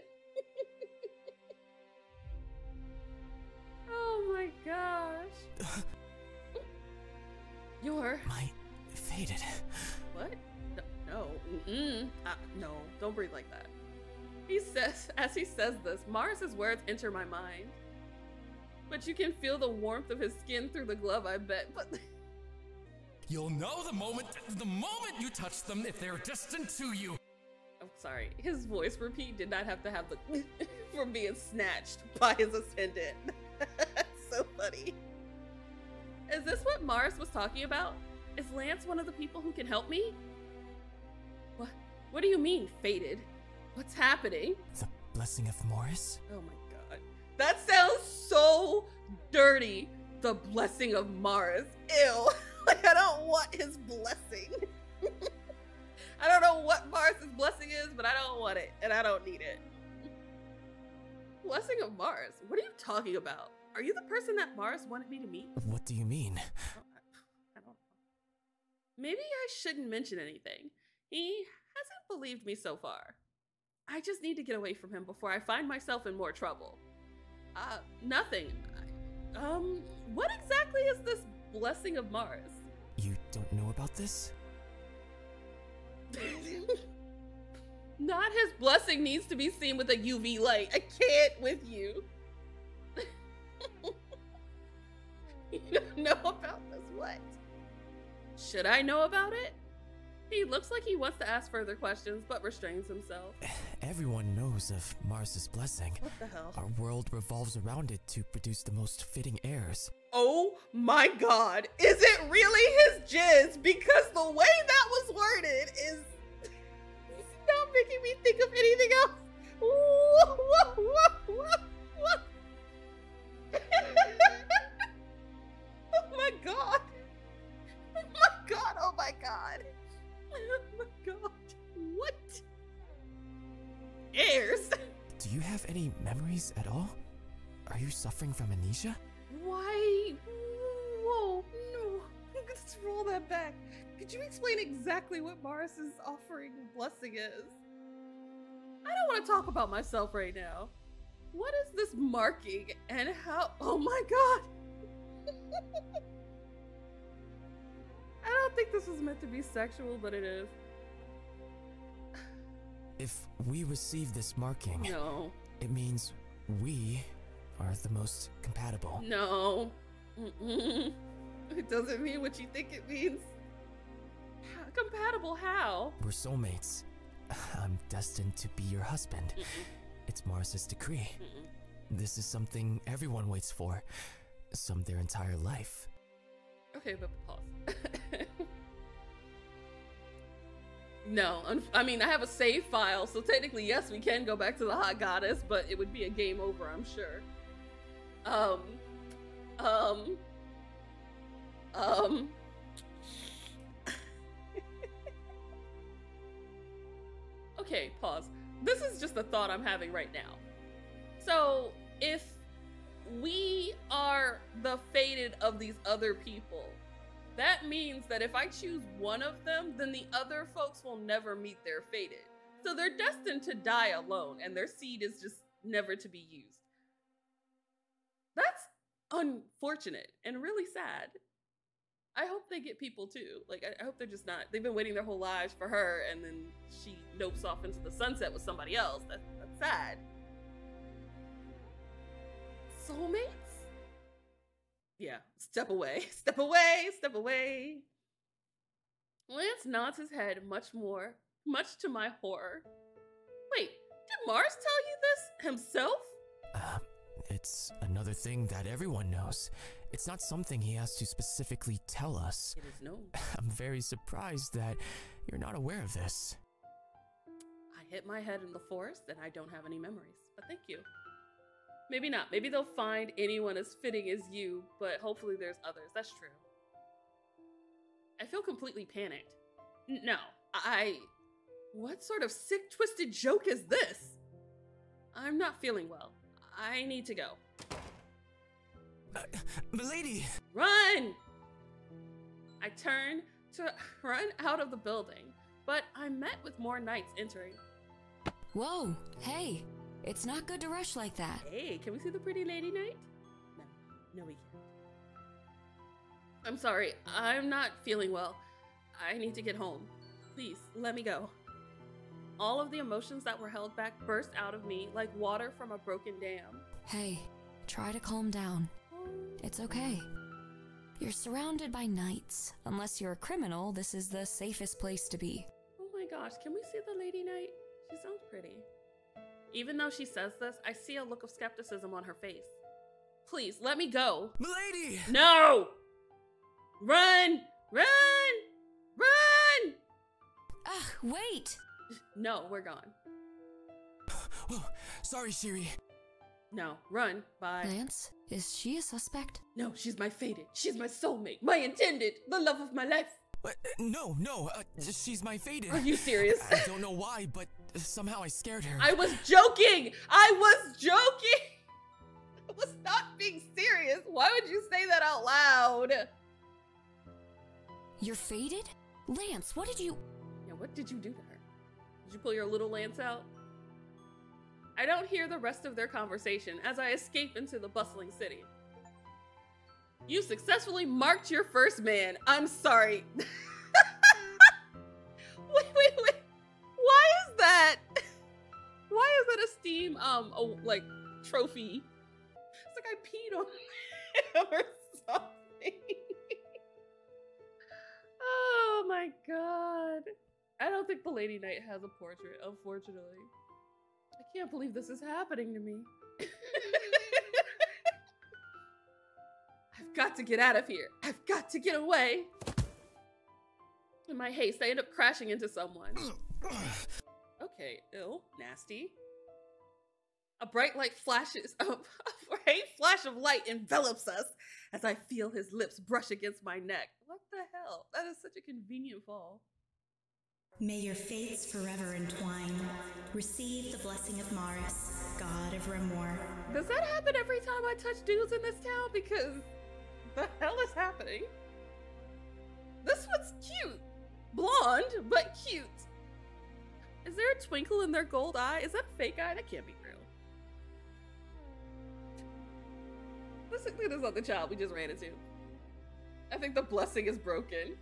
[SPEAKER 1] Oh my gosh. You're...
[SPEAKER 7] My faded.
[SPEAKER 1] What? No. No, don't breathe like that. He says, as he says this, Mars's words enter my mind. But you can feel the warmth of his skin through the glove, I bet. But
[SPEAKER 5] You'll know the moment you touch them if they're distant to you.
[SPEAKER 1] I'm sorry, his voice repeat did not have to have the from being snatched by his attendant. So funny. Is this what Mars was talking about? Is Lance one of the people who can help me? What do you mean, fated? What's happening?
[SPEAKER 7] The blessing of Morris?
[SPEAKER 1] Oh my god. That sounds so dirty. The blessing of Mars. Ew. Like, I don't want his blessing. I don't know what Mars' blessing is, but I don't want it, and I don't need it. Blessing of Mars? What are you talking about? Are you the person that Mars wanted me to meet?
[SPEAKER 7] What do you mean?
[SPEAKER 1] I don't know. Maybe I shouldn't mention anything. He hasn't believed me so far. I just need to get away from him before I find myself in more trouble. Nothing. What exactly is this blessing of Mars?
[SPEAKER 7] You don't know about this?
[SPEAKER 1] Not his blessing needs to be seen with a UV light. I can't with you. You don't know about this, what? Should I know about it? He looks like he wants to ask further questions, but restrains himself.
[SPEAKER 7] Everyone knows of Mars's blessing.
[SPEAKER 1] What the hell?
[SPEAKER 7] Our world revolves around it to produce the most fitting heirs.
[SPEAKER 1] Oh my god, is it really his jizz? Because the way that was worded is not making me think of anything else. Oh my god. Oh my god, oh my god. Oh my god. What? Heirs?
[SPEAKER 7] Do you have any memories at all? Are you suffering from amnesia?
[SPEAKER 1] Why? Whoa, no. Let's roll that back. Could you explain exactly what Morris's offering blessing is? I don't want to talk about myself right now. What is this marking and how? Oh my god. I don't think this was meant to be sexual, but it is.
[SPEAKER 7] If we receive this marking,
[SPEAKER 1] No.
[SPEAKER 7] it means we are the most compatible.
[SPEAKER 1] No. Mm-mm. It doesn't mean what you think it means. Compatible how?
[SPEAKER 7] We're soulmates. I'm destined to be your husband. It's Mars's decree. This is something everyone waits for. Some their entire life.
[SPEAKER 1] Okay, but pause. No, I mean, I have a save file, so technically, yes, we can go back to the hot goddess, but it would be a game over, I'm sure. Okay, pause. This is just a thought I'm having right now. So, if we are the fated of these other people, that means that if I choose one of them, then the other folks will never meet their fated. So they're destined to die alone, and their seed is just never to be used. That's unfortunate and really sad. I hope they get people too. Like, I hope they're just not, they've been waiting their whole lives for her, and then she nopes off into the sunset with somebody else. That's sad. Soulmates? Yeah, step away, step away, step away. Lance nods his head much to my horror. Wait, did Mars tell you this himself?
[SPEAKER 7] It's another thing that everyone knows. It's not something he has to specifically tell us.
[SPEAKER 1] It is known.
[SPEAKER 7] I'm very surprised that you're not aware of this.
[SPEAKER 1] I hit my head in the forest and I don't have any memories, but thank you. Maybe not. Maybe they'll find anyone as fitting as you, but hopefully there's others. That's true. I feel completely panicked. No, what sort of sick, twisted joke is this? I'm not feeling well. I need to go.
[SPEAKER 7] Milady!
[SPEAKER 1] Run! I turn to run out of the building, but I'm met with more knights entering.
[SPEAKER 6] Whoa, hey, it's not good to rush like that.
[SPEAKER 1] Hey, can we see the pretty lady knight? No, we can't. I'm sorry, I'm not feeling well. I need to get home. Please, let me go. All of the emotions that were held back burst out of me like water from a broken dam.
[SPEAKER 6] Hey, try to calm down. It's okay. You're surrounded by knights. Unless you're a criminal, this is the safest place to be.
[SPEAKER 1] Oh my gosh, can we see the lady knight? She sounds pretty. Even though she says this, I see a look of skepticism on her face. Please, let me go.
[SPEAKER 5] Milady!
[SPEAKER 1] No! Run! Run! Run!
[SPEAKER 6] Ugh, wait!
[SPEAKER 1] No, we're gone.
[SPEAKER 5] Oh, sorry, Shiri.
[SPEAKER 1] No, run. Bye.
[SPEAKER 6] Lance, is she a suspect?
[SPEAKER 1] No, she's my fated. She's my soulmate. My intended. The love of my life.
[SPEAKER 5] What? No, she's my fated.
[SPEAKER 1] Are you serious?
[SPEAKER 5] I don't know why, but somehow I scared her.
[SPEAKER 1] I was joking! I was joking! I was not being serious. Why would you say that out loud?
[SPEAKER 6] You're fated? Lance, what did you...
[SPEAKER 1] Yeah, what did you do to her? Did you pull your little lance out? I don't hear the rest of their conversation as I escape into the bustling city. You successfully marked your first man. I'm sorry. Wait. Why is that? Why is that a Steam, like, trophy? It's like I peed on him or something. Oh my god. I don't think the Lady Knight has a portrait, unfortunately. I can't believe this is happening to me. I've got to get out of here. I've got to get away. In my haste, I end up crashing into someone. Okay, ew, nasty. A bright light flashes, a bright flash of light envelops us as I feel his lips brush against my neck. What the hell? That is such a convenient fall.
[SPEAKER 8] May your fates forever entwine. Receive the blessing of Maris, god of Remor.
[SPEAKER 1] Does that happen every time I touch dudes in this town? Because the hell is happening? This one's cute. Blonde, but cute. Is there a twinkle in their gold eye? Is that a fake eye? That can't be real. Look at this other child we just ran into. I think the blessing is broken.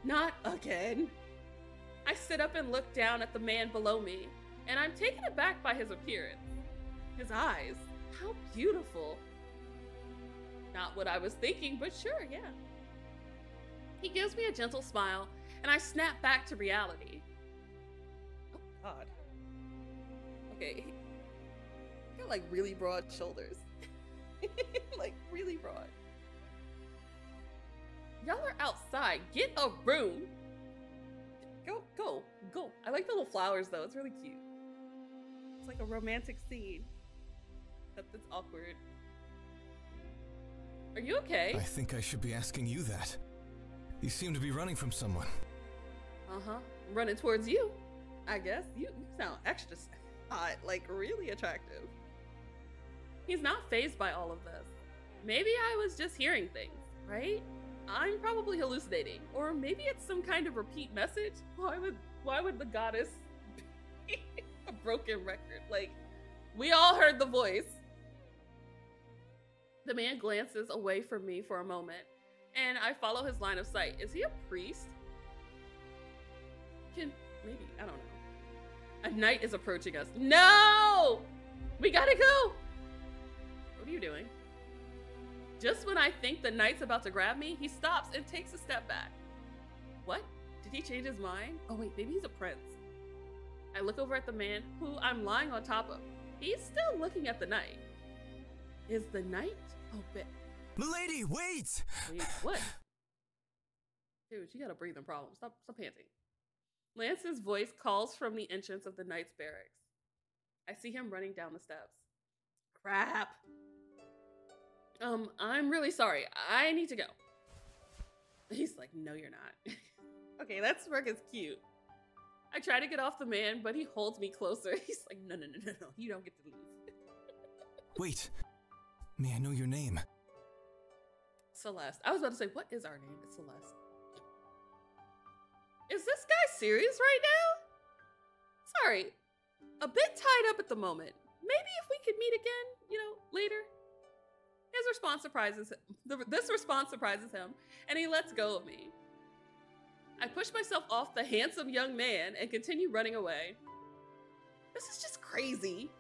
[SPEAKER 1] Not again. I sit up and look down at the man below me, and I'm taken aback by his appearance. His eyes. How beautiful. Not what I was thinking, but sure, yeah. He gives me a gentle smile, and I snap back to reality. Oh, God. Okay. He's got like really broad shoulders. Like really broad. Y'all are outside. Get a room. Go. I like the little flowers though. It's really cute. It's like a romantic scene. Except it's awkward. Are you okay?
[SPEAKER 3] I think I should be asking you that. You seem to be running from someone.
[SPEAKER 1] Uh-huh. Running towards you. I guess. You sound extra hot. Like really attractive. He's not fazed by all of this. Maybe I was just hearing things, right? I'm probably hallucinating. Or maybe it's some kind of repeat message. Why would the goddess be a broken record? Like, we all heard the voice. The man glances away from me for a moment, and I follow his line of sight. Is he a priest? Maybe, I don't know. A knight is approaching us. No! We gotta go! What are you doing? Just when I think the knight's about to grab me, he stops and takes a step back. What? Did he change his mind? Oh wait, maybe he's a prince. I look over at the man who I'm lying on top of. He's still looking at the knight. Is the knight? Oh, bet.
[SPEAKER 5] Milady, wait!
[SPEAKER 1] Wait, what? Dude, you got a breathing problem. Stop panting. Lance's voice calls from the entrance of the knight's barracks. I see him running down the steps. Crap. I'm really sorry. I need to go. He's like, no, you're not. Okay, that smirk is cute. I try to get off the man, but he holds me closer. He's like, no, you don't get to leave.
[SPEAKER 5] Wait, may I know your name?
[SPEAKER 1] Celeste. I was about to say, what is our name? It's Celeste. Is this guy serious right now? Sorry, a bit tied up at the moment. Maybe if we could meet again, later. His response surprises him. This response surprises him, and he lets go of me. I push myself off the handsome young man and continue running away. This is just crazy.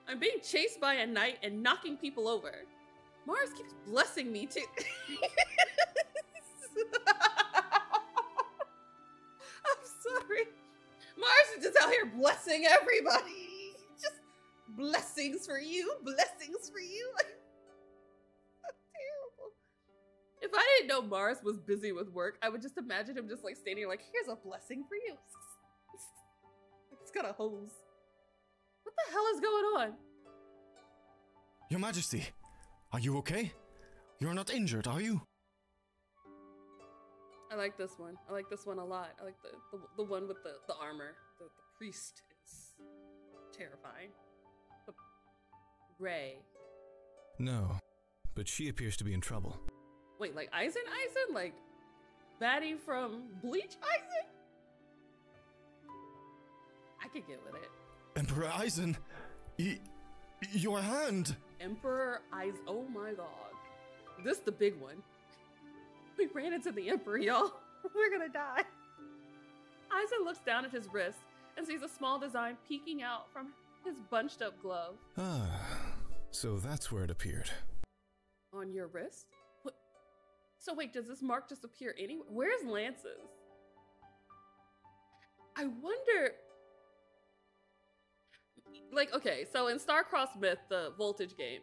[SPEAKER 1] I'm being chased by a knight and knocking people over. Mars keeps blessing me too. I'm sorry. Mars is just out here blessing everybody. Just blessings for you, blessings for you. That's terrible. If I didn't know Mars was busy with work, I would just imagine him just like standing like, here's a blessing for you. It's got a hose. What the hell is going on?
[SPEAKER 9] Your Majesty, are you okay? You're not injured, are you?
[SPEAKER 1] I like this one. I like this one a lot. I like the one with the armor. The priest is terrifying. Ray.
[SPEAKER 5] No, but she appears to be in trouble.
[SPEAKER 1] Wait, like Eisen? Like baddie from Bleach Eisen? I could get with it.
[SPEAKER 9] Emperor Eisen, your hand.
[SPEAKER 1] Emperor Eisen. Oh my god. This the big one. We ran into the Emperor, y'all. We're gonna die. Eisen looks down at his wrist and sees a small design peeking out from his bunched up glove.
[SPEAKER 5] Ah, so that's where it appeared.
[SPEAKER 1] On your wrist? What? So wait, does this mark just appear anywhere? Where's Lance's? I wonder... Like, okay, so in Star-Crossed Myth, the Voltage game,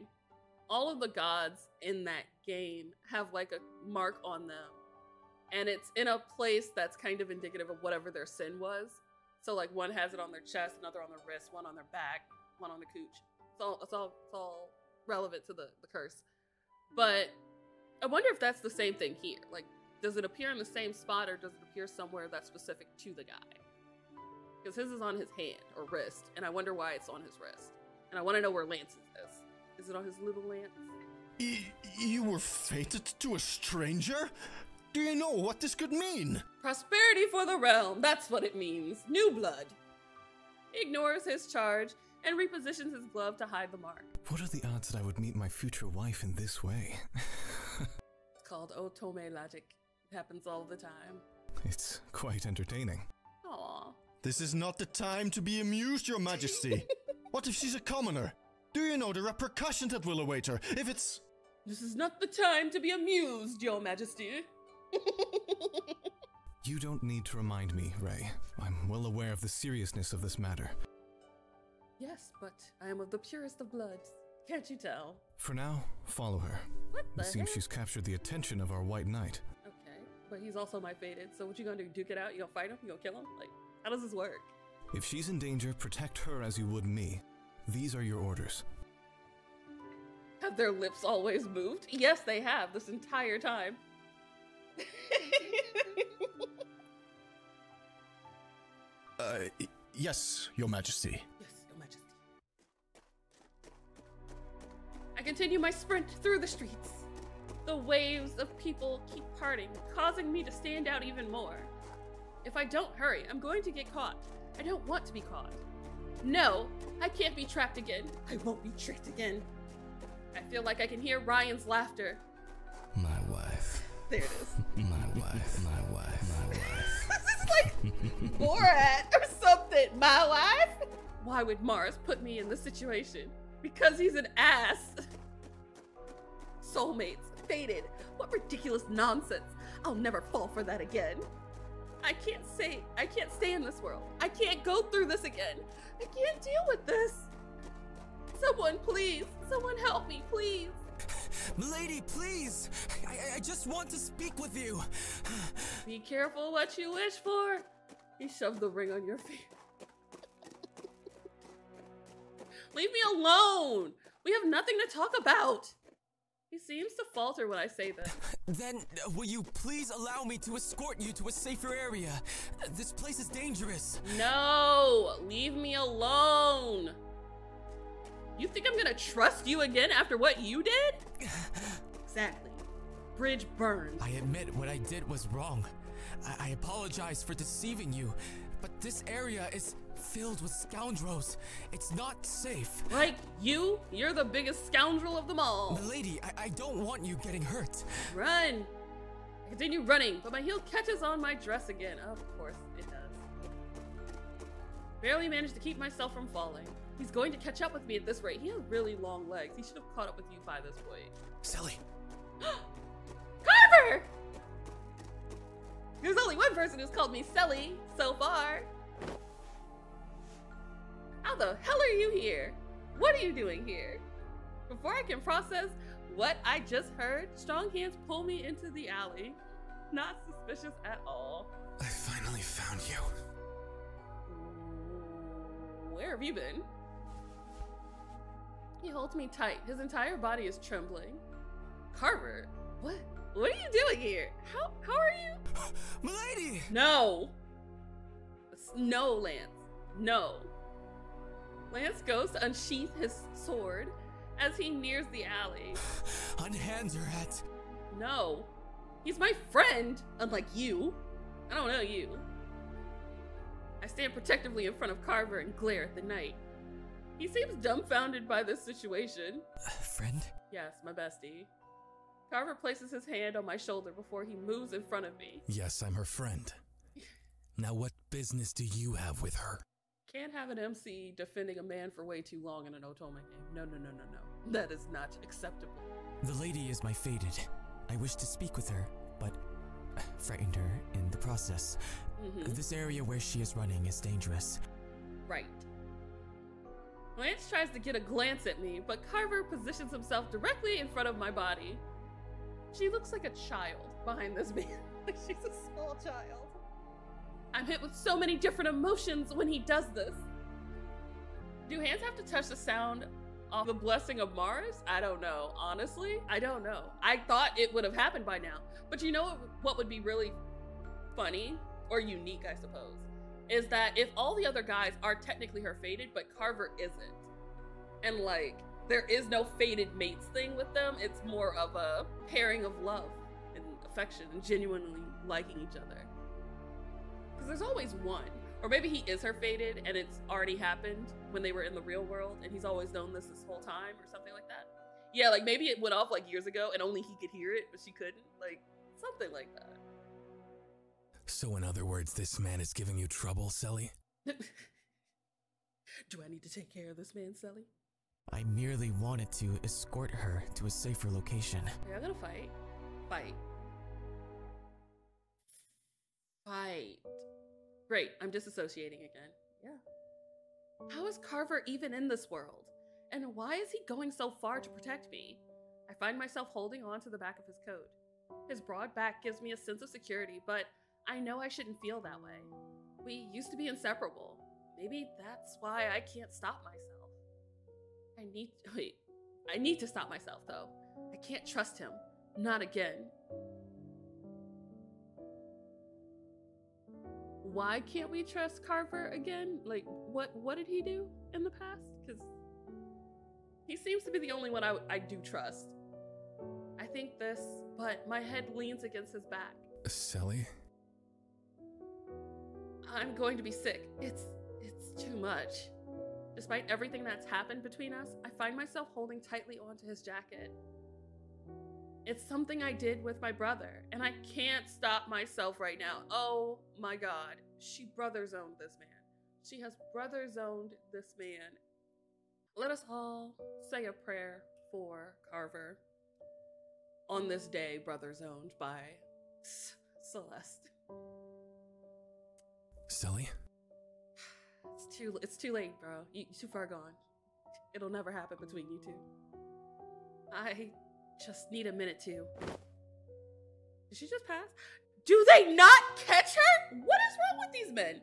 [SPEAKER 1] all of the gods in that game have like a mark on them. And it's in a place that's kind of indicative of whatever their sin was. So like one has it on their chest, another on their wrist, one on their back, one on the cooch. It's all relevant to the curse. But I wonder if that's the same thing here. Like, does it appear in the same spot or does it appear somewhere that's specific to the guy? Because his is on his hand or wrist, and I wonder why it's on his wrist. And I want to know where Lance's is. Is it on his little lance?
[SPEAKER 9] You were fated to a stranger? Do you know what this could mean?
[SPEAKER 1] Prosperity for the realm, that's what it means. New blood. He ignores his charge and repositions his glove to hide the mark.
[SPEAKER 5] What are the odds that I would meet my future wife in this way?
[SPEAKER 1] It's called Otome logic. It happens all the time.
[SPEAKER 5] It's quite entertaining.
[SPEAKER 1] Aww.
[SPEAKER 9] This is not the time to be amused, Your Majesty. What if she's a commoner? Do you know the repercussions that will await her if it's...
[SPEAKER 1] This is not the time to be amused, Your Majesty.
[SPEAKER 5] You don't need to remind me, Ray. I'm well aware of the seriousness of this matter.
[SPEAKER 1] Yes, but I am of the purest of bloods. Can't you tell?
[SPEAKER 5] For now, follow her.
[SPEAKER 1] What the
[SPEAKER 5] It seems
[SPEAKER 1] heck?
[SPEAKER 5] she's captured the attention of our White Knight.
[SPEAKER 1] Okay, but he's also my fated, so what you gonna do? Duke it out? You gonna fight him? You gonna kill him? Like, how does this work?
[SPEAKER 5] If she's in danger, protect her as you would me. These are your orders.
[SPEAKER 1] Have their lips always moved? Yes, they have, this entire time.
[SPEAKER 9] Yes, Your Majesty.
[SPEAKER 1] Yes, Your Majesty. I continue my sprint through the streets. The waves of people keep parting, causing me to stand out even more. If I don't hurry, I'm going to get caught. I don't want to be caught. No, I can't be trapped again. I won't be tricked again. I feel like I can hear Ryan's laughter.
[SPEAKER 3] My wife.
[SPEAKER 1] There it is.
[SPEAKER 3] My wife. My wife. My wife.
[SPEAKER 1] This is like Borat or something. My wife? Why would Mars put me in this situation? Because he's an ass. Soulmates. Fated. What ridiculous nonsense. I'll never fall for that again. I can't stay in this world. I can't go through this again. I can't deal with this. Someone, please. Someone help me, please.
[SPEAKER 7] Milady, please! I just want to speak with you.
[SPEAKER 1] Be careful what you wish for. He shoved the ring on your finger. Leave me alone. We have nothing to talk about. He seems to falter when I say this.
[SPEAKER 7] Then, will you please allow me to escort you to a safer area? This place is dangerous.
[SPEAKER 1] No, leave me alone. You think I'm gonna trust you again after what you did? Exactly. Bridge burned.
[SPEAKER 7] I admit what I did was wrong. I apologize for deceiving you, but this area is filled with scoundrels. It's not safe.
[SPEAKER 1] Like you? You're the biggest scoundrel of them all.
[SPEAKER 7] Milady, I don't want you getting hurt.
[SPEAKER 1] Run. I continue running, but my heel catches on my dress again. Of course it does. Barely managed to keep myself from falling. He's going to catch up with me at this rate. He has really long legs. He should have caught up with you by this point.
[SPEAKER 5] Sally!
[SPEAKER 1] Carver! There's only one person who's called me Selly so far. How the hell are you here? What are you doing here? Before I can process what I just heard, strong hands pull me into the alley. Not suspicious at all.
[SPEAKER 5] I finally found you.
[SPEAKER 1] Where have you been? He holds me tight. His entire body is trembling. Carver, what? What are you doing here? How are you?
[SPEAKER 5] Milady!
[SPEAKER 1] No. No, Lance. No. Lance goes to unsheath his sword as he nears the alley.
[SPEAKER 5] Unhand her hat.
[SPEAKER 1] No. He's my friend, unlike you. I don't know you. I stand protectively in front of Carver and glare at the knight. He seems dumbfounded by this situation.
[SPEAKER 5] Friend?
[SPEAKER 1] Yes, my bestie. Carver places his hand on my shoulder before he moves in front of me.
[SPEAKER 5] Yes, I'm her friend. Now what business do you have with her?
[SPEAKER 1] Can't have an MC defending a man for way too long in an Otome game. No, no, no, no, no. That is not acceptable.
[SPEAKER 7] The lady is my fated. I wish to speak with her, but frightened her in the process. This area where she is running is dangerous.
[SPEAKER 1] Right. Lance tries to get a glance at me, but Carver positions himself directly in front of my body. She looks like a child behind this man. Like she's a small child. I'm hit with so many different emotions when he does this. Do hands have to touch the sound of the blessing of Mars? I don't know. Honestly, I don't know. I thought it would have happened by now. But you know what would be really funny or unique, I suppose, is that if all the other guys are technically her fated, but Carver isn't. And like, there is no fated mates thing with them. It's more of a pairing of love and affection and genuinely liking each other. Because there's always one. Or maybe he is her fated and it's already happened when they were in the real world and he's always known this whole time or something like that. Yeah, like maybe it went off like years ago and only he could hear it, but she couldn't. Like, something like that.
[SPEAKER 5] So in other words, this man is giving you trouble, Selly?
[SPEAKER 1] Do I need to take care of this man, Selly?
[SPEAKER 7] I merely wanted to escort her to a safer location.
[SPEAKER 1] Yeah, I'm gonna fight. Fight. Fight. Great, I'm disassociating again. Yeah. How is Carver even in this world? And why is he going so far to protect me? I find myself holding on to the back of his coat. His broad back gives me a sense of security, but I know I shouldn't feel that way. We used to be inseparable. Maybe that's why I can't stop myself. I need to stop myself though. I can't trust him. Not again. Why can't we trust Carver again? Like, what did he do in the past? Because he seems to be the only one I do trust. I think this, but my head leans against his back.
[SPEAKER 5] Selly?
[SPEAKER 1] I'm going to be sick. It's too much. Despite everything that's happened between us, I find myself holding tightly onto his jacket. It's something I did with my brother, and I can't stop myself right now. Oh my God, she brother-zoned this man. She has brother-zoned this man. Let us all say a prayer for Carver on this day brother-zoned by Celeste.
[SPEAKER 5] Selly?
[SPEAKER 1] It's too late, bro. You're too far gone. It'll never happen between you two. I just need a minute to. Did she just pass? Do they not catch her? What is wrong with these men?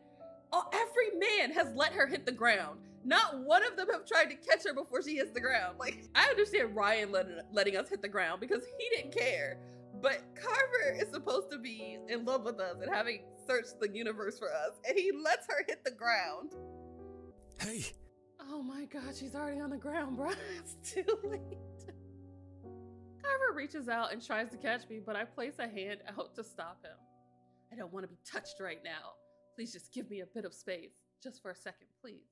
[SPEAKER 1] Oh, every man has let her hit the ground. Not one of them have tried to catch her before she hits the ground. Like, I understand Ryan letting us hit the ground because he didn't care. But Carver is supposed to be in love with us and having searched the universe for us, and he lets her hit the ground.
[SPEAKER 5] Hey!
[SPEAKER 1] Oh my God, she's already on the ground, bro. It's too late. Carver reaches out and tries to catch me, but I place a hand out to stop him. I don't want to be touched right now. Please just give me a bit of space. Just for a second, please.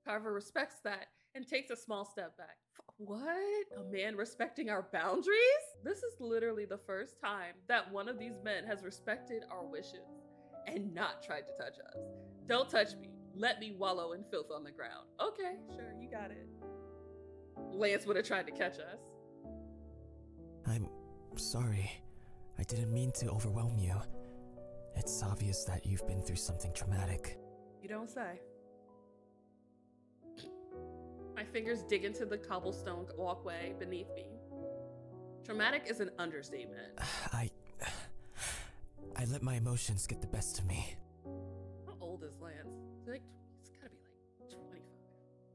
[SPEAKER 1] Carver respects that and takes a small step back. What? A man respecting our boundaries? This is literally the first time that one of these men has respected our wishes and not tried to touch us. Don't touch me. let me wallow in filth on the ground. Okay, sure, you got it. Lance would have tried to catch us.
[SPEAKER 7] I'm sorry. I didn't mean to overwhelm you. It's obvious that you've been through something traumatic.
[SPEAKER 1] You don't say. My fingers dig into the cobblestone walkway beneath me. Traumatic is an understatement.
[SPEAKER 7] I let my emotions get the best of me.
[SPEAKER 1] How old is Lance? He's gotta be like 25.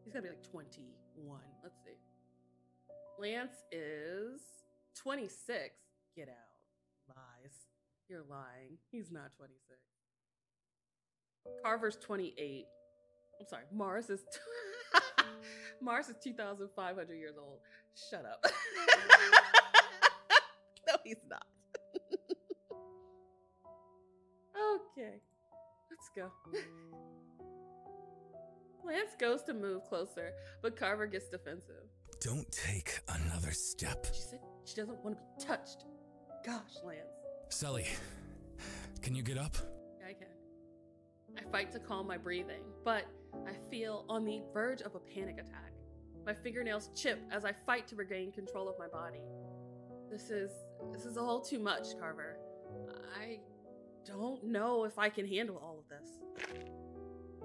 [SPEAKER 1] He's gotta be like 21. Let's see. Lance is 26. Get out. Lies. You're lying. He's not 26. Carver's 28. I'm sorry. Mars is Mars is 2,500 years old. Shut up. No, he's not. Okay. Let's go. Lance goes to move closer, but Carver gets defensive.
[SPEAKER 3] Don't take another step.
[SPEAKER 1] She said she doesn't want to be touched. Gosh, Lance.
[SPEAKER 3] Sully, can you get up?
[SPEAKER 1] Yeah, I can. I fight to calm my breathing, but I feel on the verge of a panic attack. My fingernails chip as I fight to regain control of my body. This is a whole too much, Carver. I don't know if I can handle all of this.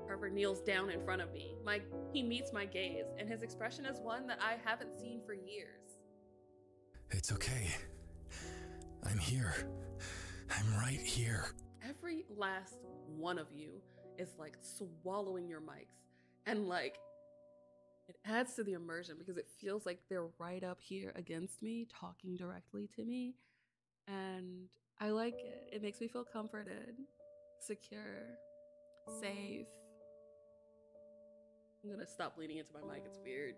[SPEAKER 1] Carver kneels down in front of me. He meets my gaze, and his expression is one that I haven't seen for years.
[SPEAKER 3] It's okay. I'm here. I'm right here.
[SPEAKER 1] Every last one of you is like swallowing your mics, and like it adds to the immersion because it feels like they're right up here against me, talking directly to me, and I like it. It makes me feel comforted, secure, safe. I'm gonna stop leaning into my mic. It's weird.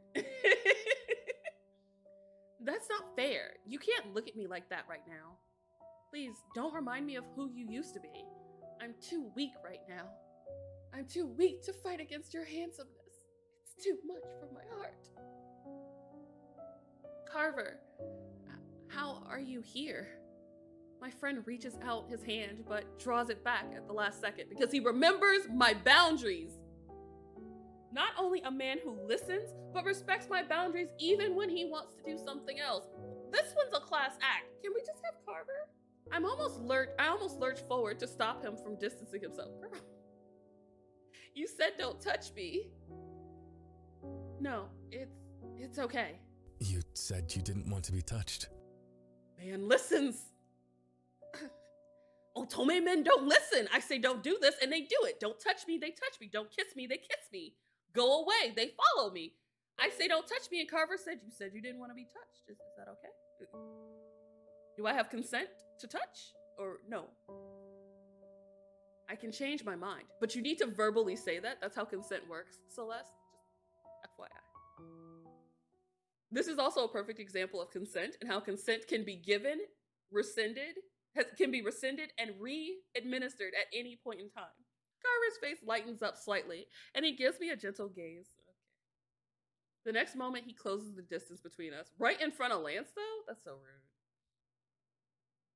[SPEAKER 1] That's not fair. You can't look at me like that right now. Please don't remind me of who you used to be. I'm too weak right now. I'm too weak to fight against your handsomeness. It's too much for my heart. Carver, how are you here? My friend reaches out his hand, but draws it back at the last second because he remembers my boundaries. Not only a man who listens, but respects my boundaries even when he wants to do something else. This one's a class act. Can we just have Carver? I almost lurched forward to stop him from distancing himself. Girl, you said don't touch me. No, it's okay.
[SPEAKER 3] You said you didn't want to be touched.
[SPEAKER 1] Man listens. Otome men don't listen. I say don't do this and they do it. Don't touch me, they touch me. Don't kiss me, they kiss me. Go away, they follow me. I say don't touch me and Carver said you didn't want to be touched. Is that okay? Do I have consent to touch or no? I can change my mind, but you need to verbally say that. That's how consent works, Celeste. Just FYI. This is also a perfect example of consent and how consent can be given, rescinded, can be rescinded and re-administered at any point in time. Carver's face lightens up slightly, and he gives me a gentle gaze. Okay. The next moment, he closes the distance between us. Right in front of Lance, though? That's so rude.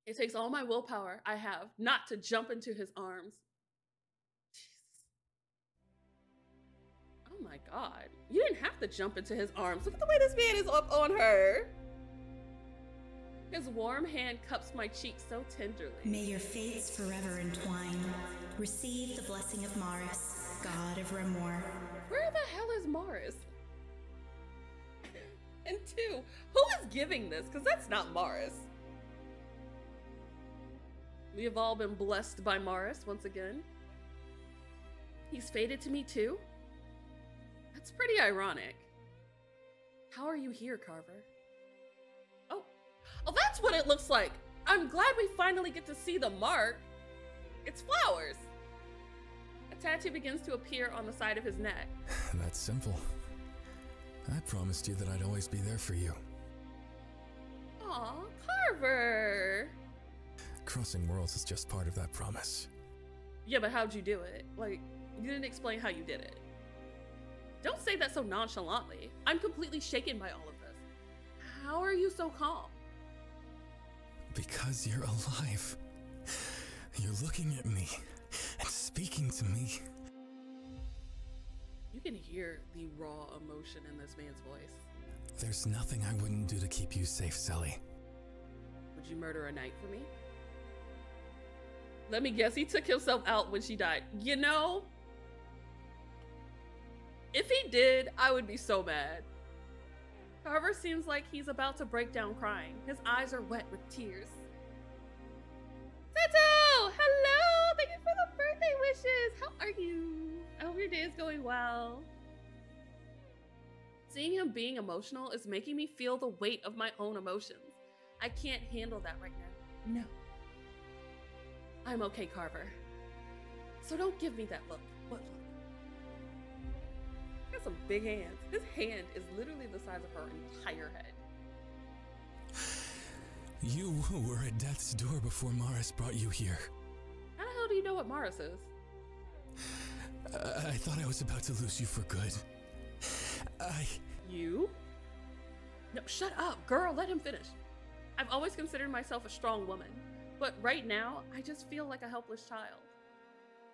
[SPEAKER 1] It takes all my willpower I have not to jump into his arms. Jesus. Oh my God. You didn't have to jump into his arms. Look at the way this man is up on her. His warm hand cups my cheek so tenderly.
[SPEAKER 8] May your fates forever entwine. Receive the blessing of Maris, god of Remor.
[SPEAKER 1] Where the hell is Maris? And two, who is giving this? Because that's not Maris. We have all been blessed by Maris once again. He's fated to me too? That's pretty ironic. How are you here, Carver? Oh, that's what it looks like. I'm glad we finally get to see the mark. It's flowers. A tattoo begins to appear on the side of his neck.
[SPEAKER 3] That's simple. I promised you that I'd always be there for you.
[SPEAKER 1] Aw, Carver.
[SPEAKER 3] Crossing worlds is just part of that promise.
[SPEAKER 1] Yeah, but how'd you do it? Like, you didn't explain how you did it. Don't say that so nonchalantly. I'm completely shaken by all of this. How are you so calm?
[SPEAKER 3] Because you're alive. You're looking at me and speaking to me.
[SPEAKER 1] can hear the raw emotion in this man's voice.
[SPEAKER 5] There's nothing I wouldn't do to keep you safe, Sally.
[SPEAKER 1] Would you murder a knight for me? Let me guess, he took himself out when she died. You know, if he did, I would be so mad. Carver seems like he's about to break down crying. His eyes are wet with tears. Tato! Hello! Thank you for the birthday wishes! How are you? I hope your day is going well. Seeing him being emotional is making me feel the weight of my own emotions. I can't handle that right now. No. I'm okay, Carver. So don't give me that look. What look? He got some big hands. His hand is literally the size of her entire head.
[SPEAKER 5] You were at death's door before Morris brought you here.
[SPEAKER 1] How the hell do you know what Morris is?
[SPEAKER 5] I thought I was about to lose you for good.
[SPEAKER 1] You? No, shut up, girl, let him finish. I've always considered myself a strong woman, but right now, I just feel like a helpless child.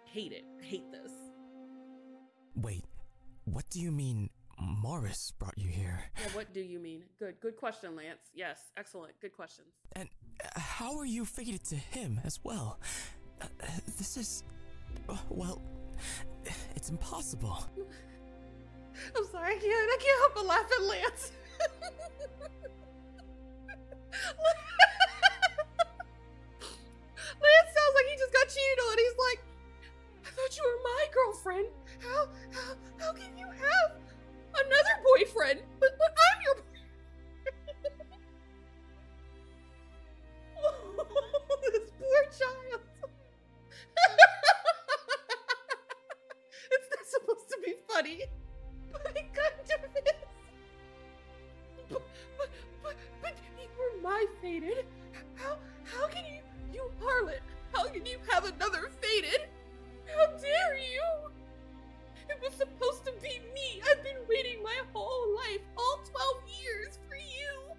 [SPEAKER 1] I hate it. I hate this.
[SPEAKER 7] Wait, what do you mean Morris brought you here?
[SPEAKER 1] Yeah, what do you mean? Good question, Lance. Yes, excellent, good questions.
[SPEAKER 7] And how are you fated to him as well? This is, well, it's impossible.
[SPEAKER 1] I'm sorry, I can't help but laugh at Lance. Lance sounds like he just got cheated on. He's like, I thought you were my girlfriend. How can you have another boyfriend? But I'm your boyfriend. Oh, this poor child. It's not supposed to be funny, but it kind of is. But you were my fated. How can you harlot? How can you have another fated? How dare you? It was supposed to be me. I've been waiting my whole life, all 12 years, for you.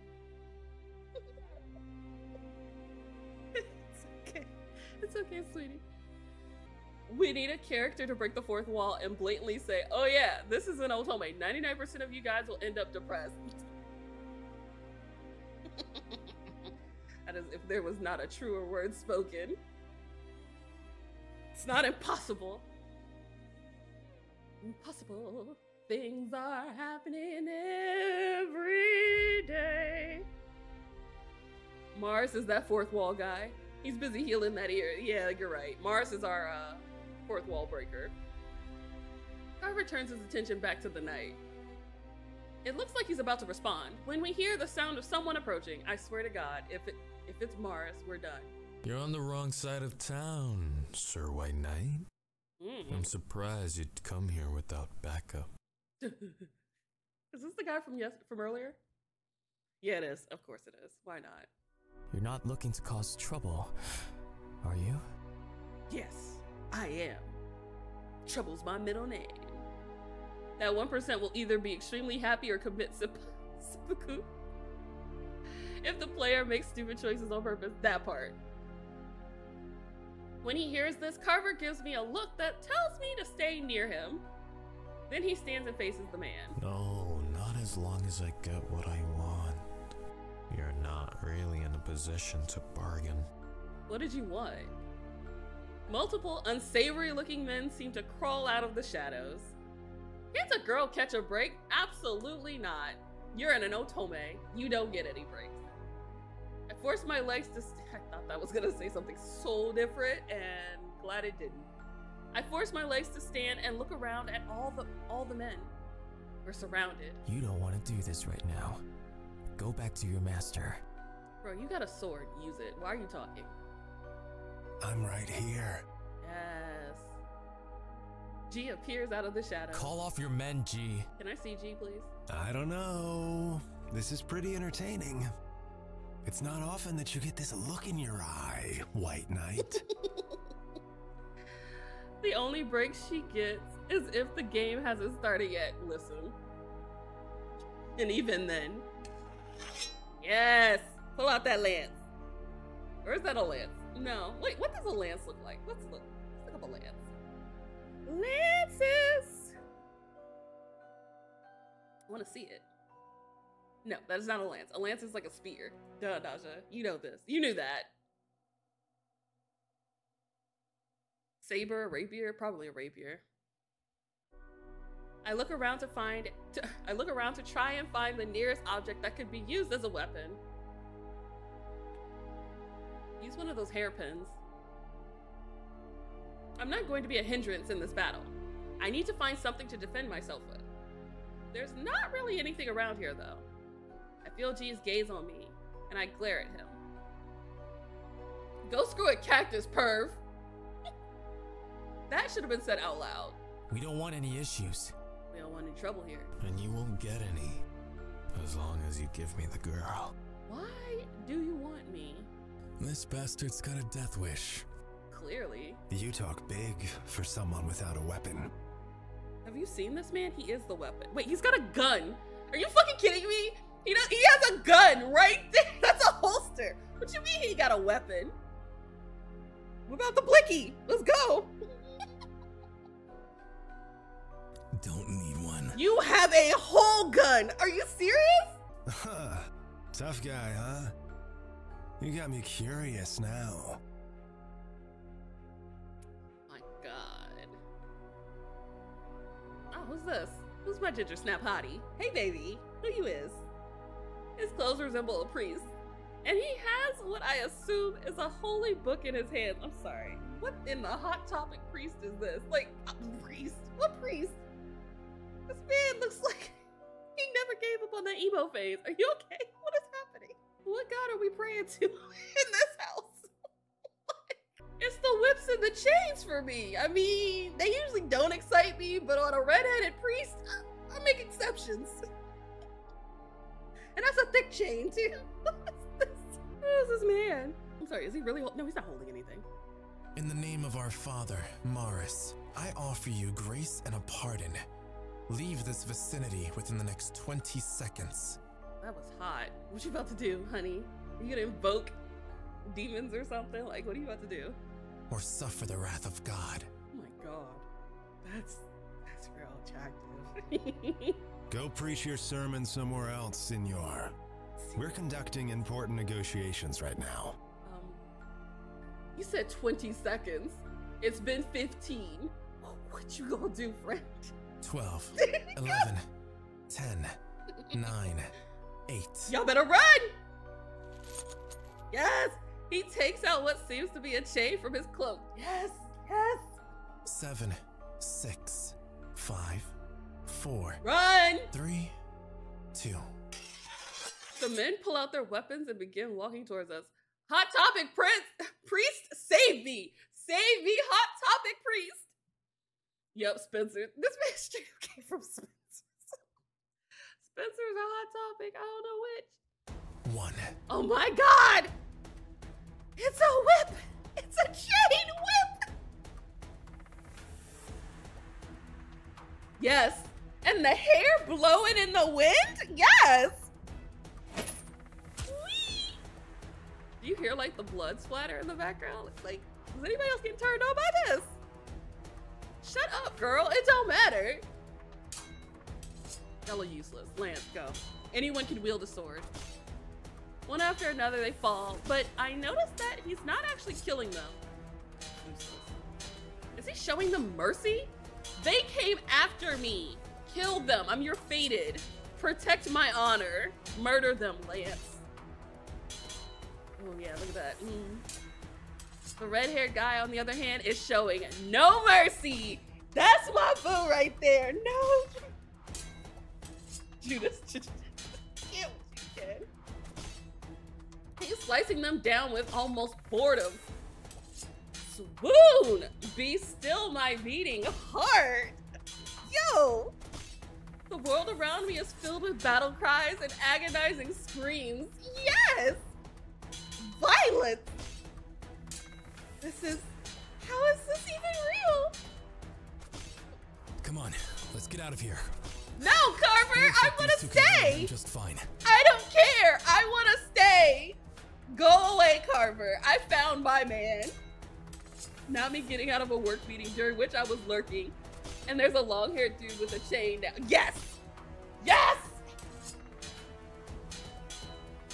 [SPEAKER 1] It's okay. It's okay, sweetie. We need a character to break the fourth wall and blatantly say, oh yeah, this is an Otome. 99% of you guys will end up depressed. That is if there was not a truer word spoken. It's not impossible. Impossible things are happening every day. Mars is that fourth wall guy. He's busy healing that ear. Yeah, you're right. Mars is our fourth wall breaker. Carver turns his attention back to the night. It looks like he's about to respond. When we hear the sound of someone approaching, I swear to God, if it's Mars, we're done.
[SPEAKER 3] You're on the wrong side of town, Sir White Knight. I'm surprised you'd come here without backup.
[SPEAKER 1] Is this the guy from earlier? Yeah, it is. Of course it is. Why not?
[SPEAKER 7] You're not looking to cause trouble, are you?
[SPEAKER 1] Yes, I am. Trouble's my middle name. That 1% will either be extremely happy or commit seppuku. If the player makes stupid choices on purpose, that part. When he hears this, Carver gives me a look that tells me to stay near him. Then he stands and faces the man.
[SPEAKER 3] No, not as long as I get what I want. You're not really in a position to bargain.
[SPEAKER 1] What did you want? Multiple unsavory looking men seem to crawl out of the shadows. Can't a girl catch a break? Absolutely not. You're in an Otome. You don't get any breaks. I forced my legs to I thought that was gonna say something so different, and glad it didn't. I forced my legs to stand and look around at all the men. We're surrounded.
[SPEAKER 7] You don't want to do this right now. Go back to your master.
[SPEAKER 1] Bro, you got a sword. Use it. Why are you talking?
[SPEAKER 4] I'm right here.
[SPEAKER 1] Yes. G appears out of the shadows.
[SPEAKER 7] Call off your men, G.
[SPEAKER 1] Can I see G, please?
[SPEAKER 4] I don't know. This is pretty entertaining. It's not often that you get this look in your eye, White Knight.
[SPEAKER 1] The only break she gets is if the game hasn't started yet. Listen. And even then. Yes! Pull out that lance. Or is that a lance? No. Wait, what does a lance look like? Let's look up a lance. Lances! I want to see it. No, that is not a lance. A lance is like a spear. Duh, Naja. You know this. You knew that. Saber, a rapier? Probably a rapier. I look around to try and find the nearest object that could be used as a weapon. Use one of those hairpins. I'm not going to be a hindrance in this battle. I need to find something to defend myself with. There's not really anything around here though. I feel G's gaze on me, and I glare at him. Go screw a cactus, perv! That should have been said out loud.
[SPEAKER 7] We don't want any issues.
[SPEAKER 1] We don't want any trouble here.
[SPEAKER 3] And you won't get any, as long as you give me the girl.
[SPEAKER 1] Why do you want me?
[SPEAKER 3] This bastard's got a death wish.
[SPEAKER 1] Clearly.
[SPEAKER 3] You talk big for someone without a weapon.
[SPEAKER 1] Have you seen this man? He is the weapon. Wait, he's got a gun. Are you fucking kidding me? You know, he has a gun right there. That's a holster. What you mean he got a weapon? What about the blicky? Let's go.
[SPEAKER 3] Don't need one.
[SPEAKER 1] You have a whole gun. Are you serious?
[SPEAKER 3] Tough guy, huh? You got me curious now.
[SPEAKER 1] My God. Oh, who's this? Who's my ginger snap hottie? Hey, baby. Who you is? His clothes resemble a priest. And he has what I assume is a holy book in his hands. I'm sorry. What in the hot topic priest is this? Like, priest? What priest? This man looks like he never gave up on that emo phase. Are you okay? What is happening? What God are we praying to in this house? It's the whips and the chains for me. I mean, they usually don't excite me, but on a redheaded priest, I make exceptions. And that's a thick chain too. Who is this man? I'm sorry, is he really? No, he's not holding anything.
[SPEAKER 3] In the name of our father, Maris, I offer you grace and a pardon. Leave this vicinity within the next 20 seconds.
[SPEAKER 1] That was hot. What you about to do, honey? Are you gonna invoke demons or something? Like, what are you about to do?
[SPEAKER 3] Or suffer the wrath of God.
[SPEAKER 1] Oh my God. That's real attractive.
[SPEAKER 3] Go preach your sermon somewhere else, senor. We're conducting important negotiations right now.
[SPEAKER 1] You said 20 seconds. It's been 15. What you gonna do, friend?
[SPEAKER 3] 12, 11, 10, 9, 8.
[SPEAKER 1] Y'all better run! Yes! He takes out what seems to be a chain from his cloak. Yes! Yes!
[SPEAKER 3] 7, 6, 5, 4.
[SPEAKER 1] Run!
[SPEAKER 3] 3, 2.
[SPEAKER 1] The men pull out their weapons and begin walking towards us. Hot topic, priest, save me! Save me, hot topic, priest! Yep, Spencer. This man straight came from Spencer. Spencer's a hot topic. I don't know which.
[SPEAKER 3] 1.
[SPEAKER 1] Oh my God! It's a whip! It's a chain whip! Yes. And the hair blowing in the wind? Yes! Whee! Do you hear like the blood splatter in the background? Like, is anybody else getting turned on by this? Shut up, girl. It don't matter. Y'all are useless. Lance, go. Anyone can wield a sword. One after another, they fall, but I noticed that he's not actually killing them. Useless. Is he showing them mercy? They came after me. Kill them. I'm your fated. Protect my honor. Murder them, Lance. Oh yeah, look at that. The red-haired guy, on the other hand, is showing no mercy. That's my boo right there. No. Judas, just get what you can. He's slicing them down with almost boredom. Swoon! Be still my beating heart. Yo! The world around me is filled with battle cries and agonizing screams. Yes! Violence! How is this even real?
[SPEAKER 3] Come on, let's get out of here.
[SPEAKER 1] No, Carver, I want to stay.
[SPEAKER 3] Just fine.
[SPEAKER 1] I don't care. I want to stay. Go away, Carver. I found my man. Not me getting out of a work meeting during which I was lurking. And there's a long-haired dude with a chain now. Yes. Yes.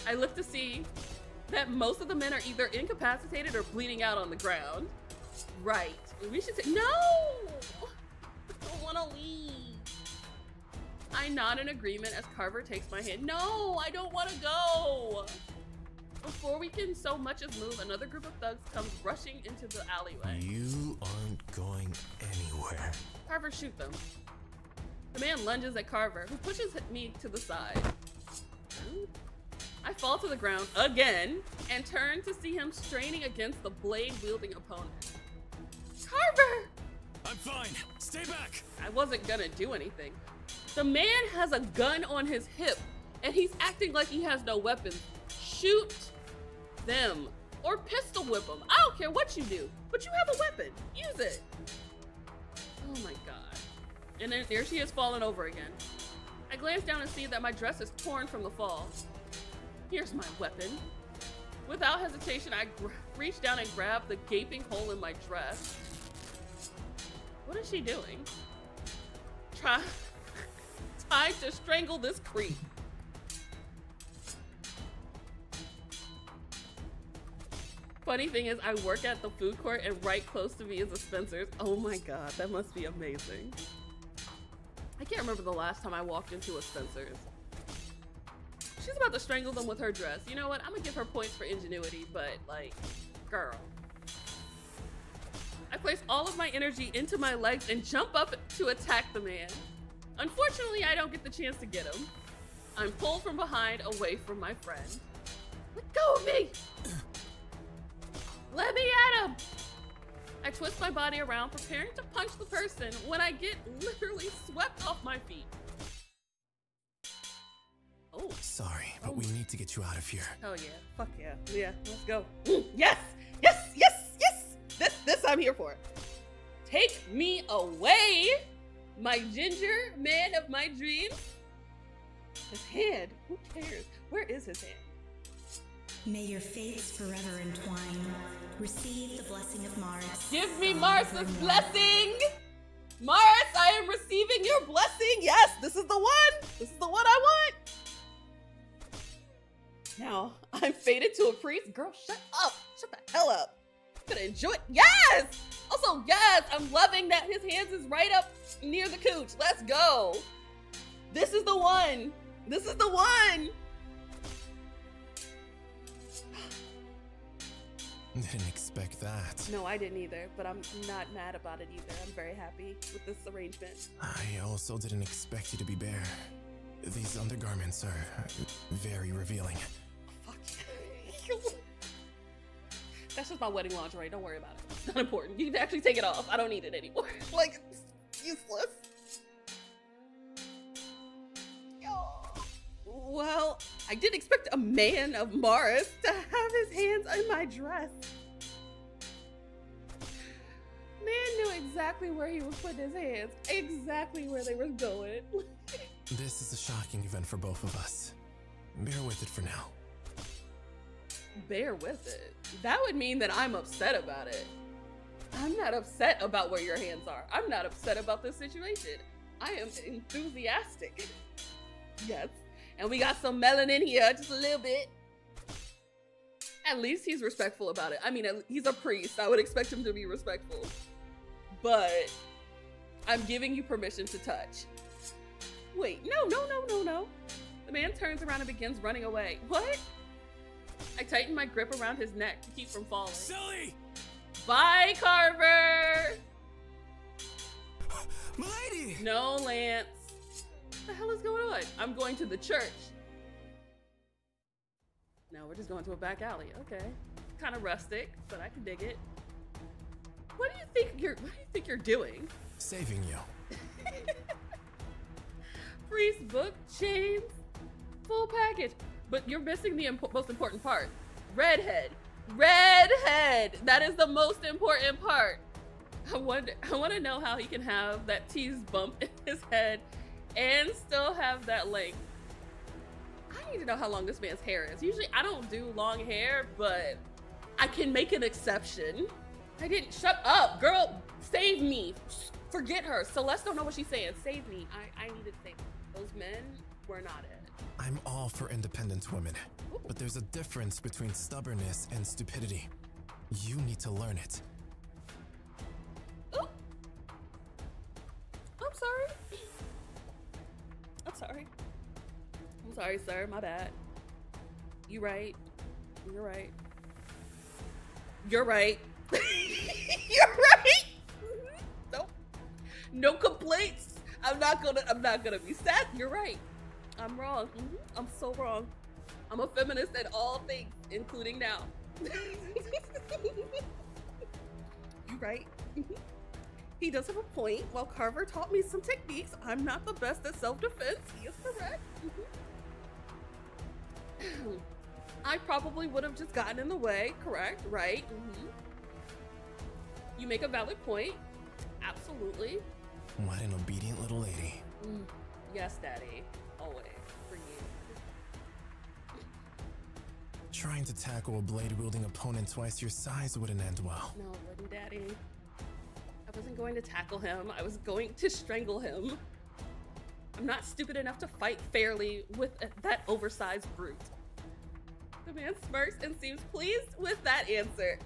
[SPEAKER 1] I look to see that most of the men are either incapacitated or bleeding out on the ground. Right. We should say, no! I don't want to leave. I nod in agreement as Carver takes my hand. No, I don't want to go. Before we can so much as move, another group of thugs comes rushing into the alleyway.
[SPEAKER 4] You aren't going anywhere.
[SPEAKER 1] Carver, shoot them. The man lunges at Carver, who pushes me to the side. I fall to the ground again and turn to see him straining against the blade-wielding opponent. Carver!
[SPEAKER 5] I'm fine. Stay back.
[SPEAKER 1] I wasn't gonna do anything. The man has a gun on his hip, and he's acting like he has no weapons. Shoot them, or pistol whip them. I don't care what you do, but you have a weapon. Use it. Oh my God. And then there she is falling over again. I glance down and see that my dress is torn from the fall. Here's my weapon. Without hesitation, I reach down and grab the gaping hole in my dress. What is she doing? Tried to strangle this creep. Funny thing is, I work at the food court, and right close to me is a Spencer's. Oh my God, that must be amazing. I can't remember the last time I walked into a Spencer's. She's about to strangle them with her dress. You know what? I'm gonna give her points for ingenuity, but like, girl. I place all of my energy into my legs and jump up to attack the man. Unfortunately, I don't get the chance to get him. I'm pulled from behind, away from my friend. Let go of me! Let me at him! I twist my body around, preparing to punch the person when I get literally swept off my feet. Oh.
[SPEAKER 7] Sorry, but we need to get you out of here.
[SPEAKER 1] Oh yeah, fuck yeah. Yeah, let's go. Yes! Yes! Yes! Yes! This I'm here for. Take me away, my ginger man of my dreams. His hand, who cares? Where is his hand?
[SPEAKER 8] May your fates forever entwine. Receive the blessing of Mars.
[SPEAKER 1] Give me Mars's blessing! Mars, I am receiving your blessing! Yes, this is the one! This is the one I want! Now, I'm fated to a priest. Girl, shut up! Shut the hell up! I'm gonna enjoy it. Yes! Also, yes, I'm loving that his hands is right up near the cooch. Let's go! This is the one! This is the one!
[SPEAKER 7] Didn't expect that.
[SPEAKER 1] No, I didn't either, but I'm not mad about it either. I'm very happy with this arrangement.
[SPEAKER 7] I also didn't expect you to be bare. These undergarments are very revealing.
[SPEAKER 1] Fuck. That's just my wedding lingerie. Don't worry about it. It's not important. You can actually take it off. I don't need it anymore. Like, it's useless. Well, I didn't expect a man of Mars to have his hands in my dress. Man knew exactly where he was putting his hands, exactly where they were going.
[SPEAKER 7] This is a shocking event for both of us. Bear with it for now.
[SPEAKER 1] Bear with it? That would mean that I'm upset about it. I'm not upset about where your hands are. I'm not upset about this situation. I am enthusiastic. Yes. And we got some melanin here, just a little bit. At least he's respectful about it. I mean, he's a priest. I would expect him to be respectful. But I'm giving you permission to touch. Wait, no. The man turns around and begins running away. What? I tighten my grip around his neck to keep from falling.
[SPEAKER 5] Silly!
[SPEAKER 1] Bye, Carver!
[SPEAKER 5] Milady!
[SPEAKER 1] No, Lance. What the hell is going on? I'm going to the church. No, we're just going to a back alley. Okay. Kind of rustic, but I can dig it. What do you think you're doing?
[SPEAKER 7] Saving you.
[SPEAKER 1] Priest book, chains, full package. But you're missing the most important part. Redhead. Redhead! That is the most important part. I want to know how he can have that tease bump in his head and still have that length. I need to know how long this man's hair is. Usually I don't do long hair, but I can make an exception. I didn't. Shut up, girl. Save me. Forget her. Celeste don't know what she's saying. Save me. I needed to save me. Those men were not it.
[SPEAKER 7] I'm all for independent women.
[SPEAKER 4] But there's a difference between stubbornness and stupidity. You need to learn it.
[SPEAKER 1] Ooh. I'm sorry. I'm sorry. I'm sorry, sir. My bad. You right. You're right. You're right. You're right. Nope. No complaints. I'm not gonna be sad. You're right. I'm wrong. I'm so wrong. I'm a feminist in all things, including now. You're right. He does have a point. While Carver taught me some techniques, I'm not the best at self-defense. He is correct. I probably would have just gotten in the way. Correct. Right. You make a valid point. Absolutely.
[SPEAKER 4] What an obedient little lady.
[SPEAKER 1] Yes, Daddy. Always. For you.
[SPEAKER 4] Trying to tackle a blade-wielding opponent twice your size wouldn't end well.
[SPEAKER 1] No, it wouldn't, Daddy. I wasn't going to tackle him. I was going to strangle him. I'm not stupid enough to fight fairly with that oversized brute. The man smirks and seems pleased with that answer.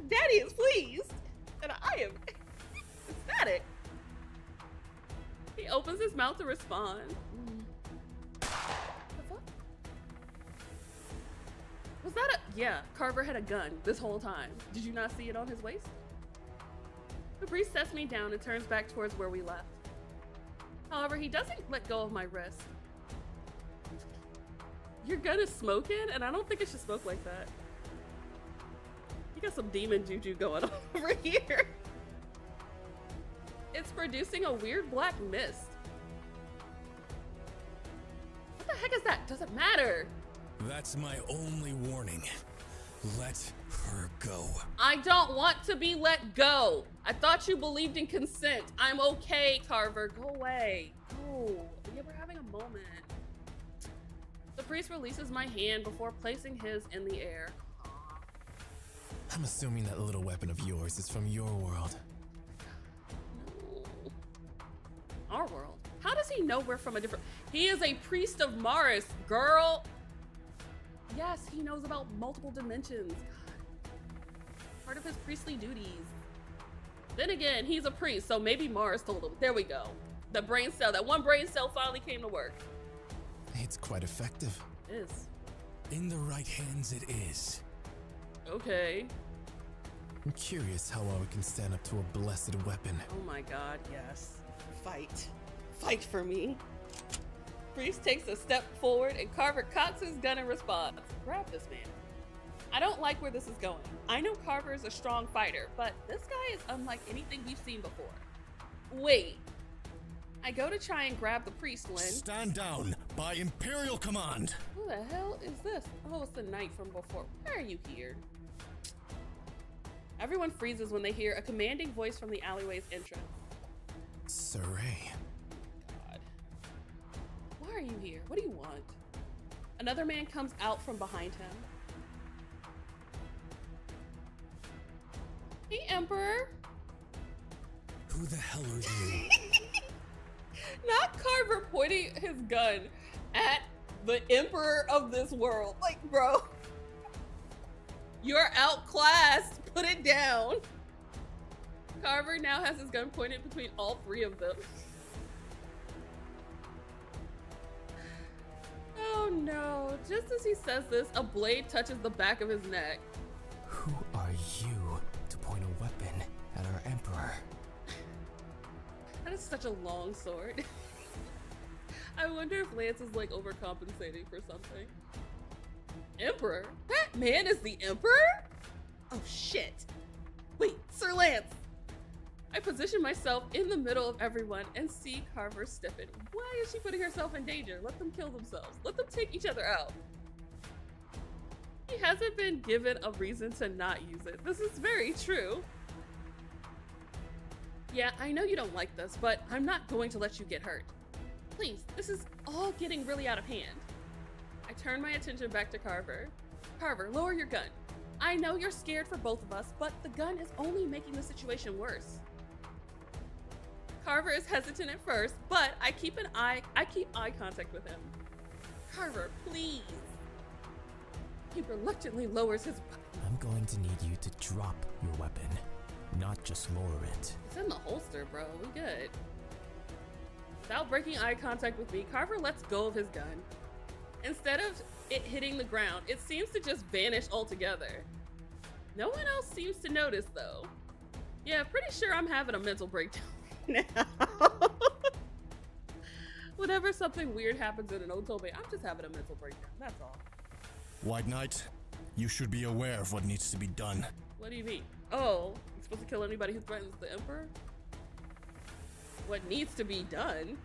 [SPEAKER 1] Daddy is pleased, and I am ecstatic. He opens his mouth to respond. The fuck? Was that a— yeah, Carver had a gun this whole time. Did you not see it on his waist? The priest sets me down and turns back towards where we left. However, he doesn't let go of my wrist. Your gun is smoking, and I don't think it should smoke like that. You got some demon juju going on over here. It's producing a weird black mist. What the heck is that? Doesn't matter.
[SPEAKER 3] That's my only warning. Let her go.
[SPEAKER 1] I don't want to be let go. I thought you believed in consent. I'm okay, Carver. Go away. Oh, yeah, we're having a moment. The priest releases my hand before placing his in the air.
[SPEAKER 4] I'm assuming that little weapon of yours is from your world.
[SPEAKER 1] No. Our world? How does he know we're from a different— He is a priest of Mars, girl. Yes, he knows about multiple dimensions. Part of his priestly duties. Then again, he's a priest, so maybe Mars told him. There we go. The brain cell, that one brain cell finally came to work.
[SPEAKER 4] It's quite effective.
[SPEAKER 1] It is.
[SPEAKER 3] In the right hands, it is.
[SPEAKER 1] Okay.
[SPEAKER 4] I'm curious how well we can stand up to a blessed weapon.
[SPEAKER 1] Oh my god, yes. Fight. Fight for me. Priest takes a step forward and Carver cocks his gun in response. Grab this man. I don't like where this is going. I know Carver is a strong fighter, but this guy is unlike anything we've seen before. Wait. I go to try and grab the priest when—
[SPEAKER 9] Stand down, by Imperial command.
[SPEAKER 1] Who the hell is this? Oh, it's the knight from before. Why are you here? Everyone freezes when they hear a commanding voice from the alleyway's entrance.
[SPEAKER 4] Saray.
[SPEAKER 1] God. Why are you here? What do you want? Another man comes out from behind him. Hey, Emperor.
[SPEAKER 3] Who the hell are you?
[SPEAKER 1] Not Carver pointing his gun at the emperor of this world. Like, bro, you're outclassed. Put it down. Carver now has his gun pointed between all three of them. Oh no. Just as he says this, a blade touches the back of his neck.
[SPEAKER 7] Who are you to point a weapon at our emperor?
[SPEAKER 1] That is such a long sword. I wonder if Lance is like overcompensating for something. Emperor? That man is the emperor? Oh shit. Wait, Sir Lance. I position myself in the middle of everyone and see Carver stiffen. Why is she putting herself in danger? Let them kill themselves. Let them take each other out. He hasn't been given a reason to not use it. This is very true. Yeah, I know you don't like this, but I'm not going to let you get hurt. Please, this is all getting really out of hand. I turn my attention back to Carver. Carver, lower your gun. I know you're scared for both of us, but the gun is only making the situation worse. Carver is hesitant at first, but I keep eye contact with him. Carver, please. He reluctantly lowers his weapon.
[SPEAKER 7] I'm going to need you to drop your weapon, not just lower it.
[SPEAKER 1] It's in the holster, bro. We good. Without breaking eye contact with me, Carver lets go of his gun. Instead of it hitting the ground, it seems to just vanish altogether. No one else seems to notice, though. Yeah, pretty sure I'm having a mental breakdown right now. Whenever something weird happens in an Otome, I'm just having a mental breakdown, that's all.
[SPEAKER 9] White Knight, you should be aware of what needs to be done.
[SPEAKER 1] What do you mean? Oh, you're supposed to kill anybody who threatens the Emperor? What needs to be done?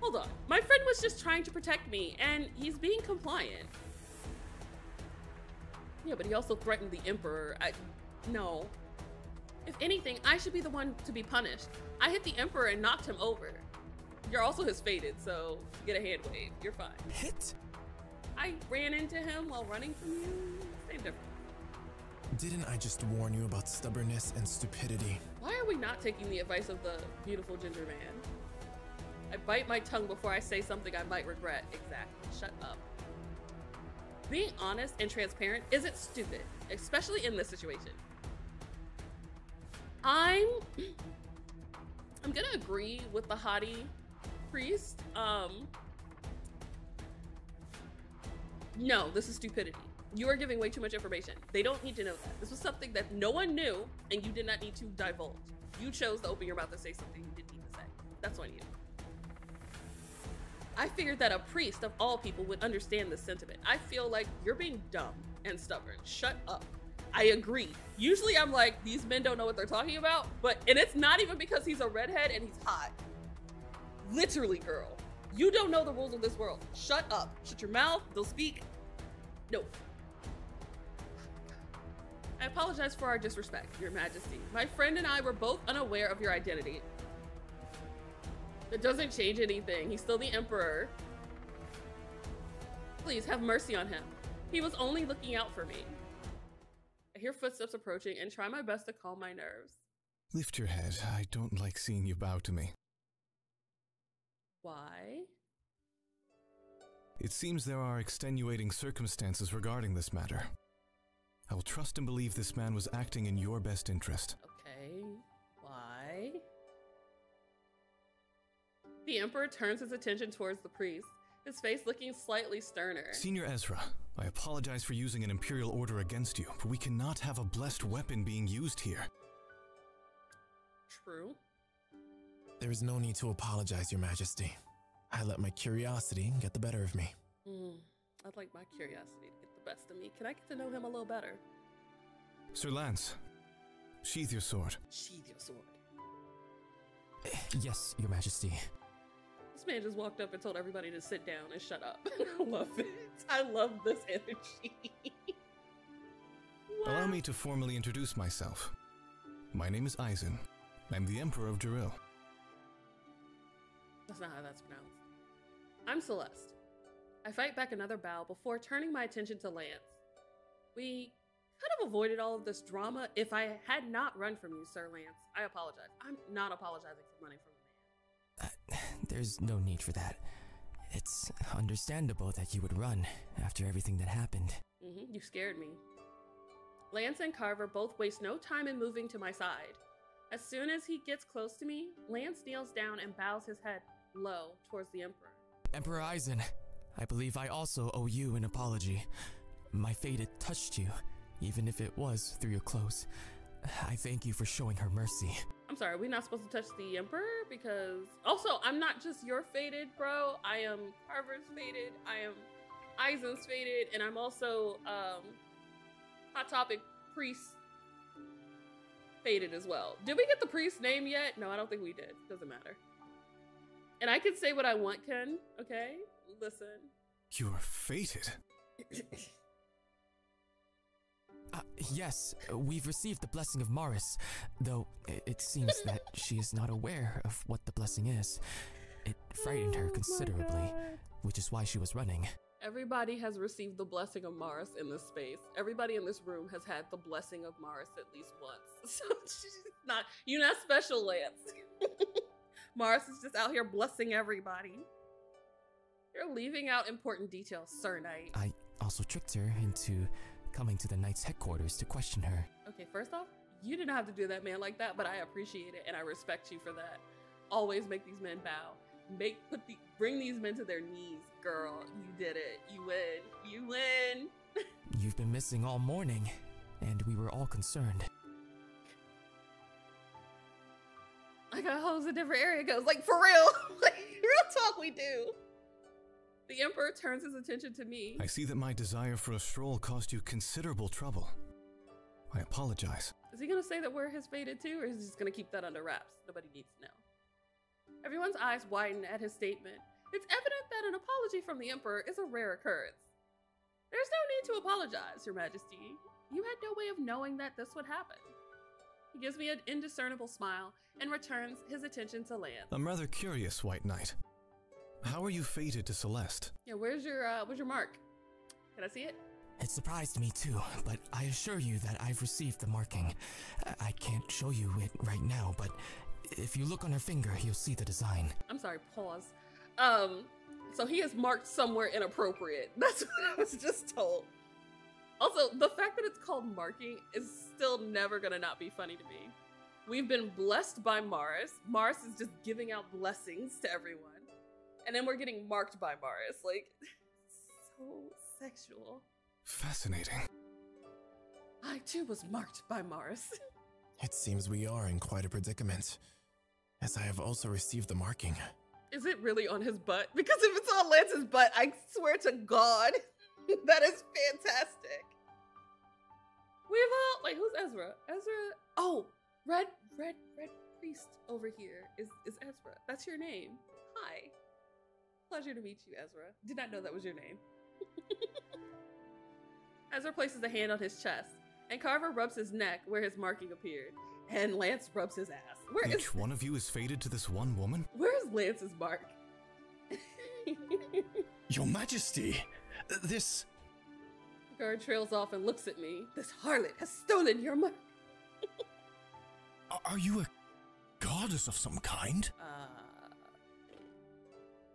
[SPEAKER 1] Hold on, my friend was just trying to protect me, and he's being compliant. Yeah, but he also threatened the Emperor. No. If anything, I should be the one to be punished. I hit the Emperor and knocked him over. You're also his fated, so get a hand wave. You're fine.
[SPEAKER 7] Hit?
[SPEAKER 1] I ran into him while running from you. Same difference.
[SPEAKER 10] Didn't I just warn you about stubbornness and stupidity?
[SPEAKER 1] Why are we not taking the advice of the beautiful ginger man? I bite my tongue before I say something I might regret. Exactly. Shut up. Being honest and transparent isn't stupid, especially in this situation. I'm gonna agree with the haughty priest. No, this is stupidity. You are giving way too much information. They don't need to know that. This was something that no one knew, and you did not need to divulge. You chose to open your mouth and say something you didn't need to say. That's on you. I figured that a priest of all people would understand this sentiment. I feel like you're being dumb and stubborn. Shut up. I agree. Usually I'm like, these men don't know what they're talking about, and it's not even because he's a redhead and he's hot. Literally, girl. You don't know the rules of this world. Shut up. Shut your mouth. They'll speak. No. I apologize for our disrespect, Your Majesty. My friend and I were both unaware of your identity. It doesn't change anything. He's still the Emperor. Please have mercy on him. He was only looking out for me. I hear footsteps approaching and try my best to calm my nerves.
[SPEAKER 3] Lift your head. I don't like seeing you bow to me.
[SPEAKER 1] Why?
[SPEAKER 3] It seems there are extenuating circumstances regarding this matter. I will trust and believe this man was acting in your best interest.
[SPEAKER 1] Okay. Why? The Emperor turns his attention towards the priest, his face looking slightly sterner.
[SPEAKER 3] Senior Ezra, I apologize for using an Imperial order against you, but we cannot have a blessed weapon being used here.
[SPEAKER 1] True.
[SPEAKER 10] There is no need to apologize, Your Majesty. I let my curiosity get the better of me.
[SPEAKER 1] I'd like my curiosity to get the best of me. Can I get to know him a little better?
[SPEAKER 3] Sir Lance, sheathe your sword.
[SPEAKER 1] Sheathe your sword.
[SPEAKER 7] Yes, Your Majesty.
[SPEAKER 1] This man just walked up and told everybody to sit down and shut up. I love it. I love this energy. Wow.
[SPEAKER 3] Allow me to formally introduce myself. My name is Eisen. I'm the Emperor of Jaril.
[SPEAKER 1] That's not how that's pronounced. I'm Celeste. I fight back another bow before turning my attention to Lance. We could have avoided all of this drama if I had not run from you, Sir Lance. I apologize. I'm not apologizing for running from the man.
[SPEAKER 7] There's no need for that. It's understandable that you would run after everything that happened.
[SPEAKER 1] You scared me. Lance and Carver both waste no time in moving to my side. As soon as he gets close to me, Lance kneels down and bows his head low towards the Emperor.
[SPEAKER 7] Emperor Eisen, I believe I also owe you an apology. My fated touched you, even if it was through your clothes. I thank you for showing her mercy.
[SPEAKER 1] I'm sorry, we're not supposed to touch the Emperor? Because also, I'm not just your fated, bro. I am Carver's fated, I am Eisen's fated, and I'm also Hot Topic priest fated as well. Did we get the priest's name yet? No, I don't think we did. Doesn't matter. And I can say what I want, Ken, okay? Listen.
[SPEAKER 3] You're fated.
[SPEAKER 7] Yes, we've received the blessing of Maris, though it seems that she is not aware of what the blessing is. It frightened her considerably, which is why she was running.
[SPEAKER 1] Everybody has received the blessing of Maris in this space. Everybody in this room has had the blessing of Maris at least once. So you're not special, Lance. Maris is just out here blessing everybody. You're leaving out important details, Sir Knight.
[SPEAKER 7] I also tricked her into coming to the Knight's headquarters to question her.
[SPEAKER 1] Okay, first off, you didn't have to do that man like that, but I appreciate it and I respect you for that. Always make these men bow. Bring these men to their knees, girl. You did it. You win. You win.
[SPEAKER 7] You've been missing all morning, and we were all concerned.
[SPEAKER 1] Like a hose a different area goes. Like, for real. Like, real talk we do. The Emperor turns his attention to me.
[SPEAKER 11] I see that my desire for a stroll caused you considerable trouble. I apologize.
[SPEAKER 1] Is he gonna say that we're his fated too, or is he just gonna keep that under wraps? Nobody needs to know. Everyone's eyes widen at his statement. It's evident that an apology from the Emperor is a rare occurrence. There's no need to apologize, Your Majesty. You had no way of knowing that this would happen. He gives me an indiscernible smile and returns his attention to Lance.
[SPEAKER 11] I'm rather curious, White Knight. How are you fated to Celeste?
[SPEAKER 1] Yeah, where's your mark? Can I see it?
[SPEAKER 7] It surprised me too, but I assure you that I've received the marking. I can't show you it right now, but if you look on her finger, you'll see the design.
[SPEAKER 1] I'm sorry, pause. So he is marked somewhere inappropriate. That's what I was just told. Also, the fact that it's called marking is still never gonna not be funny to me. We've been blessed by Mars. Mars is just giving out blessings to everyone. And then we're getting marked by Mars. Like, so sexual.
[SPEAKER 11] Fascinating.
[SPEAKER 1] I too was marked by Mars.
[SPEAKER 10] It seems we are in quite a predicament, as I have also received the marking.
[SPEAKER 1] Is it really on his butt? Because if it's on Lance's butt, I swear to God, that is fantastic. We've all, wait, who's Ezra? Ezra, oh, red priest over here is Ezra. That's your name. Hi. Pleasure to meet you, Ezra. Did not know that was your name. Ezra places a hand on his chest, and Carver rubs his neck where his marking appeared, and Lance rubs his ass.
[SPEAKER 11] Each one of you is fated to this one woman?
[SPEAKER 1] Where's Lance's mark?
[SPEAKER 9] Your Majesty, this...
[SPEAKER 1] The guard trails off and looks at me. This harlot has stolen your mark.
[SPEAKER 9] Are you a goddess of some kind?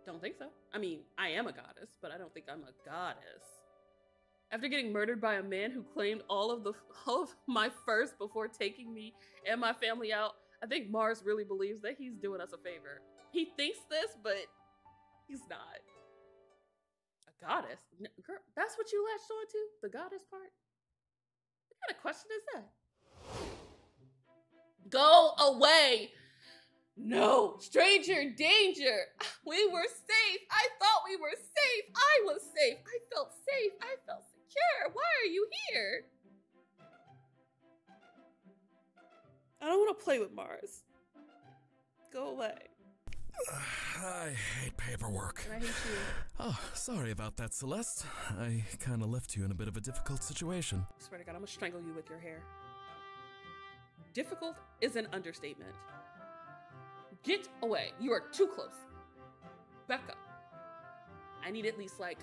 [SPEAKER 1] Don't think so. I mean, I am a goddess, but I don't think I'm a goddess. After getting murdered by a man who claimed all of my furs before taking me and my family out, I think Mars really believes that he's doing us a favor. He thinks this, but he's not. A goddess? Girl, that's what you latched on to? The goddess part? What kind of question is that? Go away! No! Stranger danger! We were safe! I thought we were safe! I was safe! I felt safe! I felt secure! Why are you here? I don't want to play with Mars. Go away.
[SPEAKER 5] I hate paperwork.
[SPEAKER 1] And I hate you.
[SPEAKER 5] Oh, sorry about that, Celeste. I kind of left you in a bit of a difficult situation.
[SPEAKER 1] I swear to God, I'm gonna strangle you with your hair. Difficult is an understatement. Get away. You are too close. Back up. I need at least like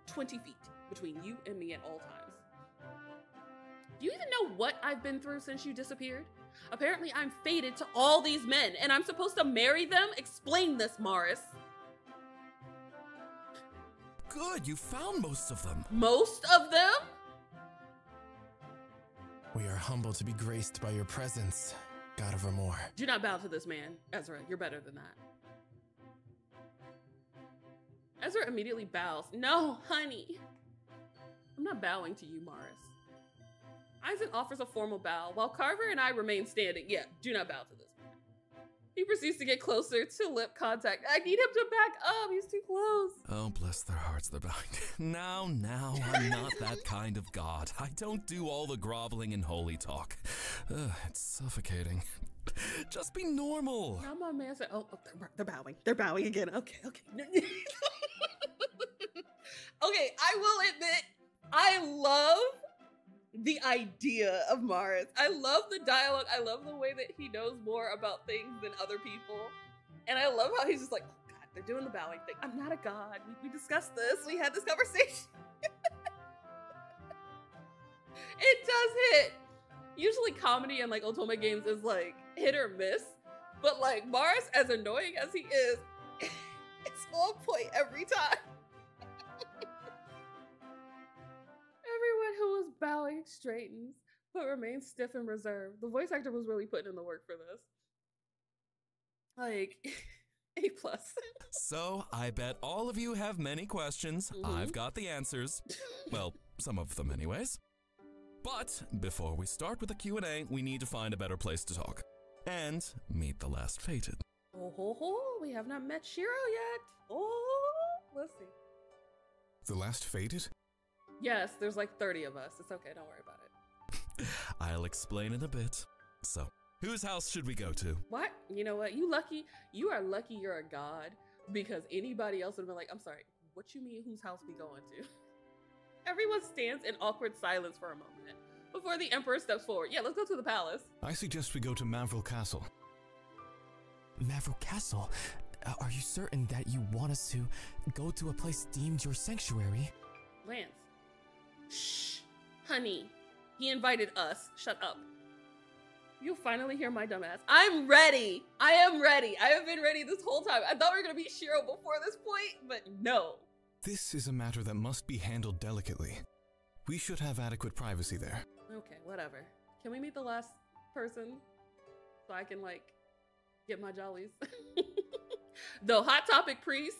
[SPEAKER 1] 20 feet between you and me at all times. Do you even know what I've been through since you disappeared? Apparently I'm fated to all these men and I'm supposed to marry them? Explain this, Morris.
[SPEAKER 5] Good, you found most of them.
[SPEAKER 1] Most of them?
[SPEAKER 10] We are humbled to be graced by your presence, God of Remor.
[SPEAKER 1] Do not bow to this man, Ezra. You're better than that. Ezra immediately bows. No, honey. I'm not bowing to you, Morris. Isaac offers a formal bow, while Carver and I remain standing. Yeah, do not bow to this man. He proceeds to get closer to lip contact. I need him to back up. He's too close.
[SPEAKER 5] Oh, bless their hearts, they're bowing. Now, I'm not that kind of god. I don't do all the groveling and holy talk. It's suffocating. Just be normal.
[SPEAKER 1] Now my man said, oh, they're bowing. They're bowing again. Okay. Okay, I will admit, I love the idea of Mars. I love the dialogue. I love the way that he knows more about things than other people. And I love how he's just like, oh God, they're doing the bowing thing. I'm not a god. We discussed this. We had this conversation. It does hit. Usually comedy and like Otome games is like hit or miss. But like Mars, as annoying as he is, it's on point every time. who is bowing straightens, but remains stiff and reserved. The voice actor was really putting in the work for this. Like, A+.
[SPEAKER 5] So, I bet all of you have many questions. I've got the answers. Well, some of them anyways. But before we start with the Q&A, we need to find a better place to talk. And meet the last fated.
[SPEAKER 1] Oh ho ho, we have not met Shiro yet. Oh, let's see.
[SPEAKER 11] The last fated?
[SPEAKER 1] Yes, there's like 30 of us. It's okay, don't worry about it.
[SPEAKER 5] I'll explain in a bit. So, whose house should we go to?
[SPEAKER 1] What? You know what? You are lucky you're a god, because anybody else would have been like, I'm sorry, what you mean whose house we going to? Everyone stands in awkward silence for a moment before the emperor steps forward. Yeah, let's go to the palace.
[SPEAKER 11] I suggest we go to Mavril Castle.
[SPEAKER 7] Mavril Castle? Are you certain that you want us to go to a place deemed your sanctuary?
[SPEAKER 1] Lance. Shh. Honey. He invited us. Shut up. You'll finally hear my dumb ass. I'm ready. I am ready. I have been ready this whole time. I thought we were going to be Shiro before this point, but no.
[SPEAKER 11] This is a matter that must be handled delicately. We should have adequate privacy there.
[SPEAKER 1] Okay, whatever. Can we meet the last person so I can, like, get my jollies? The Hot Topic Priest.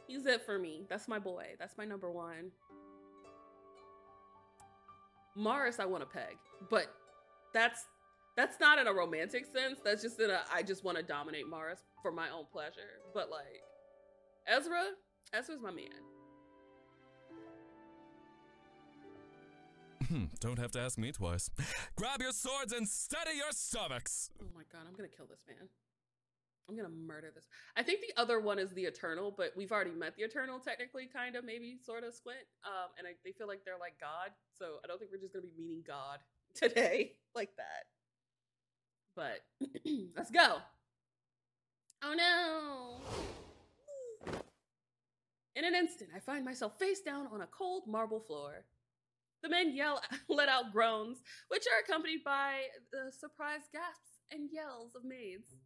[SPEAKER 1] He's it for me. That's my boy. That's my number one. Morris I want to peg, but that's not in a romantic sense. That's just in a, I just want to dominate Morris for my own pleasure. But like, Ezra's my man.
[SPEAKER 5] Don't have to ask me twice. Grab your swords and steady your stomachs.
[SPEAKER 1] Oh my god, I'm gonna kill this man. I'm gonna murder this. I think the other one is the Eternal, but we've already met the Eternal technically, kind of, maybe, sort of, Squint. And they feel like they're like God, so I don't think we're just gonna be meeting God today like that. But let's go. Oh no. In an instant, I find myself face down on a cold marble floor. The men let out groans, which are accompanied by the surprised gasps and yells of maids.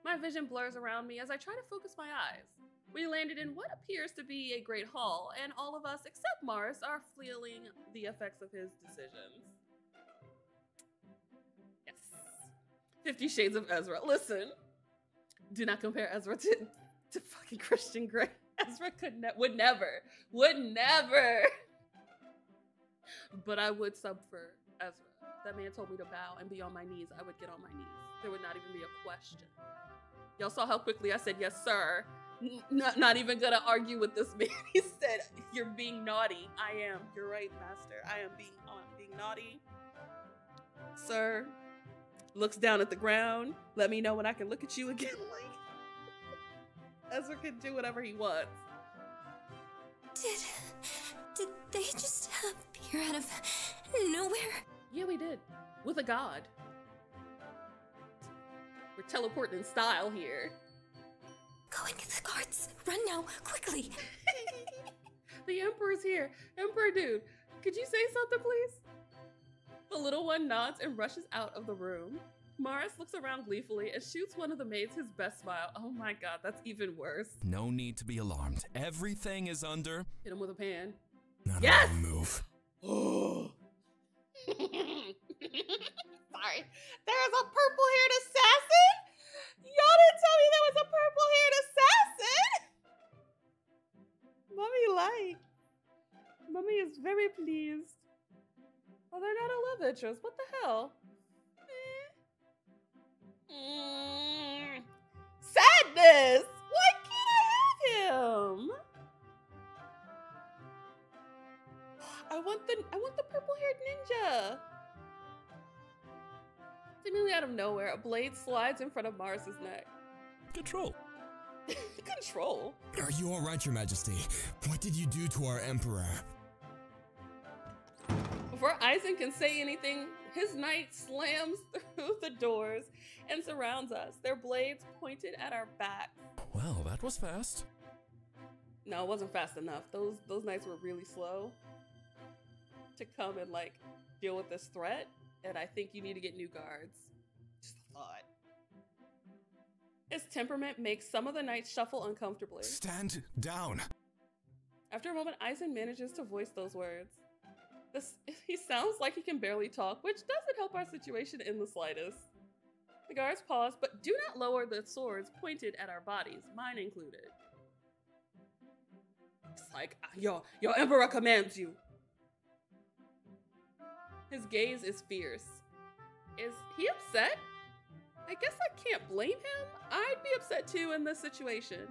[SPEAKER 1] My vision blurs around me as I try to focus my eyes. We landed in what appears to be a great hall, and all of us except Morris are feeling the effects of his decisions. Yes. 50 Shades of Ezra. Listen, do not compare Ezra to fucking Christian Grey. Ezra would never. But I would sub for Ezra. That man told me to bow and be on my knees. I would get on my knees. There would not even be a question. Y'all saw how quickly I said, yes, sir. Not even gonna argue with this man. He said, you're being naughty. I am. You're right, master. I am being naughty. Sir. Looks down at the ground. Let me know when I can look at you again. Like, Ezra can do whatever he wants.
[SPEAKER 6] Did they just appear out of nowhere?
[SPEAKER 1] Yeah, we did. With a god. We're teleporting in style here.
[SPEAKER 6] Go and get the guards. Run now, quickly.
[SPEAKER 1] The Emperor's here. Emperor dude, could you say something, please? The little one nods and rushes out of the room. Morris looks around gleefully and shoots one of the maids his best smile. Oh my god, that's even worse.
[SPEAKER 5] No need to be alarmed. Everything is under...
[SPEAKER 1] Hit him with a pan.
[SPEAKER 11] Not
[SPEAKER 1] yes!
[SPEAKER 11] a move.
[SPEAKER 1] Oh. Sorry. There's a purple-haired assassin? Y'all didn't tell me there was a purple-haired assassin! Mommy like. Mommy is very pleased. Oh, they're not a love interest. What the hell? Sadness! Why can't I have him? I want the purple-haired ninja. Seemingly out of nowhere, a blade slides in front of Mars's neck.
[SPEAKER 5] Control.
[SPEAKER 1] Control?
[SPEAKER 10] Are you alright, Your Majesty? What did you do to our Emperor?
[SPEAKER 1] Before Aizen can say anything, his knight slams through the doors and surrounds us, their blades pointed at our backs.
[SPEAKER 5] Well, that was fast.
[SPEAKER 1] No, it wasn't fast enough. Those knights were really slow to come and like deal with this threat, and I think you need to get new guards. Just a thought. His temperament makes some of the knights shuffle uncomfortably.
[SPEAKER 11] Stand down.
[SPEAKER 1] After a moment, Aizen manages to voice those words. He sounds like he can barely talk, which doesn't help our situation in the slightest. The guards pause, but do not lower the swords pointed at our bodies, mine included. It's like, your emperor commands you. His gaze is fierce. Is he upset? I guess I can't blame him. I'd be upset too in this situation.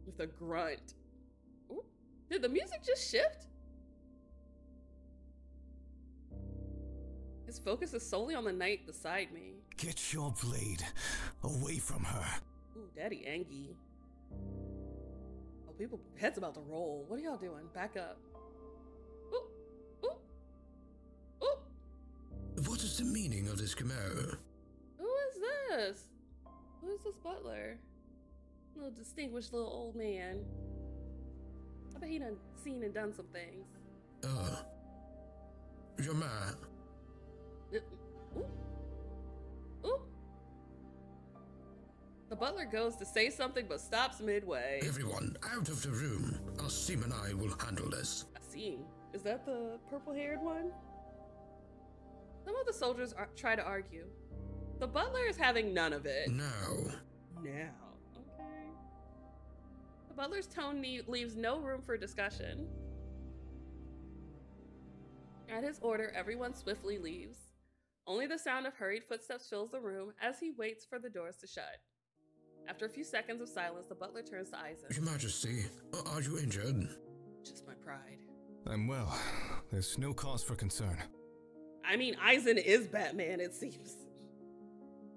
[SPEAKER 1] With a grunt. Ooh, did the music just shift? His focus is solely on the knight beside me.
[SPEAKER 11] Get your blade away from her.
[SPEAKER 1] Ooh, Daddy Angie. Oh, people, head's about to roll. What are y'all doing? Back up. Ooh, ooh, ooh.
[SPEAKER 12] What is the meaning of this chimera?
[SPEAKER 1] Who is this? Who is this butler? Little distinguished little old man. I bet he done seen and done some things.
[SPEAKER 12] Your man.
[SPEAKER 1] Ooh. Ooh. The butler goes to say something but stops midway.
[SPEAKER 12] Everyone out of the room. Asim and I will handle this.
[SPEAKER 1] Asim? Is that the purple-haired one? Some of the soldiers try to argue. The butler is having none of it.
[SPEAKER 12] Now.
[SPEAKER 1] Okay. The butler's tone leaves no room for discussion. At his order, everyone swiftly leaves. Only the sound of hurried footsteps fills the room as he waits for the doors to shut. After a few seconds of silence, the butler turns to Eisen.
[SPEAKER 12] Your Majesty, are you injured?
[SPEAKER 1] Just my pride.
[SPEAKER 11] I'm well. There's no cause for concern.
[SPEAKER 1] I mean, Eisen is Batman, it seems.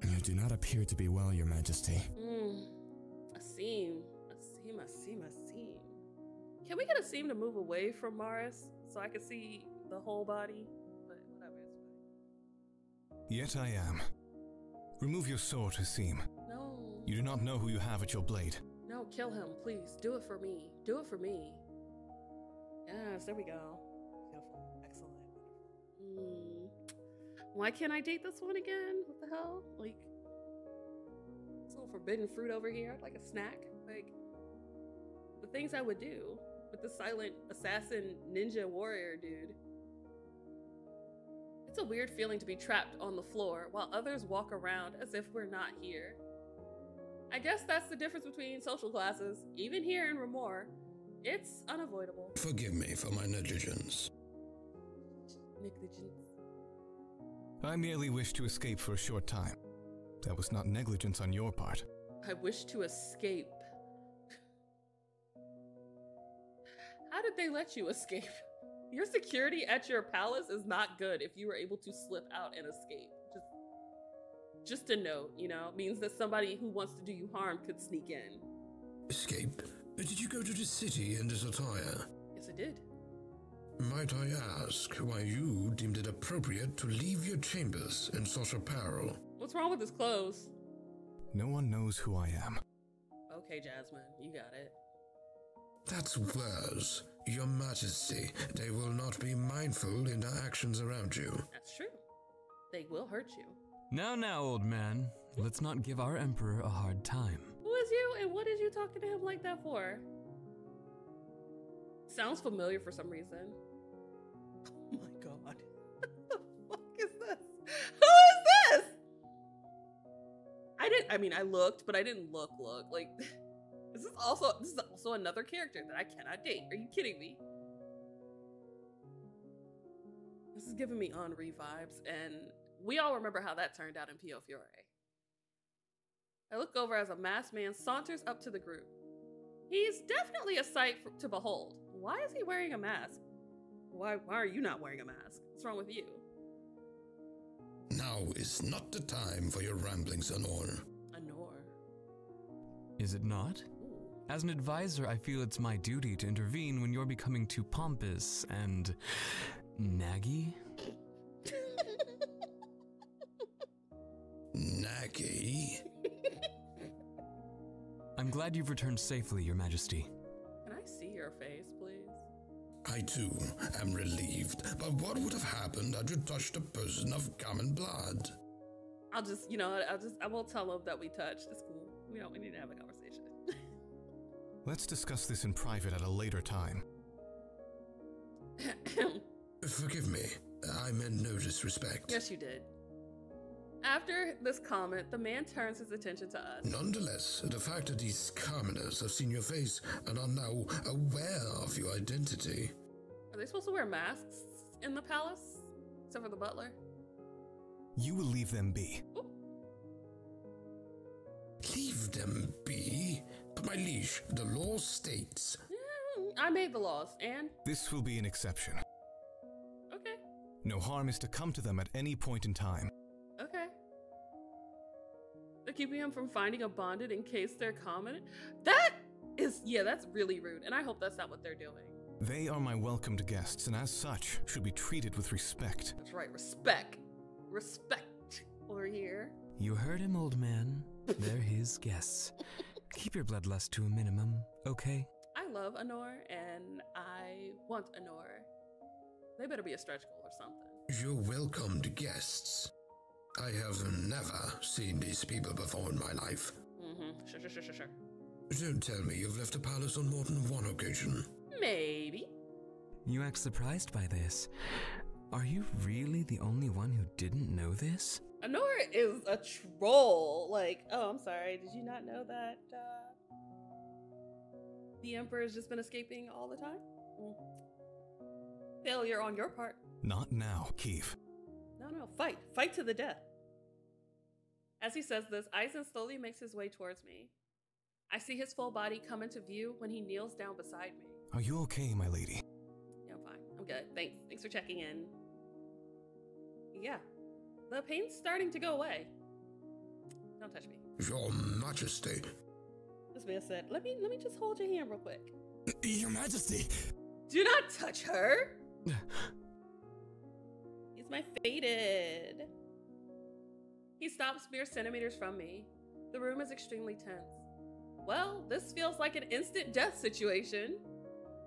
[SPEAKER 10] You do not appear to be well, Your Majesty.
[SPEAKER 1] Asim. Can we get Asim to move away from Morris so I can see the whole body? But whatever, it's fine.
[SPEAKER 11] Yet I am. Remove your sword, Asim.
[SPEAKER 1] No.
[SPEAKER 11] You do not know who you have at your blade.
[SPEAKER 1] No, kill him, please. Do it for me. Do it for me. Yes, there we go. Beautiful. Excellent. Why can't I date this one again? What the hell? Like, this little forbidden fruit over here, like a snack. Like, the things I would do with the silent assassin ninja warrior dude. It's a weird feeling to be trapped on the floor while others walk around as if we're not here. I guess that's the difference between social classes. Even here in Ramor, it's unavoidable.
[SPEAKER 12] Forgive me for my negligence.
[SPEAKER 11] I merely wished to escape for a short time. That was not negligence on your part.
[SPEAKER 1] I wish to escape. How did they let you escape? Your security at your palace is not good if you were able to slip out and escape. Just a note, you know, means that somebody who wants to do you harm could sneak in.
[SPEAKER 12] Escape? Did you go to the city in this attire?
[SPEAKER 1] Yes, I did.
[SPEAKER 12] Might I ask why you deemed it appropriate to leave your chambers in such apparel?
[SPEAKER 1] What's wrong with his clothes?
[SPEAKER 11] No one knows who I am.
[SPEAKER 1] Okay, Jasmine, you got it.
[SPEAKER 12] That's worse. Your Majesty, they will not be mindful in their actions around you.
[SPEAKER 1] That's true. They will hurt you.
[SPEAKER 5] Now, old man. Let's not give our emperor a hard time.
[SPEAKER 1] Who is you and what is you talking to him like that for? Sounds familiar for some reason. Oh my god. What the fuck is this? Who is this? I looked, but I didn't look. Like, this is also another character that I cannot date. Are you kidding me? This is giving me Henri vibes, and we all remember how that turned out in Pio Fiore. I look over as a masked man saunters up to the group. He's definitely a sight to behold. Why is he wearing a mask? Why are you not wearing a mask? What's wrong with you?
[SPEAKER 12] Now is not the time for your ramblings, Anor.
[SPEAKER 1] Anor?
[SPEAKER 5] Is it not? As an advisor, I feel it's my duty to intervene when you're becoming too pompous and naggy.
[SPEAKER 12] Naggy?
[SPEAKER 5] I'm glad you've returned safely, Your Majesty.
[SPEAKER 1] Can I see your face, please?
[SPEAKER 12] I too am relieved, but what would have happened had you touched a person of common blood?
[SPEAKER 1] I won't tell him that we touched. It's cool. We need to have a conversation.
[SPEAKER 11] Let's discuss this in private at a later time.
[SPEAKER 12] Forgive me. I meant no disrespect.
[SPEAKER 1] Yes, you did. After this comment, the man turns his attention to us.
[SPEAKER 12] Nonetheless, the fact that these commoners have seen your face and are now aware of your identity.
[SPEAKER 1] Are they supposed to wear masks in the palace? Except for the butler?
[SPEAKER 11] You will leave them be.
[SPEAKER 1] Ooh.
[SPEAKER 12] Leave them be? But my liege, the law states...
[SPEAKER 1] I made the laws, and...
[SPEAKER 11] This will be an exception.
[SPEAKER 1] Okay.
[SPEAKER 11] No harm is to come to them at any point in time.
[SPEAKER 1] Okay. They're keeping him from finding a bonded in case they're common? That is... Yeah, that's really rude, and I hope that's not what they're doing.
[SPEAKER 11] They are my welcomed guests, and as such, should be treated with respect.
[SPEAKER 1] That's right, respect. Respect over here.
[SPEAKER 5] You heard him, old man. They're his guests. Keep your bloodlust to a minimum, okay?
[SPEAKER 1] I love Anor, and I want Anor. They better be a stretch goal or something.
[SPEAKER 12] Your welcomed guests. I have never seen these people before in my life.
[SPEAKER 1] Sure.
[SPEAKER 12] Don't tell me you've left the palace on more than one occasion.
[SPEAKER 1] Maybe.
[SPEAKER 5] You act surprised by this. Are you really the only one who didn't know this?
[SPEAKER 1] Anor is a troll. Like, oh, I'm sorry. Did you not know that the Emperor's just been escaping all the time? Failure on your part.
[SPEAKER 11] Not now, Keeve.
[SPEAKER 1] No, fight. Fight to the death. As he says this, Eisen slowly makes his way towards me. I see his full body come into view when he kneels down beside me.
[SPEAKER 11] Are you okay, my lady?
[SPEAKER 1] Yeah, I'm fine. I'm good. Thanks for checking in. Yeah. The pain's starting to go away. Don't touch me.
[SPEAKER 12] Your Majesty.
[SPEAKER 1] This man said, let me just hold your hand real quick.
[SPEAKER 10] Your Majesty.
[SPEAKER 1] Do not touch her. He's my fated. He stops mere centimeters from me. The room is extremely tense. Well, this feels like an instant death situation.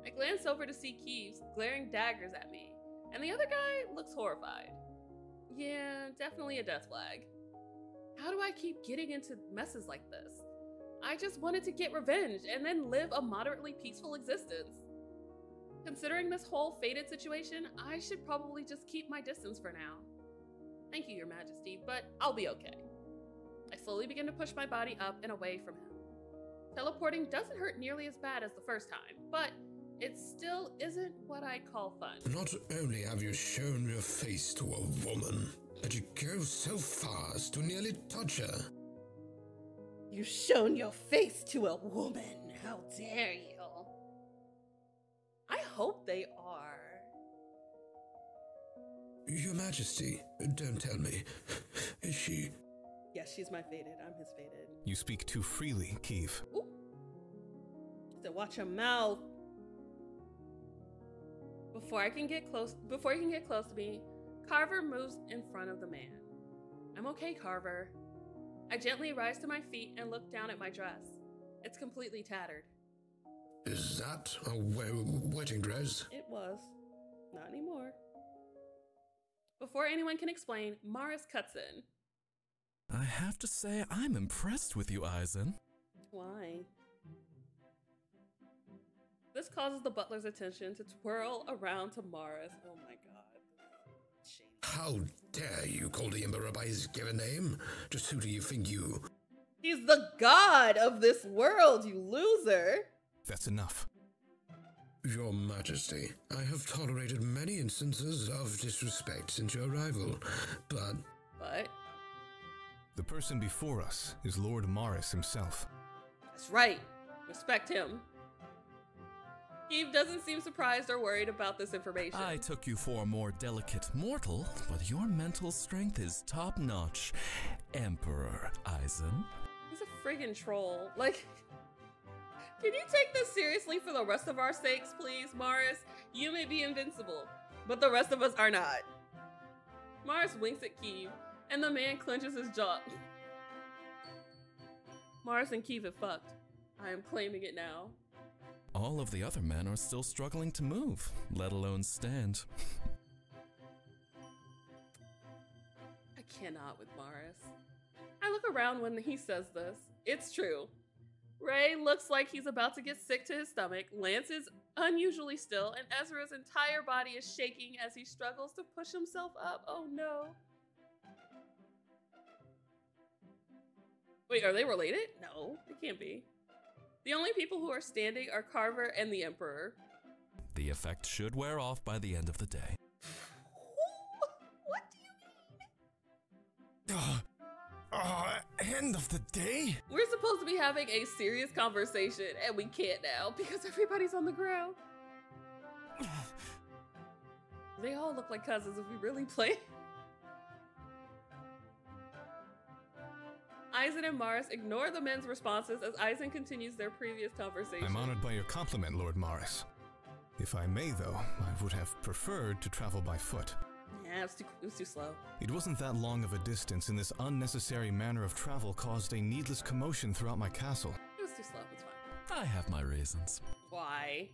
[SPEAKER 1] I glance over to see Keeves glaring daggers at me, and the other guy looks horrified. Yeah, definitely a death flag. How do I keep getting into messes like this? I just wanted to get revenge and then live a moderately peaceful existence. Considering this whole fated situation, I should probably just keep my distance for now. Thank you, Your Majesty, but I'll be okay. I slowly begin to push my body up and away from him. Teleporting doesn't hurt nearly as bad as the first time, but it still isn't what I call fun.
[SPEAKER 12] Not only have you shown your face to a woman, but you go so far as to nearly touch her.
[SPEAKER 1] You've shown your face to a woman. How dare you? I hope they are.
[SPEAKER 12] Your Majesty, don't tell me. Is she...
[SPEAKER 1] Yes, she's my fated. I'm his fated.
[SPEAKER 11] You speak too freely, Keeve.
[SPEAKER 1] Ooh. So watch your mouth. Before he can get close to me, Carver moves in front of the man. I'm okay, Carver. I gently rise to my feet and look down at my dress. It's completely tattered.
[SPEAKER 12] Is that a wedding dress?
[SPEAKER 1] It was. Not anymore. Before anyone can explain, Morris cuts in.
[SPEAKER 5] I have to say, I'm impressed with you, Eisen.
[SPEAKER 1] Why? This causes the butler's attention to twirl around to Morris. Oh my god. Shame.
[SPEAKER 12] How dare you call the Emperor by his given name? Just who do you think you...
[SPEAKER 1] He's the god of this world, you loser!
[SPEAKER 11] That's enough.
[SPEAKER 12] Your Majesty, I have tolerated many instances of disrespect since your arrival, but...
[SPEAKER 1] But?
[SPEAKER 11] The person before us is Lord Morris himself.
[SPEAKER 1] That's right. Respect him. Eve doesn't seem surprised or worried about this information.
[SPEAKER 5] I took you for a more delicate mortal, but your mental strength is top-notch. Emperor Eisen.
[SPEAKER 1] He's a friggin' troll. Like, can you take this seriously for the rest of our sakes, please, Morris? You may be invincible, but the rest of us are not. Morris winks at Keeve, and the man clenches his jaw. Morris and Keeve have fucked. I am claiming it now.
[SPEAKER 5] All of the other men are still struggling to move, let alone stand.
[SPEAKER 1] I cannot with Morris. I look around when he says this. It's true. Ray looks like he's about to get sick to his stomach, Lance is unusually still, and Ezra's entire body is shaking as he struggles to push himself up. Oh no. Wait, are they related? No, they can't be. The only people who are standing are Carver and the Emperor.
[SPEAKER 5] The effect should wear off by the end of the day.
[SPEAKER 1] What do you mean?
[SPEAKER 10] End of the day?
[SPEAKER 1] We're supposed to be having a serious conversation, and we can't now because everybody's on the ground. They all look like cousins if we really play. Eisen and Morris ignore the men's responses as Eisen continues their previous conversation.
[SPEAKER 11] I'm honored by your compliment, Lord Morris. If I may, though, I would have preferred to travel by foot.
[SPEAKER 1] Yeah, it was too slow.
[SPEAKER 11] It wasn't that long of a distance, and this unnecessary manner of travel caused a needless commotion throughout my castle.
[SPEAKER 1] It was too slow, it's fine.
[SPEAKER 5] I have my reasons.
[SPEAKER 1] Why?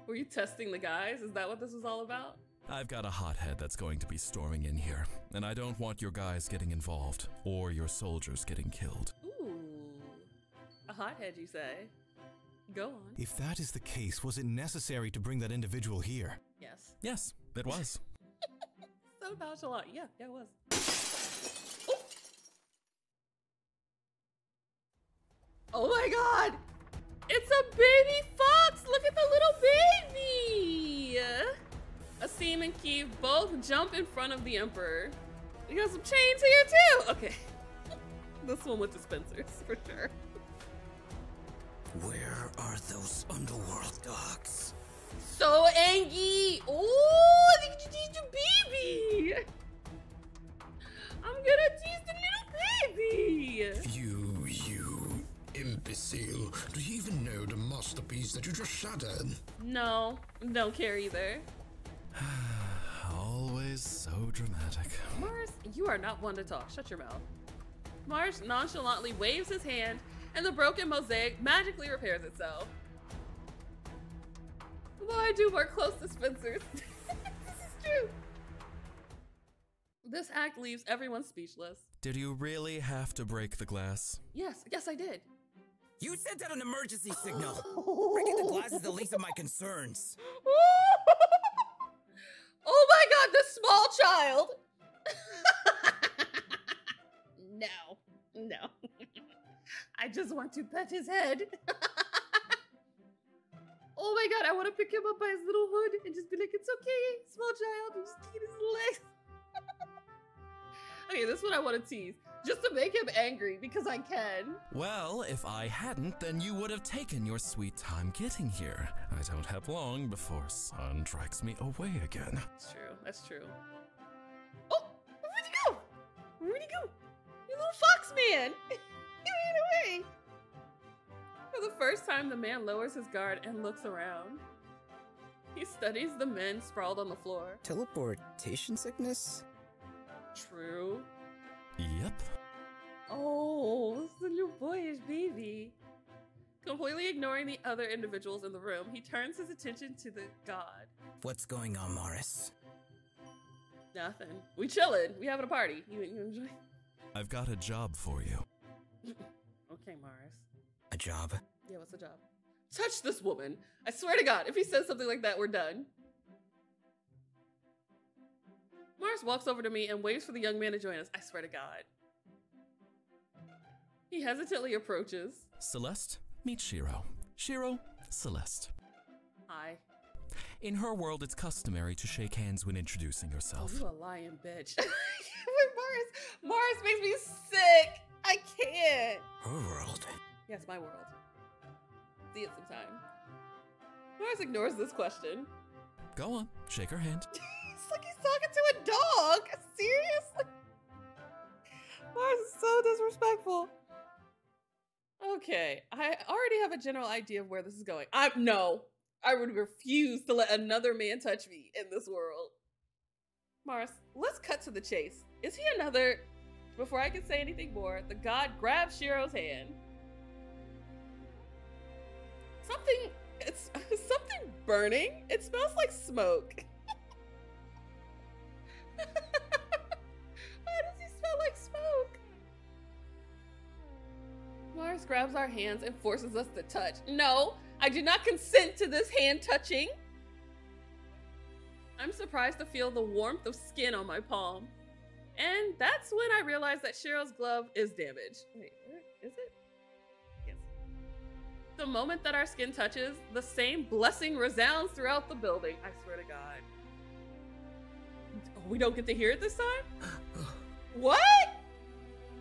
[SPEAKER 1] Were you testing the guys? Is that what this was all about?
[SPEAKER 5] I've got a hothead that's going to be storming in here, and I don't want your guys getting involved, or your soldiers getting killed.
[SPEAKER 1] Ooh. A hothead, you say? Go on.
[SPEAKER 11] If that is the case, was it necessary to bring that individual here?
[SPEAKER 1] Yes.
[SPEAKER 5] Yes, it was.
[SPEAKER 1] So nonchalant. Yeah, it was. Oh my god! It's a baby fox! Look at the little baby! Asim and Keeve both jump in front of the Emperor. We got some chains here too! Okay. This one with dispensers, for sure.
[SPEAKER 13] Where are those underworld dogs?
[SPEAKER 1] So angry! Oh, look at you tease the baby! I'm gonna tease the little baby!
[SPEAKER 12] You imbecile. Do you even know the masterpiece that you just shattered?
[SPEAKER 1] No, don't care either.
[SPEAKER 5] Always so dramatic.
[SPEAKER 1] Mars, you are not one to talk. Shut your mouth. Mars nonchalantly waves his hand, and the broken mosaic magically repairs itself. Well, I do work close to Spencer's. This is true. This act leaves everyone speechless.
[SPEAKER 5] Did you really have to break the glass?
[SPEAKER 1] Yes, I did.
[SPEAKER 13] You sent out an emergency signal. Breaking the glass is the least of my concerns.
[SPEAKER 1] Oh my god, the small child! No. I just want to pet his head. Oh my god, I want to pick him up by his little hood and just be like, it's okay, small child, and just eat his legs. Okay, this one I want to tease. Just to make him angry, because I can.
[SPEAKER 5] Well, if I hadn't, then you would have taken your sweet time getting here. I don't have long before Sun drags me away again.
[SPEAKER 1] That's true. Oh, where'd he go? Where'd he go? You little fox man. He ran away. For the first time, the man lowers his guard and looks around. He studies the men sprawled on the floor.
[SPEAKER 13] Teleportation sickness?
[SPEAKER 1] True.
[SPEAKER 5] Yep.
[SPEAKER 1] Oh, this is a little boyish baby. Completely ignoring the other individuals in the room, he turns his attention to the god.
[SPEAKER 13] What's going on, Morris?
[SPEAKER 1] Nothing. We chillin'. We having a party. You enjoy?
[SPEAKER 5] I've got a job for you.
[SPEAKER 1] Okay, Morris.
[SPEAKER 13] A job?
[SPEAKER 1] Yeah, what's the job? Touch this woman. I swear to God, if he says something like that, we're done. Morris walks over to me and waits for the young man to join us. I swear to God. He hesitantly approaches.
[SPEAKER 5] Celeste, meet Shiro. Shiro, Celeste.
[SPEAKER 1] Hi.
[SPEAKER 5] In her world, it's customary to shake hands when introducing yourself.
[SPEAKER 1] Oh, you a lying bitch. Morris makes me sick. I can't.
[SPEAKER 13] Her world?
[SPEAKER 1] Yes, my world. See it sometime. Morris ignores this question.
[SPEAKER 5] Go on, shake her hand.
[SPEAKER 1] It's like he's talking to a dog. Seriously? Morris is so disrespectful. Okay, I already have a general idea of where this is going. I would refuse to let another man touch me in this world. Morris, let's cut to the chase. Is he another? Before I can say anything more, the god grabs Shiro's hand. It's something burning. It smells like smoke. Why does he smell like smoke? Morris grabs our hands and forces us to touch. No, I did not consent to this hand touching. I'm surprised to feel the warmth of skin on my palm. And that's when I realized that Shiro's glove is damaged. Wait, where is it? Yes. The moment that our skin touches, the same blessing resounds throughout the building. I swear to God. We don't get to hear it this time? What?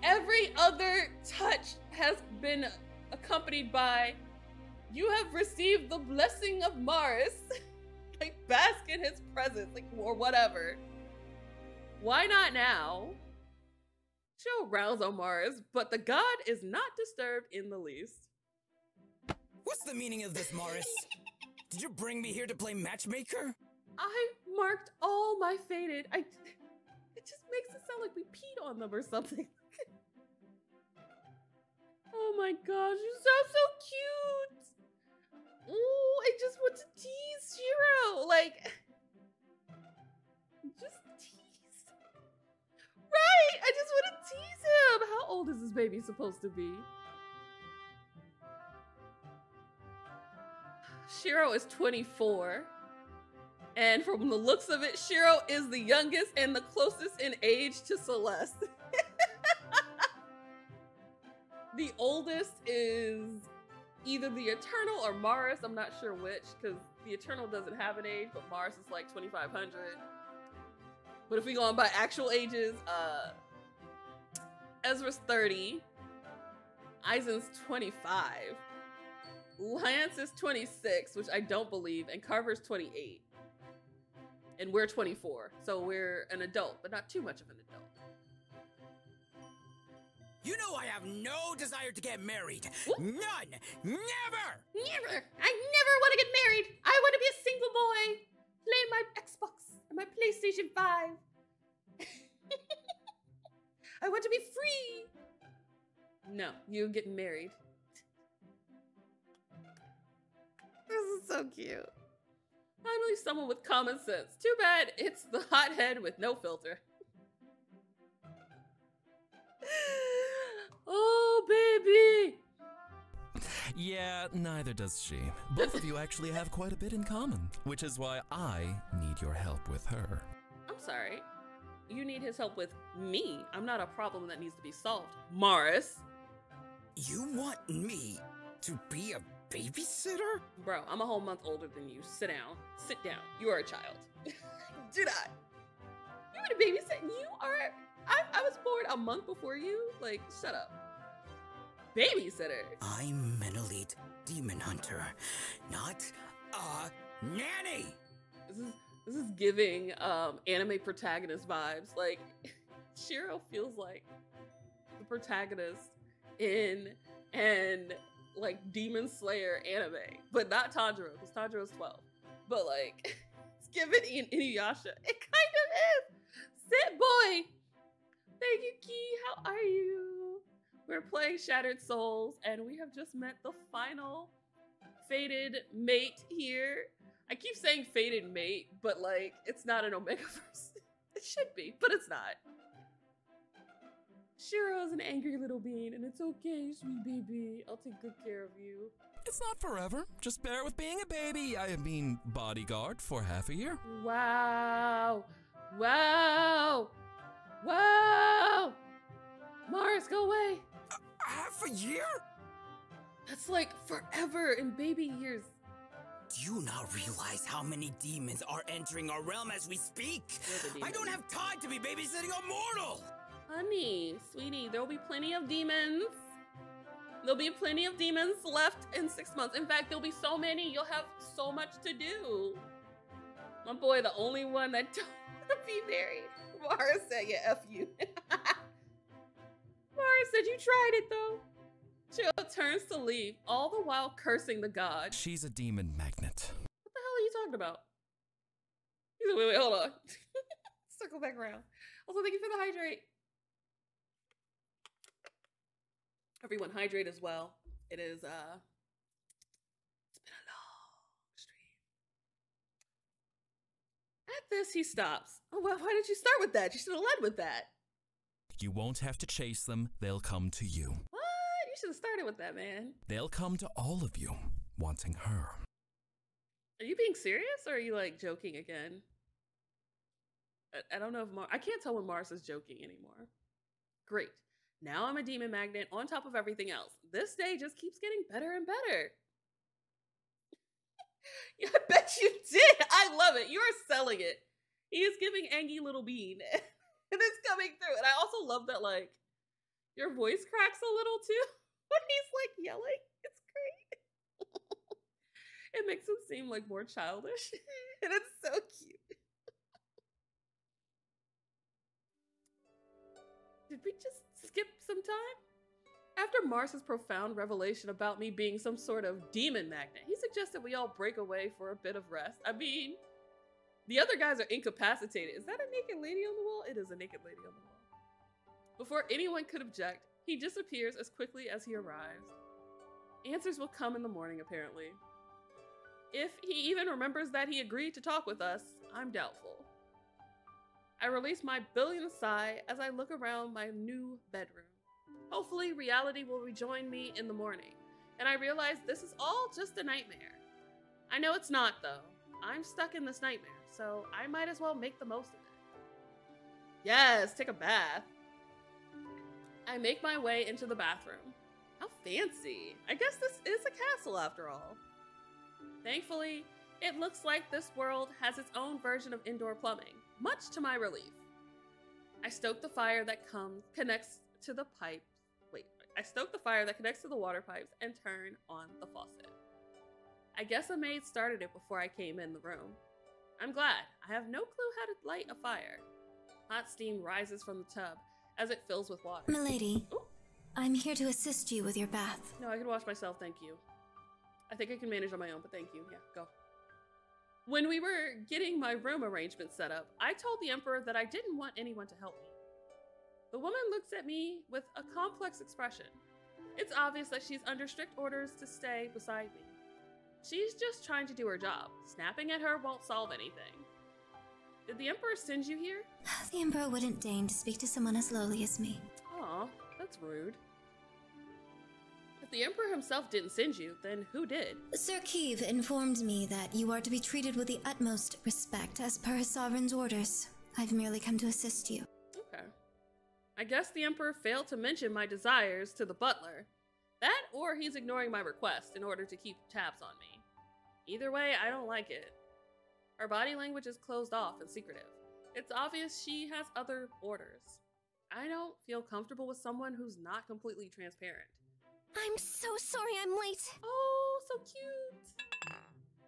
[SPEAKER 1] Every other touch has been accompanied by, you have received the blessing of Mars. Like, bask in his presence, like, or whatever. Why not now? Show rounds on Mars, but the god is not disturbed in the least.
[SPEAKER 13] What's the meaning of this, Morris? Did you bring me here to play matchmaker?
[SPEAKER 1] I marked all my faded. It just makes it sound like we peed on them or something. Oh my gosh, you sound so cute. Ooh, I just want to tease Shiro. Like, just tease. Right, I just want to tease him. How old is this baby supposed to be? Shiro is 24. And from the looks of it, Shiro is the youngest and the closest in age to Celeste. The oldest is either the Eternal or Mars. I'm not sure which, because the Eternal doesn't have an age, but Mars is like 2,500. But if we go on by actual ages, Ezra's 30, Aizen's 25, Lance is 26, which I don't believe, and Carver's 28. And we're 24, so we're an adult, but not too much of an adult.
[SPEAKER 13] You know I have no desire to get married. None. Never.
[SPEAKER 1] Never. I never want to get married. I want to be a single boy. Play my Xbox and my PlayStation 5. I want to be free. No, you're getting married. This is so cute. Finally, someone with common sense. Too bad it's the hothead with no filter. Oh, baby!
[SPEAKER 5] Yeah, neither does she. Both of you actually have quite a bit in common, which is why I need your help with her.
[SPEAKER 1] I'm sorry. You need his help with me. I'm not a problem that needs to be solved. Morris.
[SPEAKER 13] You want me to be a babysitter?
[SPEAKER 1] Bro, I'm a whole month older than you. Sit down. Sit down. You are a child. Do not. You want to babysit? You are... I was born a month before you. Like, shut up. Babysitter.
[SPEAKER 13] I'm an elite demon hunter, not a nanny.
[SPEAKER 1] This is giving anime protagonist vibes. Like, Shiro feels like the protagonist in an like Demon Slayer anime, but not Tanjiro, because Tanjiro's 12. But like, it's giving Inuyasha. It kind of is. Sit boy. Thank you, Ki. How are you? We're playing Shattered Souls, and we have just met the final fated mate here. I keep saying fated mate, but like, it's not an Omegaverse. It should be, but it's not. Shiro is an angry little bean, and it's okay, sweet baby. I'll take good care of you.
[SPEAKER 5] It's not forever. Just bear with being a baby. I mean, bodyguard for half a year.
[SPEAKER 1] Wow. Wow. Wow! Mars, go away!
[SPEAKER 13] Half a year?
[SPEAKER 1] That's like forever in baby years.
[SPEAKER 13] Do you not realize how many demons are entering our realm as we speak? I don't have time to be babysitting a mortal!
[SPEAKER 1] Honey, sweetie, there'll be plenty of demons. There'll be plenty of demons left in 6 months. In fact, there'll be so many, you'll have so much to do. My boy, the only one that don't want to be married. Mara said, yeah, F you. Mara said you tried it though. Shiro turns to leave, all the while cursing the god.
[SPEAKER 5] She's a demon magnet.
[SPEAKER 1] What the hell are you talking about? He's like, wait, hold on. Circle back around. Also, thank you for the hydrate. Everyone hydrate as well. It is, it's been a long stream. At this, he stops. Oh, well, why did you start with that? You should have led with that.
[SPEAKER 5] You won't have to chase them. They'll come to you.
[SPEAKER 1] What? You should have started with that, man.
[SPEAKER 5] They'll come to all of you. wanting her.
[SPEAKER 1] Are you being serious or are you like joking again? I don't know if I can't tell when Mars is joking anymore. Great. Now I'm a demon magnet on top of everything else. This day just keeps getting better and better. Yeah, I bet you did. I love it. You are selling it. He is giving Angie little bean. And it's coming through. And I also love that, like, your voice cracks a little too when he's like yelling. It's great. It makes him seem like more childish. And it's so cute. Did we just skip some time? After Mars's profound revelation about me being some sort of demon magnet, he suggested we all break away for a bit of rest. I mean, the other guys are incapacitated. Is that a naked lady on the wall? It is a naked lady on the wall. Before anyone could object, he disappears as quickly as he arrives. Answers will come in the morning, apparently. If he even remembers that he agreed to talk with us, I'm doubtful. I release my billionth sigh as I look around my new bedroom. Hopefully, reality will rejoin me in the morning, and I realize this is all just a nightmare. I know it's not, though. I'm stuck in this nightmare, so I might as well make the most of it. Yes, take a bath. I make my way into the bathroom. How fancy. I guess this is a castle after all. Thankfully, it looks like this world has its own version of indoor plumbing, much to my relief. I stoke the fire that connects to the pipes. I stoke the fire that connects to the water pipes and turn on the faucet. I guess a maid started it before I came in the room. I'm glad. I have no clue how to light a fire. Hot steam rises from the tub as it fills with water.
[SPEAKER 8] Milady,
[SPEAKER 1] Ooh.
[SPEAKER 8] I'm here to assist you with your bath.
[SPEAKER 1] No, I can wash myself, thank you. I think I can manage on my own, but thank you. Yeah, go. When we were getting my room arrangement set up, I told the Emperor that I didn't want anyone to help me. The woman looks at me with a complex expression. It's obvious that she's under strict orders to stay beside me. She's just trying to do her job. Snapping at her won't solve anything. Did the Emperor send you here?
[SPEAKER 8] The Emperor wouldn't deign to speak to someone as lowly as me.
[SPEAKER 1] Aw, that's rude. If the Emperor himself didn't send you, then who did?
[SPEAKER 8] Sir Keeve informed me that you are to be treated with the utmost respect as per his sovereign's orders. I've merely come to assist you.
[SPEAKER 1] Okay. I guess the Emperor failed to mention my desires to the butler. That, or he's ignoring my request in order to keep tabs on me. Either way, I don't like it. Her body language is closed off and secretive. It's obvious she has other orders. I don't feel comfortable with someone who's not completely transparent.
[SPEAKER 14] I'm so sorry I'm late.
[SPEAKER 1] Oh, so cute.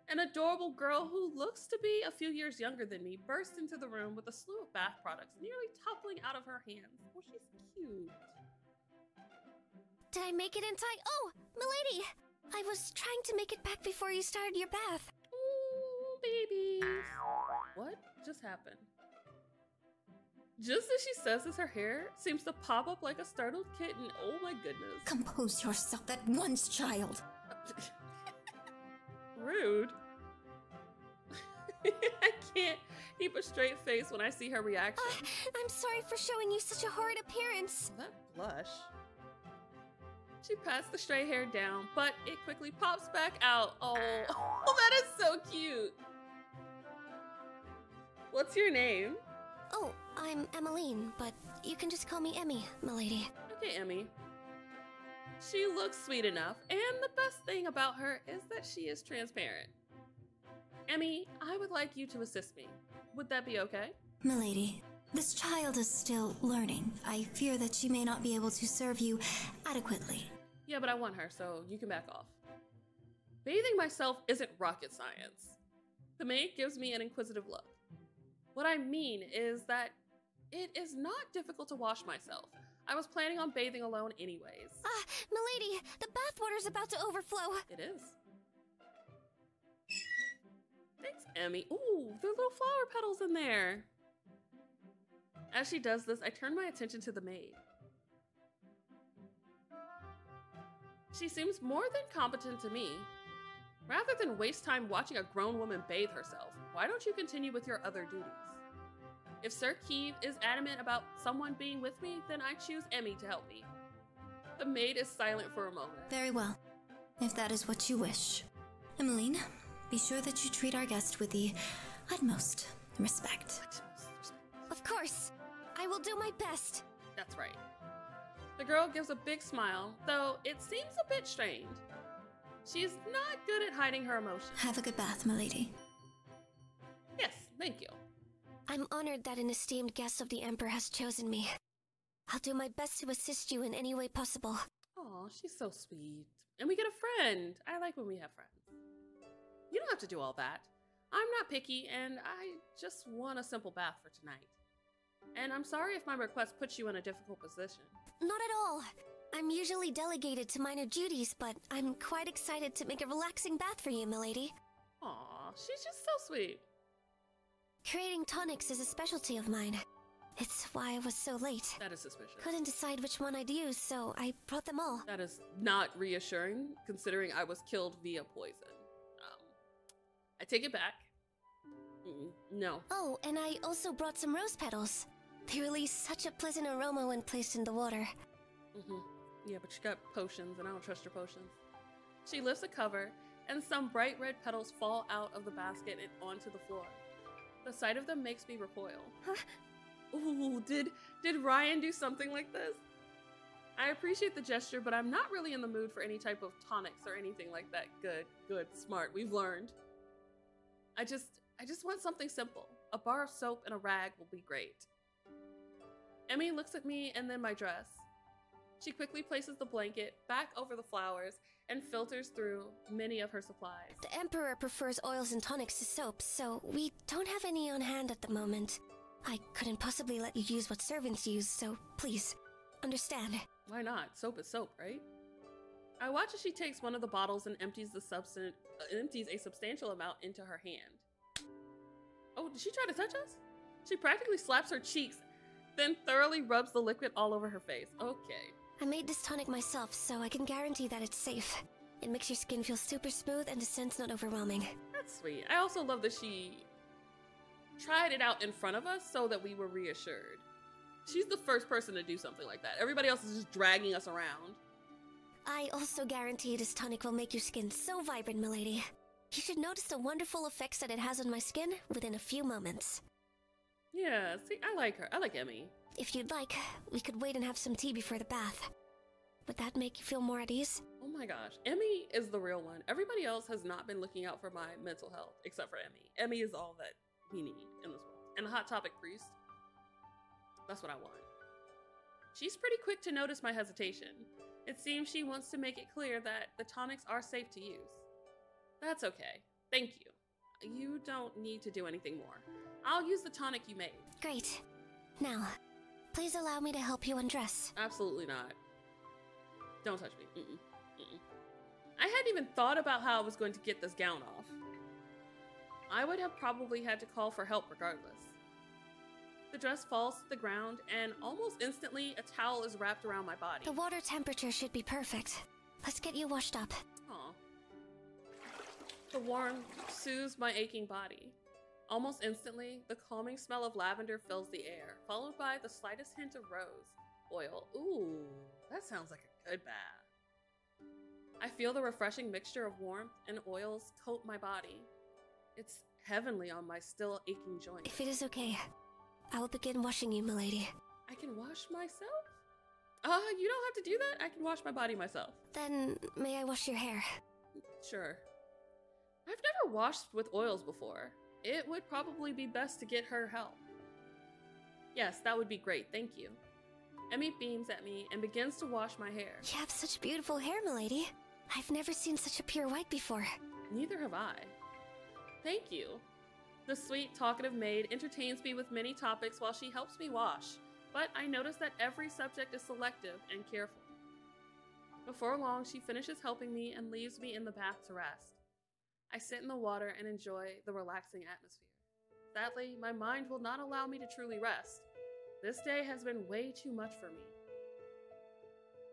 [SPEAKER 1] An adorable girl who looks to be a few years younger than me burst into the room with a slew of bath products nearly toppling out of her hands. Oh, she's cute.
[SPEAKER 14] Did I make it in time? Oh, milady! I was trying to make it back before you started your bath.
[SPEAKER 1] Ooh, babies. What just happened? Just as she says this, her hair seems to pop up like a startled kitten. Oh my goodness.
[SPEAKER 8] Compose yourself at once, child.
[SPEAKER 1] Rude. I can't keep a straight face when I see her reaction.
[SPEAKER 14] I'm sorry for showing you such a horrid appearance.
[SPEAKER 1] That blush. She pats the stray hair down, but it quickly pops back out. Oh, that is so cute. What's your name?
[SPEAKER 14] Oh, I'm Emmeline, but you can just call me Emmy, milady.
[SPEAKER 1] Okay, Emmy. She looks sweet enough, and the best thing about her is that she is transparent. Emmy, I would like you to assist me. Would that be okay?
[SPEAKER 8] Milady, this child is still learning. I fear that she may not be able to serve you adequately.
[SPEAKER 1] Yeah, but I want her, so you can back off. Bathing myself isn't rocket science. The maid gives me an inquisitive look. What I mean is that it is not difficult to wash myself. I was planning on bathing alone anyways.
[SPEAKER 14] Milady, the bathwater's about to overflow.
[SPEAKER 1] It is. Thanks, Emmy. Ooh, there are little flower petals in there. As she does this, I turn my attention to the maid. She seems more than competent to me. Rather than waste time watching a grown woman bathe herself, why don't you continue with your other duties? If Sir Keeve is adamant about someone being with me, then I choose Emmy to help me. The maid is silent for a moment.
[SPEAKER 8] Very well, if that is what you wish. Emmeline, be sure that you treat our guest with the utmost respect.
[SPEAKER 14] Of course. I will do my best.
[SPEAKER 1] That's right. The girl gives a big smile, though it seems a bit strained. She's not good at hiding her emotions.
[SPEAKER 8] Have a good bath, milady.
[SPEAKER 1] Yes, thank you.
[SPEAKER 14] I'm honored that an esteemed guest of the Emperor has chosen me. I'll do my best to assist you in any way possible.
[SPEAKER 1] Aw, she's so sweet. And we get a friend. I like when we have friends. You don't have to do all that. I'm not picky, and I just want a simple bath for tonight. And I'm sorry if my request puts you in a difficult position.
[SPEAKER 14] Not at all. I'm usually delegated to minor duties, but I'm quite excited to make a relaxing bath for you, milady.
[SPEAKER 1] Aw, she's just so sweet.
[SPEAKER 14] Creating tonics is a specialty of mine. It's why I was so late.
[SPEAKER 1] That is suspicious.
[SPEAKER 14] Couldn't decide which one I'd use, so I brought them all.
[SPEAKER 1] That is not reassuring, considering I was killed via poison. I take it back. No.
[SPEAKER 14] Oh, and I also brought some rose petals. They release such a pleasant aroma when placed in the water.
[SPEAKER 1] Yeah, but you got potions, and I don't trust your potions. She lifts a cover, and some bright red petals fall out of the basket and onto the floor. The sight of them makes me recoil.
[SPEAKER 14] Huh?
[SPEAKER 1] Ooh, did Ryan do something like this? I appreciate the gesture, but I'm not really in the mood for any type of tonics or anything like that. Good, smart. We've learned. I just want something simple. A bar of soap and a rag will be great. Emmy looks at me and then my dress. She quickly places the blanket back over the flowers and filters through many of her supplies.
[SPEAKER 14] The Emperor prefers oils and tonics to soaps, so we don't have any on hand at the moment. I couldn't possibly let you use what servants use, so please, understand.
[SPEAKER 1] Why not? Soap is soap, right? I watch as she takes one of the bottles and empties a substantial amount into her hand. Oh, did she try to touch us? She practically slaps her cheeks, then thoroughly rubs the liquid all over her face. Okay.
[SPEAKER 14] I made this tonic myself, so I can guarantee that it's safe. It makes your skin feel super smooth and the scent's not overwhelming.
[SPEAKER 1] That's sweet. I also love that she tried it out in front of us so that we were reassured. She's the first person to do something like that. Everybody else is just dragging us around.
[SPEAKER 14] I also guarantee this tonic will make your skin so vibrant, milady. You should notice the wonderful effects that it has on my skin within a few moments.
[SPEAKER 1] Yeah, see, I like her. I like Emmy.
[SPEAKER 14] If you'd like, we could wait and have some tea before the bath. Would that make you feel more at ease?
[SPEAKER 1] Oh my gosh, Emmy is the real one. Everybody else has not been looking out for my mental health, except for Emmy. Emmy is all that we need in this world. And a Hot Topic priest. That's what I want. She's pretty quick to notice my hesitation. It seems she wants to make it clear that the tonics are safe to use. That's okay. Thank you. You don't need to do anything more. I'll use the tonic you made.
[SPEAKER 14] Great. Now, please allow me to help you undress.
[SPEAKER 1] Absolutely not. Don't touch me. I hadn't even thought about how I was going to get this gown off. I would have probably had to call for help regardless. The dress falls to the ground, and almost instantly, a towel is wrapped around my body.
[SPEAKER 14] The water temperature should be perfect. Let's get you washed up.
[SPEAKER 1] Aw. The warmth soothes my aching body. Almost instantly, the calming smell of lavender fills the air, followed by the slightest hint of rose oil. Ooh, that sounds like a good bath. I feel the refreshing mixture of warmth and oils coat my body. It's heavenly on my still aching joints.
[SPEAKER 14] If it is okay, I will begin washing you, milady.
[SPEAKER 1] I can wash myself? You don't have to do that? I can wash my body myself.
[SPEAKER 14] Then, may I wash your hair?
[SPEAKER 1] Sure. I've never washed with oils before. It would probably be best to get her help. Yes, that would be great, thank you. Emmy beams at me and begins to wash my hair.
[SPEAKER 14] You have such beautiful hair, milady. I've never seen such a pure white before.
[SPEAKER 1] Neither have I. Thank you. The sweet, talkative maid entertains me with many topics while she helps me wash, but I notice that every subject is selective and careful. Before long, she finishes helping me and leaves me in the bath to rest. I sit in the water and enjoy the relaxing atmosphere. Sadly, my mind will not allow me to truly rest. This day has been way too much for me.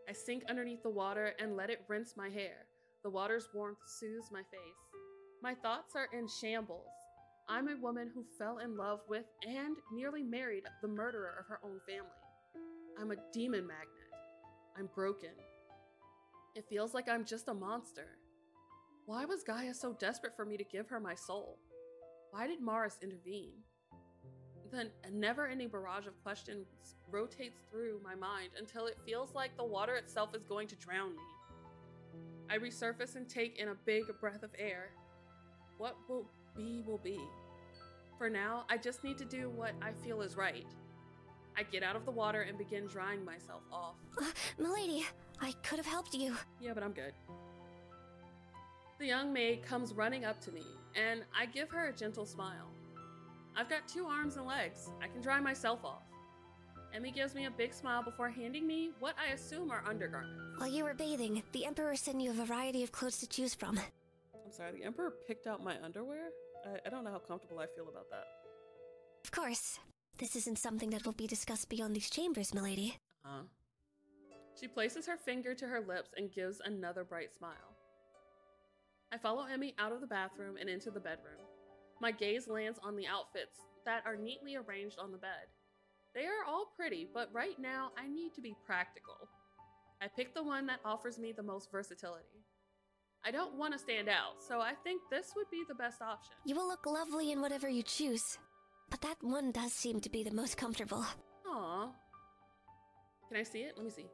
[SPEAKER 1] I sink underneath the water and let it rinse my hair. The water's warmth soothes my face. My thoughts are in shambles. I'm a woman who fell in love with and nearly married the murderer of her own family. I'm a demon magnet. I'm broken. It feels like I'm just a monster. Why was Gaia so desperate for me to give her my soul? Why did Maris intervene? Then a never-ending barrage of questions rotates through my mind until it feels like the water itself is going to drown me. I resurface and take in a big breath of air. What will be will be. For now, I just need to do what I feel is right. I get out of the water and begin drying myself off.
[SPEAKER 14] Milady, I could have helped you.
[SPEAKER 1] Yeah, but I'm good. The young maid comes running up to me, and I give her a gentle smile. I've got 2 arms and legs. I can dry myself off. Emmy gives me a big smile before handing me what I assume are undergarments.
[SPEAKER 14] While you were bathing, the Emperor sent you a variety of clothes to choose from.
[SPEAKER 1] I'm sorry, the Emperor picked out my underwear? I don't know how comfortable I feel about that.
[SPEAKER 14] Of course. This isn't something that will be discussed beyond these chambers, milady.
[SPEAKER 1] She places her finger to her lips and gives another bright smile. I follow Emmy out of the bathroom and into the bedroom. My gaze lands on the outfits that are neatly arranged on the bed. They are all pretty, but right now I need to be practical. I pick the one that offers me the most versatility. I don't want to stand out, so I think this would be the best option.
[SPEAKER 14] You will look lovely in whatever you choose, but that one does seem to be the most comfortable.
[SPEAKER 1] Aww. Can I see it? Let me see.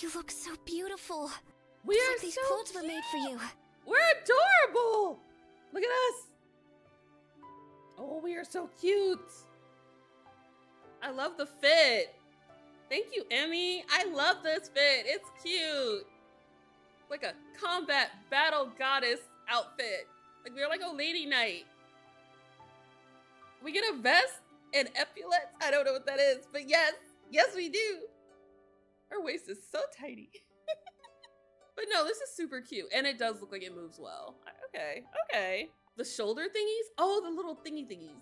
[SPEAKER 14] You look so beautiful.
[SPEAKER 1] These
[SPEAKER 14] clothes were made for you.
[SPEAKER 1] We're adorable! Look at us! Oh, we are so cute! I love the fit! Thank you, Emmy! I love this fit! It's cute! Like a combat battle goddess outfit. Like we're like a lady knight. We get a vest and epaulets? I don't know what that is, but yes! Yes, we do! Her waist is so tiny. But no, this is super cute. And it does look like it moves well. Okay, okay. The shoulder thingies? Oh, the little thingies.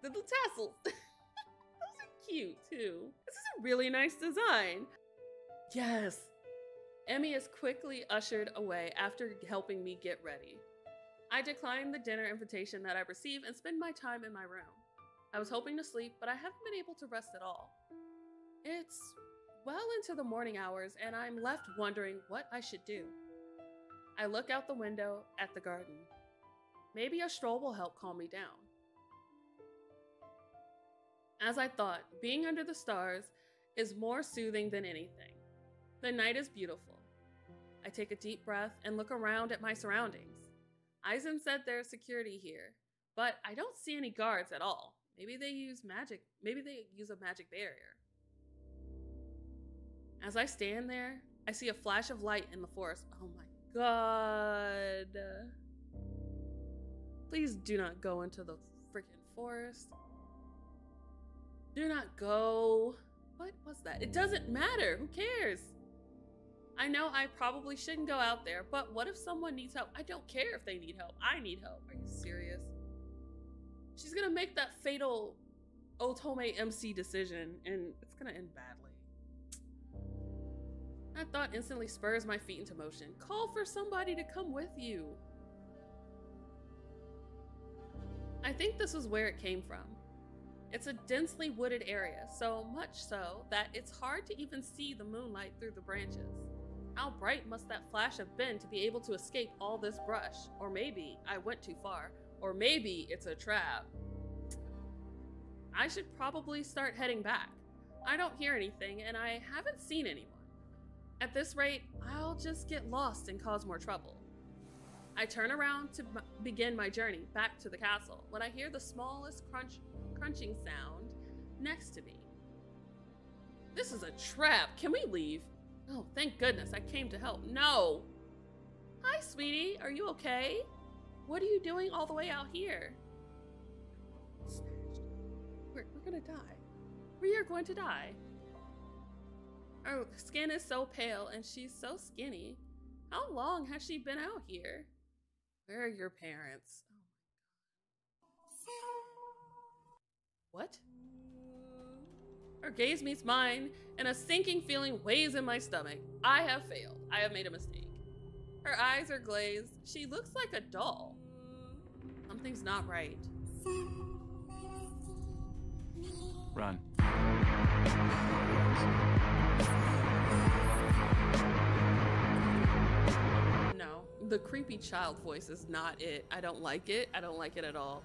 [SPEAKER 1] The little tassels. Those are cute too. This is a really nice design. Yes. Emmy is quickly ushered away after helping me get ready. I decline the dinner invitation that I received and spend my time in my room. I was hoping to sleep, but I haven't been able to rest at all. It's well into the morning hours, and I'm left wondering what I should do. I look out the window at the garden. Maybe a stroll will help calm me down. As I thought, being under the stars is more soothing than anything. The night is beautiful. I take a deep breath and look around at my surroundings. Aizen said there's security here, but I don't see any guards at all. Maybe they use magic. Maybe they use a magic barrier. As I stand there, I see a flash of light in the forest. Oh my god. Please do not go into the freaking forest. Do not go. What was that? It doesn't matter. Who cares? I know I probably shouldn't go out there, but what if someone needs help? I don't care if they need help. I need help. Are you serious? She's gonna make that fatal Otome MC decision, and it's gonna end badly. That thought instantly spurs my feet into motion. Call for somebody to come with you. I think this is where it came from. It's a densely wooded area, so much so that it's hard to even see the moonlight through the branches. How bright must that flash have been to be able to escape all this brush? Or maybe I went too far. Or maybe it's a trap. I should probably start heading back. I don't hear anything, and I haven't seen anyone. At this rate, I'll just get lost and cause more trouble. I turn around to begin my journey back to the castle when I hear the smallest crunching sound next to me. This is a trap. Can we leave? Oh, thank goodness I came to help. No. Hi, sweetie. Are you okay? What are you doing all the way out here? Snatched. We're gonna die. We are going to die. Her skin is so pale and she's so skinny. How long has she been out here? Where are your parents? What? Her gaze meets mine and a sinking feeling weighs in my stomach. I have failed. I have made a mistake. Her eyes are glazed. She looks like a doll. Something's not right.
[SPEAKER 11] Run.
[SPEAKER 1] The creepy child voice is not it. I don't like it. I don't like it at all.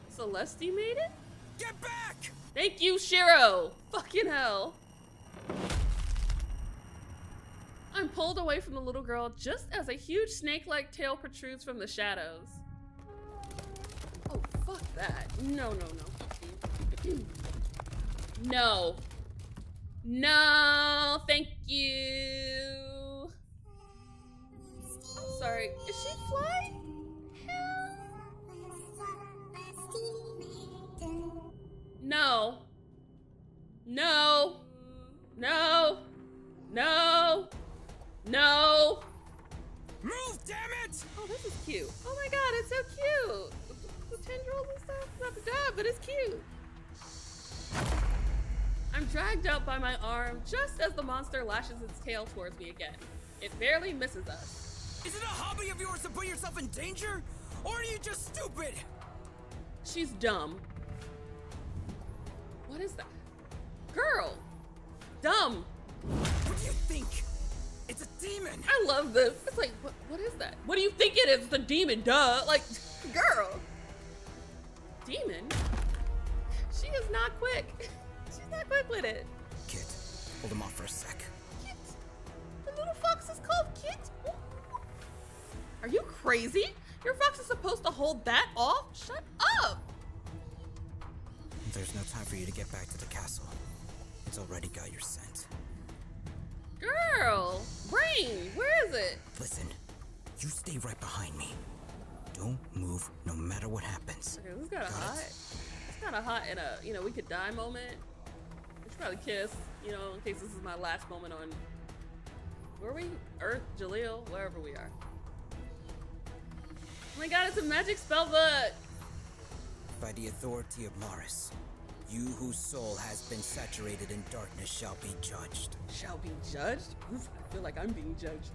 [SPEAKER 1] Celeste made it?
[SPEAKER 13] Get back!
[SPEAKER 1] Thank you, Shiro! Fucking hell. I'm pulled away from the little girl just as a huge snake-like tail protrudes from the shadows. Oh, fuck that. No, no, no. No. No, thank you. I'm sorry. Is she flying? No. No. No. No. No.
[SPEAKER 13] Move, damn it!
[SPEAKER 1] Oh, this is cute. Oh my god, it's so cute. The tendrils and stuff. Not the dog, but it's cute. I'm dragged out by my arm just as the monster lashes its tail towards me again. It barely misses us.
[SPEAKER 13] Is it a hobby of yours to put yourself in danger? Or are you just stupid?
[SPEAKER 1] She's dumb. What is that? Girl! Dumb!
[SPEAKER 13] What do you think? It's a demon!
[SPEAKER 1] I love this. It's like, what is that? What do you think it is? It's a demon, duh! Like, girl! Demon? She is not quick. She's not quick with it.
[SPEAKER 13] Kit, hold him off for a sec.
[SPEAKER 1] Kit? The little fox is called Kit? Are you crazy? Your fox is supposed to hold that off? Shut up!
[SPEAKER 13] There's no time for you to get back to the castle. It's already got your scent.
[SPEAKER 1] Girl! Brain! Where is it?
[SPEAKER 13] Listen, you stay right behind me. Don't move no matter what happens.
[SPEAKER 1] Okay, this is kinda hot. It's kinda hot in a, you know, we could die moment. We should probably kiss, you know, in case this is my last moment on... Where are we? Earth, Jaleel, wherever we are. Oh my god, it's a magic spell book!
[SPEAKER 13] By the authority of Maris, you whose soul has been saturated in darkness shall be judged.
[SPEAKER 1] Shall be judged? Oof, I feel like I'm being judged.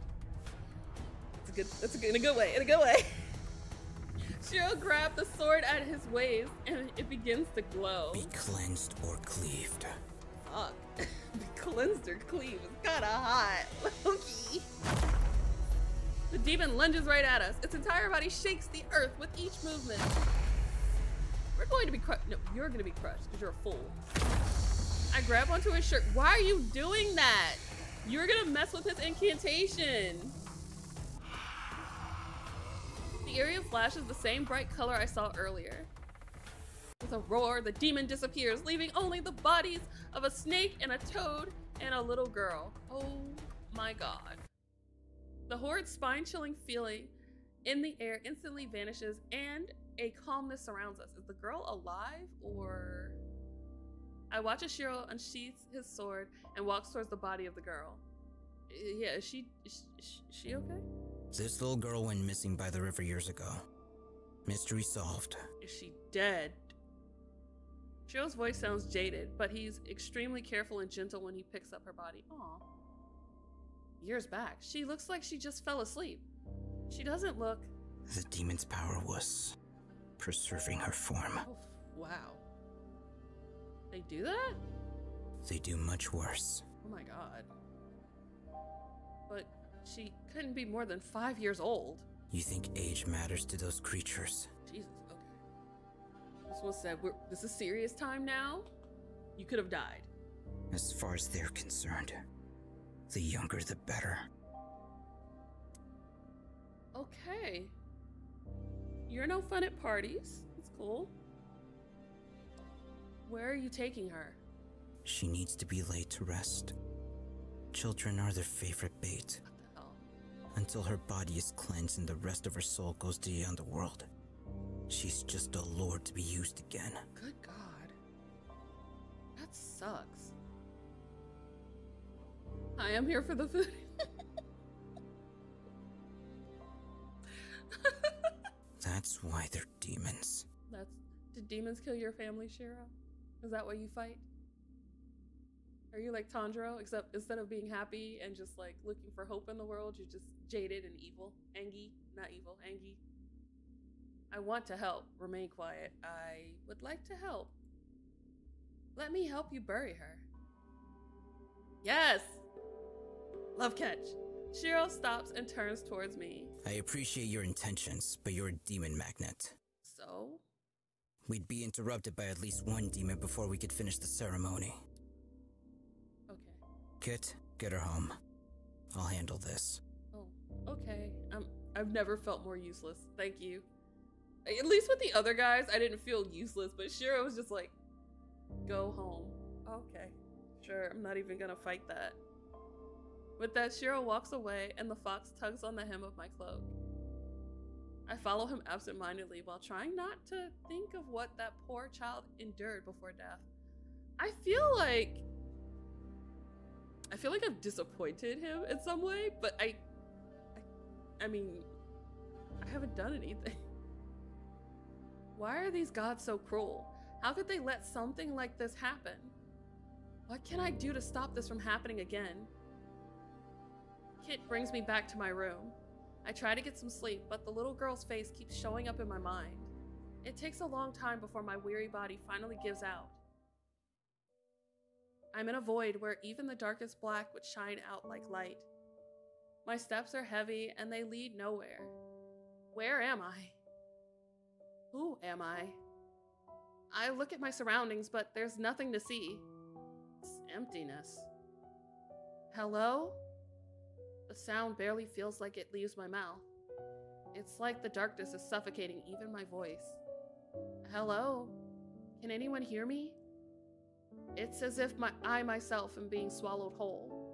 [SPEAKER 1] That's a good, in a good way, in a good way. Shiro grabbed the sword at his waist and it begins to glow.
[SPEAKER 13] Be cleansed or cleaved.
[SPEAKER 1] Fuck. Be cleansed or cleaved. It's kinda hot. Okay. The demon lunges right at us. Its entire body shakes the earth with each movement. We're going to be crushed. No, you're going to be crushed because you're a fool. I grab onto his shirt. Why are you doing that? You're going to mess with his incantation. The area flashes the same bright color I saw earlier. With a roar, the demon disappears, leaving only the bodies of a snake and a toad and a little girl. Oh my god. The horrid spine-chilling feeling in the air instantly vanishes and a calmness surrounds us. Is the girl alive or... I watch as Shiro unsheaths his sword and walks towards the body of the girl. Yeah, is she okay?
[SPEAKER 13] This little girl went missing by the river years ago. Mystery solved.
[SPEAKER 1] Is she dead? Shiro's voice sounds jaded, but he's extremely careful and gentle when he picks up her body. Aw. Years back, she looks like she just fell asleep. She doesn't look...
[SPEAKER 13] The demon's power was preserving her form.
[SPEAKER 1] Oh, wow. They do that?
[SPEAKER 13] They do much worse.
[SPEAKER 1] Oh my god. But she couldn't be more than 5 years old.
[SPEAKER 13] You think age matters to those creatures?
[SPEAKER 1] Jesus, okay. This one said, this is serious time now? You could have died.
[SPEAKER 13] As far as they're concerned, the younger the better.
[SPEAKER 1] Okay. You're no fun at parties. That's cool. Where are you taking her?
[SPEAKER 13] She needs to be laid to rest. Children are their favorite bait.
[SPEAKER 1] What the hell?
[SPEAKER 13] Until her body is cleansed and the rest of her soul goes to the underworld. She's just a lure to be used again.
[SPEAKER 1] Good God. That sucks. I am here for the food.
[SPEAKER 13] That's why they're demons.
[SPEAKER 1] Did demons kill your family, Shiro? Is that why you fight? Are you like Tanjiro, except instead of being happy and just like looking for hope in the world, you're just jaded and evil? Angie, not evil, Angie. I want to help. Remain quiet. I would like to help. Let me help you bury her. Yes! Love catch. Shiro stops and turns towards me.
[SPEAKER 13] I appreciate your intentions, but you're a demon magnet.
[SPEAKER 1] So?
[SPEAKER 13] We'd be interrupted by at least one demon before we could finish the ceremony.
[SPEAKER 1] Okay.
[SPEAKER 13] Kit, get her home. I'll handle this.
[SPEAKER 1] Oh, okay. I've never felt more useless. Thank you. At least with the other guys, I didn't feel useless, but Shiro was just like, go home. Okay, sure, I'm not even gonna fight that. With that, Shiro walks away and the fox tugs on the hem of my cloak. I follow him absentmindedly while trying not to think of what that poor child endured before death. I feel like I've disappointed him in some way, but I mean, I haven't done anything. Why are these gods so cruel? How could they let something like this happen? What can I do to stop this from happening again? Kit brings me back to my room. I try to get some sleep, but the little girl's face keeps showing up in my mind. It takes a long time before my weary body finally gives out. I'm in a void where even the darkest black would shine out like light. My steps are heavy and they lead nowhere. Where am I? Who am I? I look at my surroundings, but there's nothing to see. It's emptiness. Hello? The sound barely feels like it leaves my mouth. It's like the darkness is suffocating even my voice. Hello? Can anyone hear me? It's as if I myself am being swallowed whole.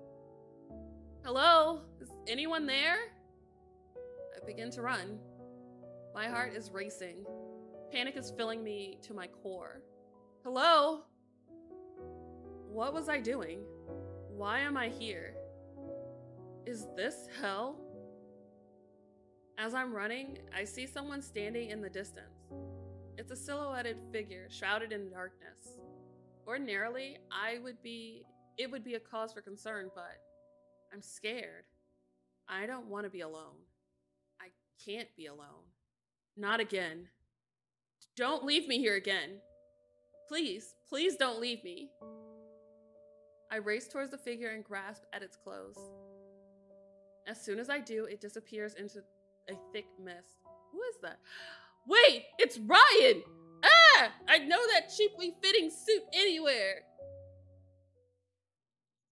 [SPEAKER 1] Hello? Is anyone there? I begin to run. My heart is racing. Panic is filling me to my core. Hello? What was I doing? Why am I here? Is this hell? As I'm running, I see someone standing in the distance. It's a silhouetted figure shrouded in darkness. Ordinarily, it would be a cause for concern, but I'm scared. I don't want to be alone. I can't be alone. Not again. Don't leave me here again. Please, please don't leave me. I race towards the figure and grasp at its clothes. As soon as I do, it disappears into a thick mist. Who is that? Wait, it's Ryan! Ah! I know that cheaply fitting suit anywhere.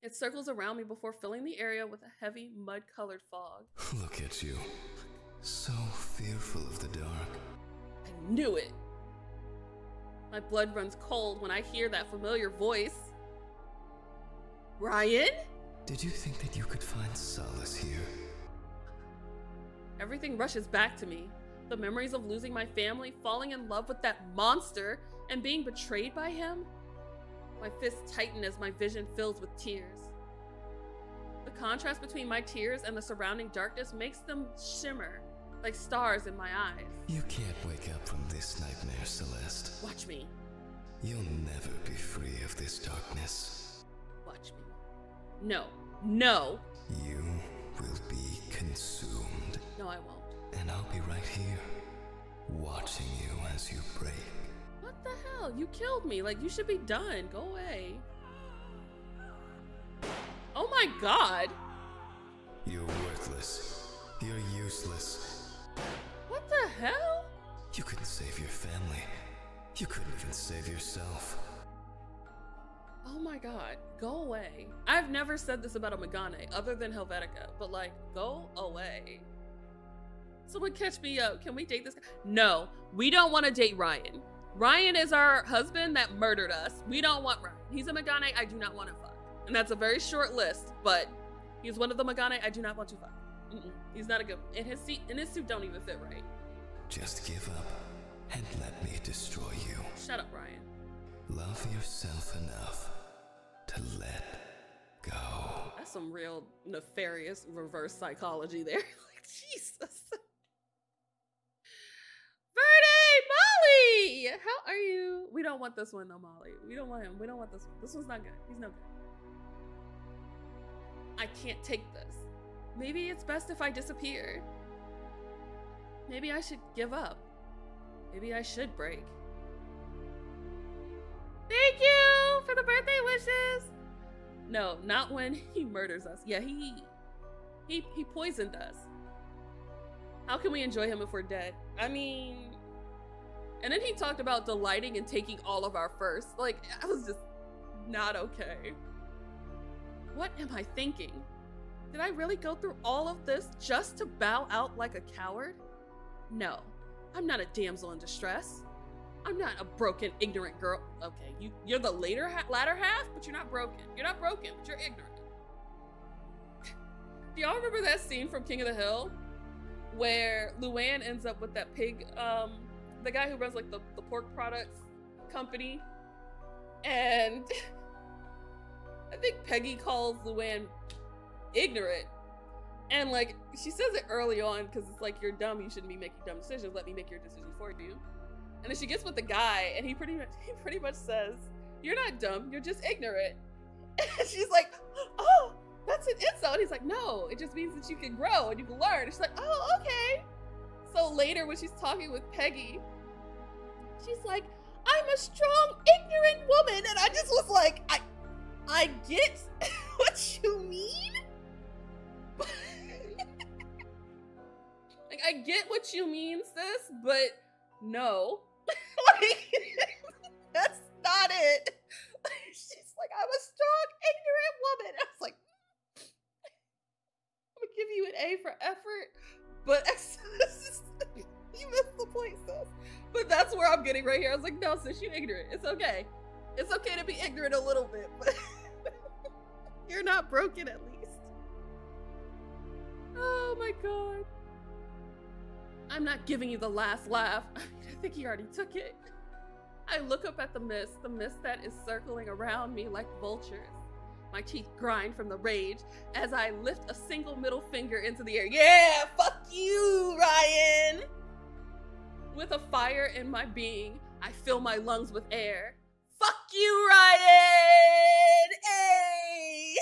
[SPEAKER 1] It circles around me before filling the area with a heavy, mud-colored fog.
[SPEAKER 3] Look at you. So fearful of the dark.
[SPEAKER 1] I knew it. My blood runs cold when I hear that familiar voice. Ryan?
[SPEAKER 3] Did you think that you could find solace here?
[SPEAKER 1] Everything rushes back to me. The memories of losing my family, falling in love with that monster, and being betrayed by him. My fists tighten as my vision fills with tears. The contrast between my tears and the surrounding darkness makes them shimmer like stars in my eyes.
[SPEAKER 3] You can't wake up from this nightmare, Celeste.
[SPEAKER 1] Watch me.
[SPEAKER 3] You'll never be free of this darkness.
[SPEAKER 1] Watch me. No. No.
[SPEAKER 3] You will be consumed.
[SPEAKER 1] No, I won't.
[SPEAKER 3] And I'll be right here, watching you as you break.
[SPEAKER 1] What the hell? You killed me. Like, you should be done. Go away. Oh my god.
[SPEAKER 3] You're worthless. You're useless.
[SPEAKER 1] What the hell?
[SPEAKER 3] You couldn't save your family. You couldn't even save yourself.
[SPEAKER 1] Oh my god, go away. I've never said this about a Megane other than Helvetica, but like, go away. Someone catch me up. Can we date this guy? No, we don't want to date Ryan. Ryan is our husband that murdered us. We don't want Ryan. He's a Megane I do not want to fuck. And that's a very short list, but he's one of the Megane I do not want to fuck. He's not a good one. And his suit don't even fit right.
[SPEAKER 3] Just give up and let me destroy you.
[SPEAKER 1] Shut up, Ryan.
[SPEAKER 3] Love yourself enough to let go.
[SPEAKER 1] That's some real nefarious reverse psychology there. Like, Jesus. Verde! Molly! How are you? We don't want this one though, Molly. We don't want him. We don't want this one. This one's not good. He's no good. I can't take this. Maybe it's best if I disappear. Maybe I should give up. Maybe I should break. Thank you for the birthday wishes. No, not when he murders us. Yeah, He poisoned us. How can we enjoy him if we're dead? I mean, and then he talked about delighting in taking all of our first. Like, I was just not okay. What am I thinking? Did I really go through all of this just to bow out like a coward? No, I'm not a damsel in distress. I'm not a broken, ignorant girl. Okay, you're the latter half, but you're not broken. You're not broken, but you're ignorant. Do y'all remember that scene from King of the Hill where Luann ends up with that pig, the guy who runs like the pork products company, and I think Peggy calls Luann ignorant, and like she says it early on because it's like, you're dumb, you shouldn't be making dumb decisions, let me make your decisions for you. And then she gets with the guy and he pretty much says, you're not dumb, you're just ignorant. And she's like, oh, that's an insult. And he's like, no, it just means that you can grow and you can learn. And she's like, oh, okay. So later when she's talking with Peggy, she's like, I'm a strong, ignorant woman. And I just was like, I get what you mean. Like, I get what you mean, sis, but no. Like, that's not it. She's like, I'm a strong, ignorant woman. I was like, I'm gonna give you an A for effort, but you missed the point, sis. But that's where I'm getting right here. I was like, no, sis, you ignorant. It's okay. It's okay to be ignorant a little bit, but you're not broken at least. Oh my God. I'm not giving you the last laugh. I mean, I think he already took it. I look up at the mist that is circling around me like vultures. My teeth grind from the rage as I lift a single middle finger into the air. Yeah, fuck you, Ryan! With a fire in my being, I fill my lungs with air. Fuck you, Ryan! Hey!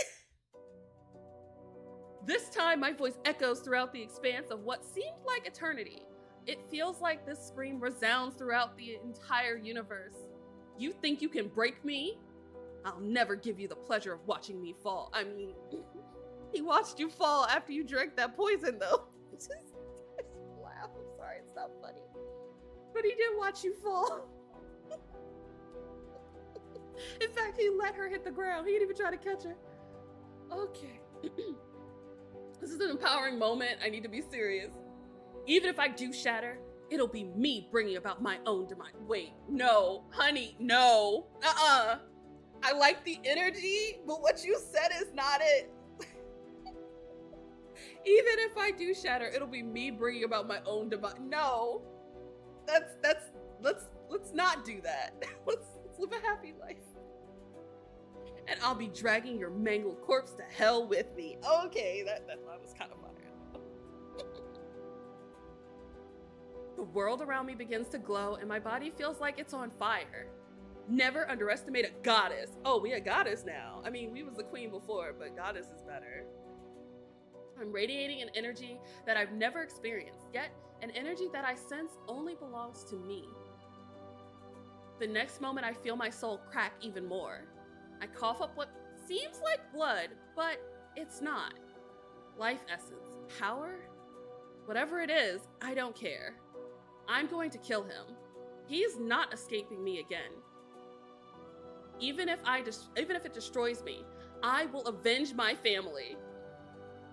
[SPEAKER 1] This time, my voice echoes throughout the expanse of what seemed like eternity. It feels like this scream resounds throughout the entire universe. You think you can break me? I'll never give you the pleasure of watching me fall. I mean, he watched you fall after you drank that poison, though. Just laugh. I'm sorry, it's not funny. But he did watch you fall. In fact, he let her hit the ground. He didn't even try to catch her. Okay. This is an empowering moment. I need to be serious. Even if I do shatter, it'll be me bringing about my own demise. Wait, no, honey, no. I like the energy, but what you said is not it. Even if I do shatter, it'll be me bringing about my own demise. No, let's not do that. Let's live a happy life. And I'll be dragging your mangled corpse to hell with me. Okay, that was kind of fire. The world around me begins to glow and my body feels like it's on fire. Never underestimate a goddess. Oh, we a goddess now. I mean, we was the queen before, but goddess is better. I'm radiating an energy that I've never experienced, yet an energy that I sense only belongs to me. The next moment I feel my soul crack even more. I cough up what seems like blood, but it's not. Life essence, power, whatever it is, I don't care. I'm going to kill him. He is not escaping me again. Even if it destroys me, I will avenge my family.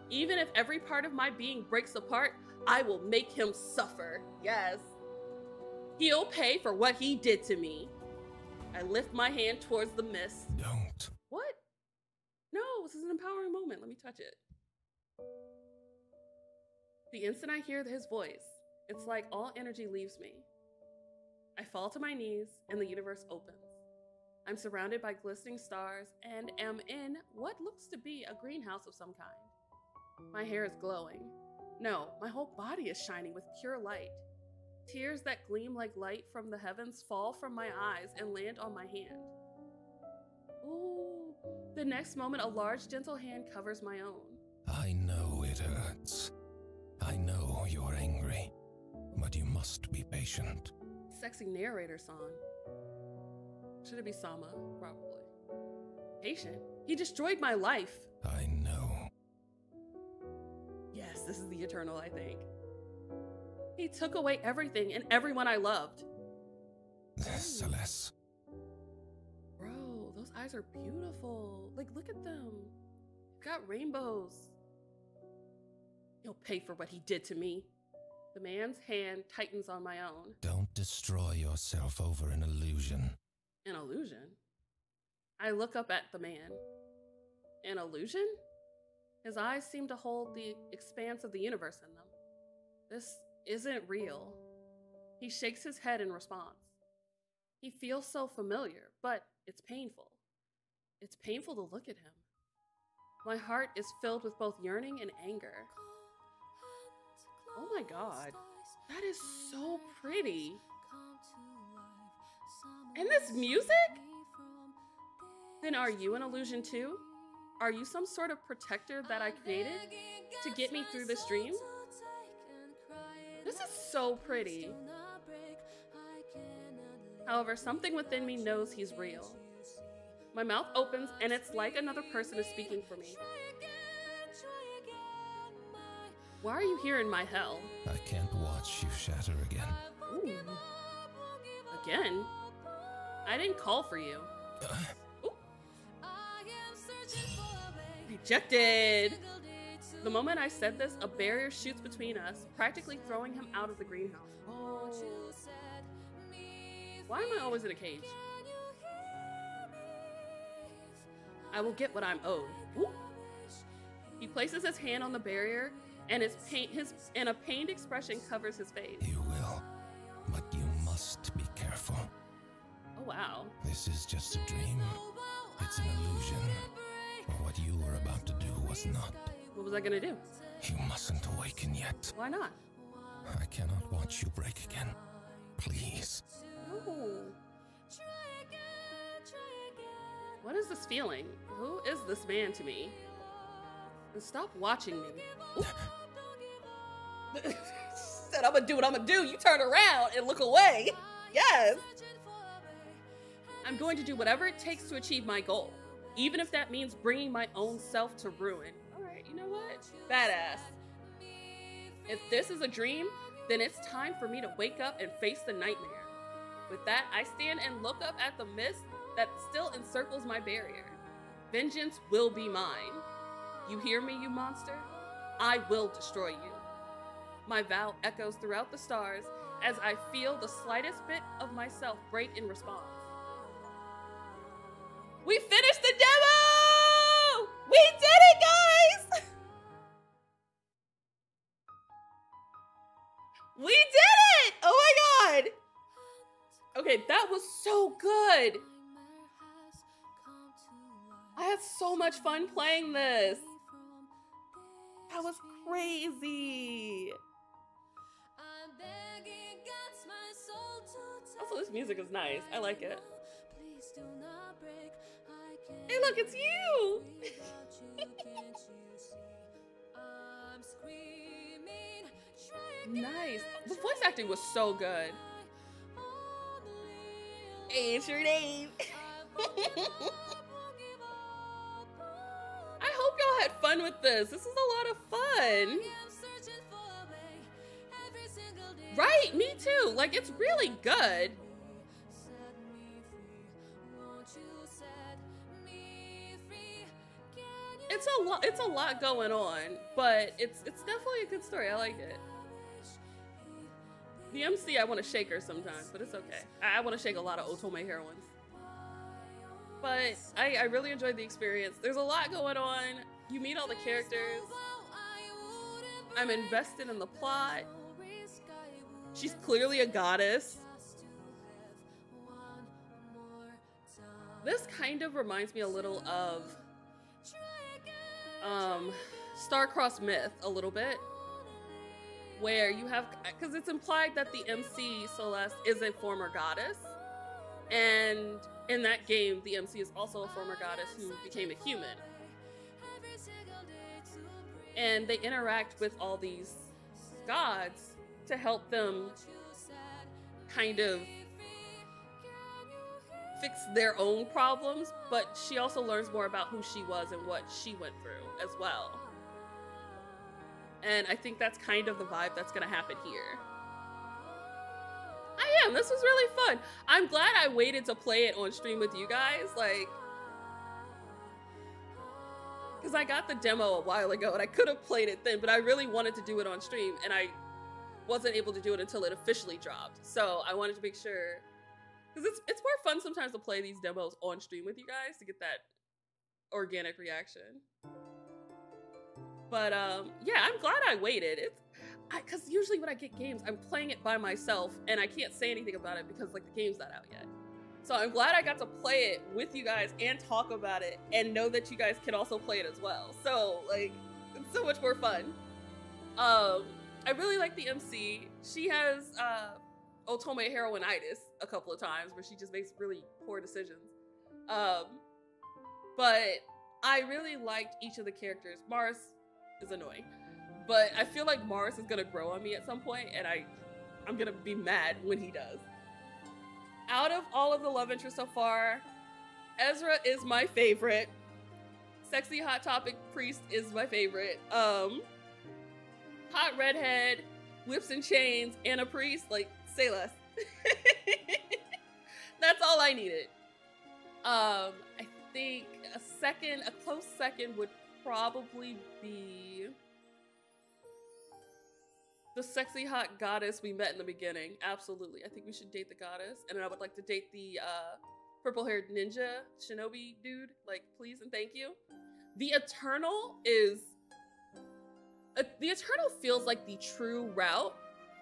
[SPEAKER 1] Even if every part of my being breaks apart, I will make him suffer. Yes. He'll pay for what he did to me. I lift my hand towards the mist.
[SPEAKER 4] Don't.
[SPEAKER 1] What? No, this is an empowering moment. Let me touch it. The instant I hear his voice, it's like all energy leaves me. I fall to my knees and the universe opens. I'm surrounded by glistening stars and am in what looks to be a greenhouse of some kind. My hair is glowing. No, my whole body is shining with pure light. Tears that gleam like light from the heavens fall from my eyes and land on my hand. Ooh, the next moment a large gentle hand covers my own.
[SPEAKER 4] I know it hurts. I know you're angry, but you must be patient.
[SPEAKER 1] Sexy narrator song. Should it be Sama? Probably. Patient? He destroyed my life.
[SPEAKER 4] I know.
[SPEAKER 1] this is the Eternal, I think. He took away everything and everyone I loved.
[SPEAKER 4] Celeste.
[SPEAKER 1] Bro, those eyes are beautiful. Like, look at them. Got rainbows. He'll pay for what he did to me. The man's hand tightens on my own.
[SPEAKER 4] Don't destroy yourself over an illusion.
[SPEAKER 1] An illusion? I look up at the man. An illusion? His eyes seem to hold the expanse of the universe in them. This isn't real. He shakes his head in response. He feels so familiar, but it's painful. It's painful to look at him. My heart is filled with both yearning and anger. Oh my god, that is so pretty. And this music? Then are you an illusion too? Are you some sort of protector that I created to get me through this dream? This is so pretty. However, something within me knows he's real. My mouth opens and it's like another person is speaking for me. Why are you here in my hell?
[SPEAKER 4] I can't watch you shatter again.
[SPEAKER 1] Ooh. Again? I didn't call for you. Ooh. Rejected! The moment I said this, a barrier shoots between us, practically throwing him out of the greenhouse. Oh. Why am I always in a cage? I will get what I'm owed. Ooh. He places his hand on the barrier, and a pained expression covers his face.
[SPEAKER 4] You will, but you must be careful.
[SPEAKER 1] Oh wow.
[SPEAKER 4] This is just a dream. It's an illusion. Or what you were about to do was not.
[SPEAKER 1] What was I gonna do?
[SPEAKER 4] You mustn't awaken yet.
[SPEAKER 1] Why not?
[SPEAKER 4] I cannot watch you break again. Please.
[SPEAKER 1] No. What is this feeling? Who is this man to me? And stop watching me. Said I'm gonna do what I'm gonna do. You turn around and look away. Yes. I'm going to do whatever it takes to achieve my goal, even if that means bringing my own self to ruin. All right, you know what? Badass. If this is a dream, then it's time for me to wake up and face the nightmare. With that, I stand and look up at the mist that still encircles my barrier. Vengeance will be mine. You hear me, you monster? I will destroy you. My vow echoes throughout the stars as I feel the slightest bit of myself break in response. We finished the demo! We did it, guys! We did it! Oh my god! Okay, that was so good. I had so much fun playing this. That was crazy. Also, this music is nice. I like it. Hey, look, it's you. Nice. The voice acting was so good. Hey, it's your name. I hope y'all had fun with this. This is a lot of fun. Right, me too. Like, it's really good. It's a lot going on, but it's definitely a good story. I like it. The MC, I want to shake her sometimes, but it's okay. I want to shake a lot of Otome heroines. But I really enjoyed the experience. There's a lot going on. You meet all the characters. I'm invested in the plot. She's clearly a goddess. This kind of reminds me a little of Star-Crossed Myth a little bit, where you have, because it's implied that the MC Celeste is a former goddess, and in that game the MC is also a former goddess who became a human, and they interact with all these gods to help them kind of fix their own problems, but she also learns more about who she was and what she went through as well. And I think that's kind of the vibe that's gonna happen here. I am. This was really fun. I'm glad I waited to play it on stream with you guys, like, because I got the demo a while ago and I could have played it then, but I really wanted to do it on stream and I wasn't able to do it until it officially dropped. So I wanted to make sure, because it's more fun sometimes to play these demos on stream with you guys to get that organic reaction. But yeah, I'm glad I waited. Because usually when I get games, I'm playing it by myself and I can't say anything about it because like the game's not out yet. So I'm glad I got to play it with you guys and talk about it and know that you guys can also play it as well. So like, it's so much more fun. I really like the MC. She has Otome heroinitis a couple of times where she just makes really poor decisions. But I really liked each of the characters. Mars is annoying, but I feel like Mars is gonna grow on me at some point and I'm gonna be mad when he does. Out of all of the love interests so far, Ezra is my favorite. Sexy Hot Topic Priest is my favorite. Hot redhead, whips and chains, and a priest, like, say less. That's all I needed. I think a close second would probably be the sexy hot goddess we met in the beginning. Absolutely. I think we should date the goddess. And I would like to date the purple-haired ninja shinobi dude. Like, please and thank you. The Eternal is... the Eternal feels like the true route.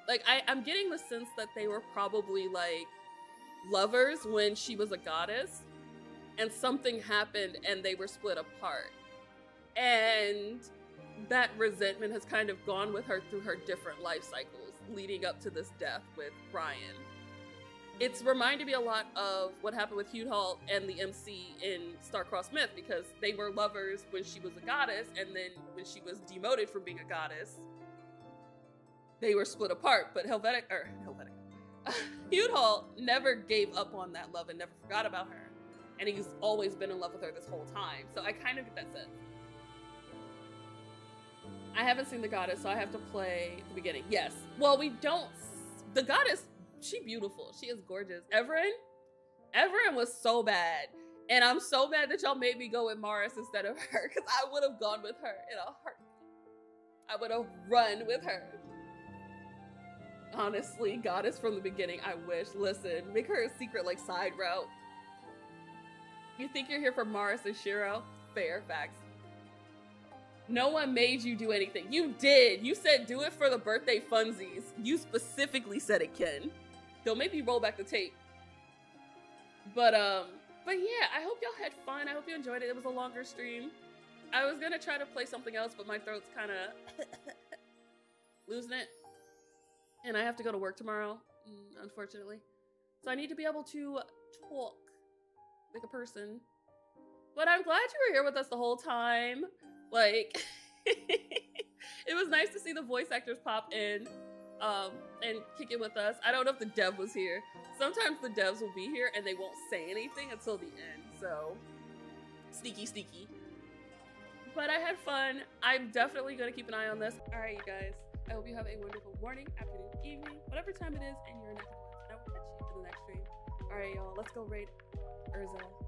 [SPEAKER 1] Like, I'm getting the sense that they were probably, like, lovers when she was a goddess. And something happened and they were split apart. And that resentment has kind of gone with her through her different life cycles leading up to this death with Brian. It's reminded me a lot of what happened with Himbos and the MC in Star-Crossed Myth, because they were lovers when she was a goddess, and then when she was demoted from being a goddess, they were split apart. But Himbos never gave up on that love and never forgot about her. And he's always been in love with her this whole time. So I kind of get that sense. I haven't seen the goddess, so I have to play the beginning. Yes. Well, we don't. The goddess, she beautiful. She is gorgeous. Everin was so bad. And I'm so mad that y'all made me go with Maris instead of her, because I would have gone with her in a heartbeat. I would have run with her. Honestly, goddess from the beginning, I wish. Listen, make her a secret, like, side route. You think you're here for Maris and Shiro? Fair facts. No one made you do anything. You did. You said do it for the birthday funsies. You specifically said it, Ken. Don't make me roll back the tape. But yeah, I hope y'all had fun. I hope you enjoyed it. It was a longer stream. I was gonna try to play something else, but my throat's kind of losing it. And I have to go to work tomorrow, unfortunately. So I need to be able to talk like a person. But I'm glad you were here with us the whole time. Like, it was nice to see the voice actors pop in and kick it with us. I don't know if the dev was here. Sometimes the devs will be here and they won't say anything until the end. So, sneaky. But I had fun. I'm definitely going to keep an eye on this. All right, you guys. I hope you have a wonderful morning, afternoon, evening, whatever time it is, and you're in the I will catch you in the next stream. All right, y'all. Let's go raid Urzel.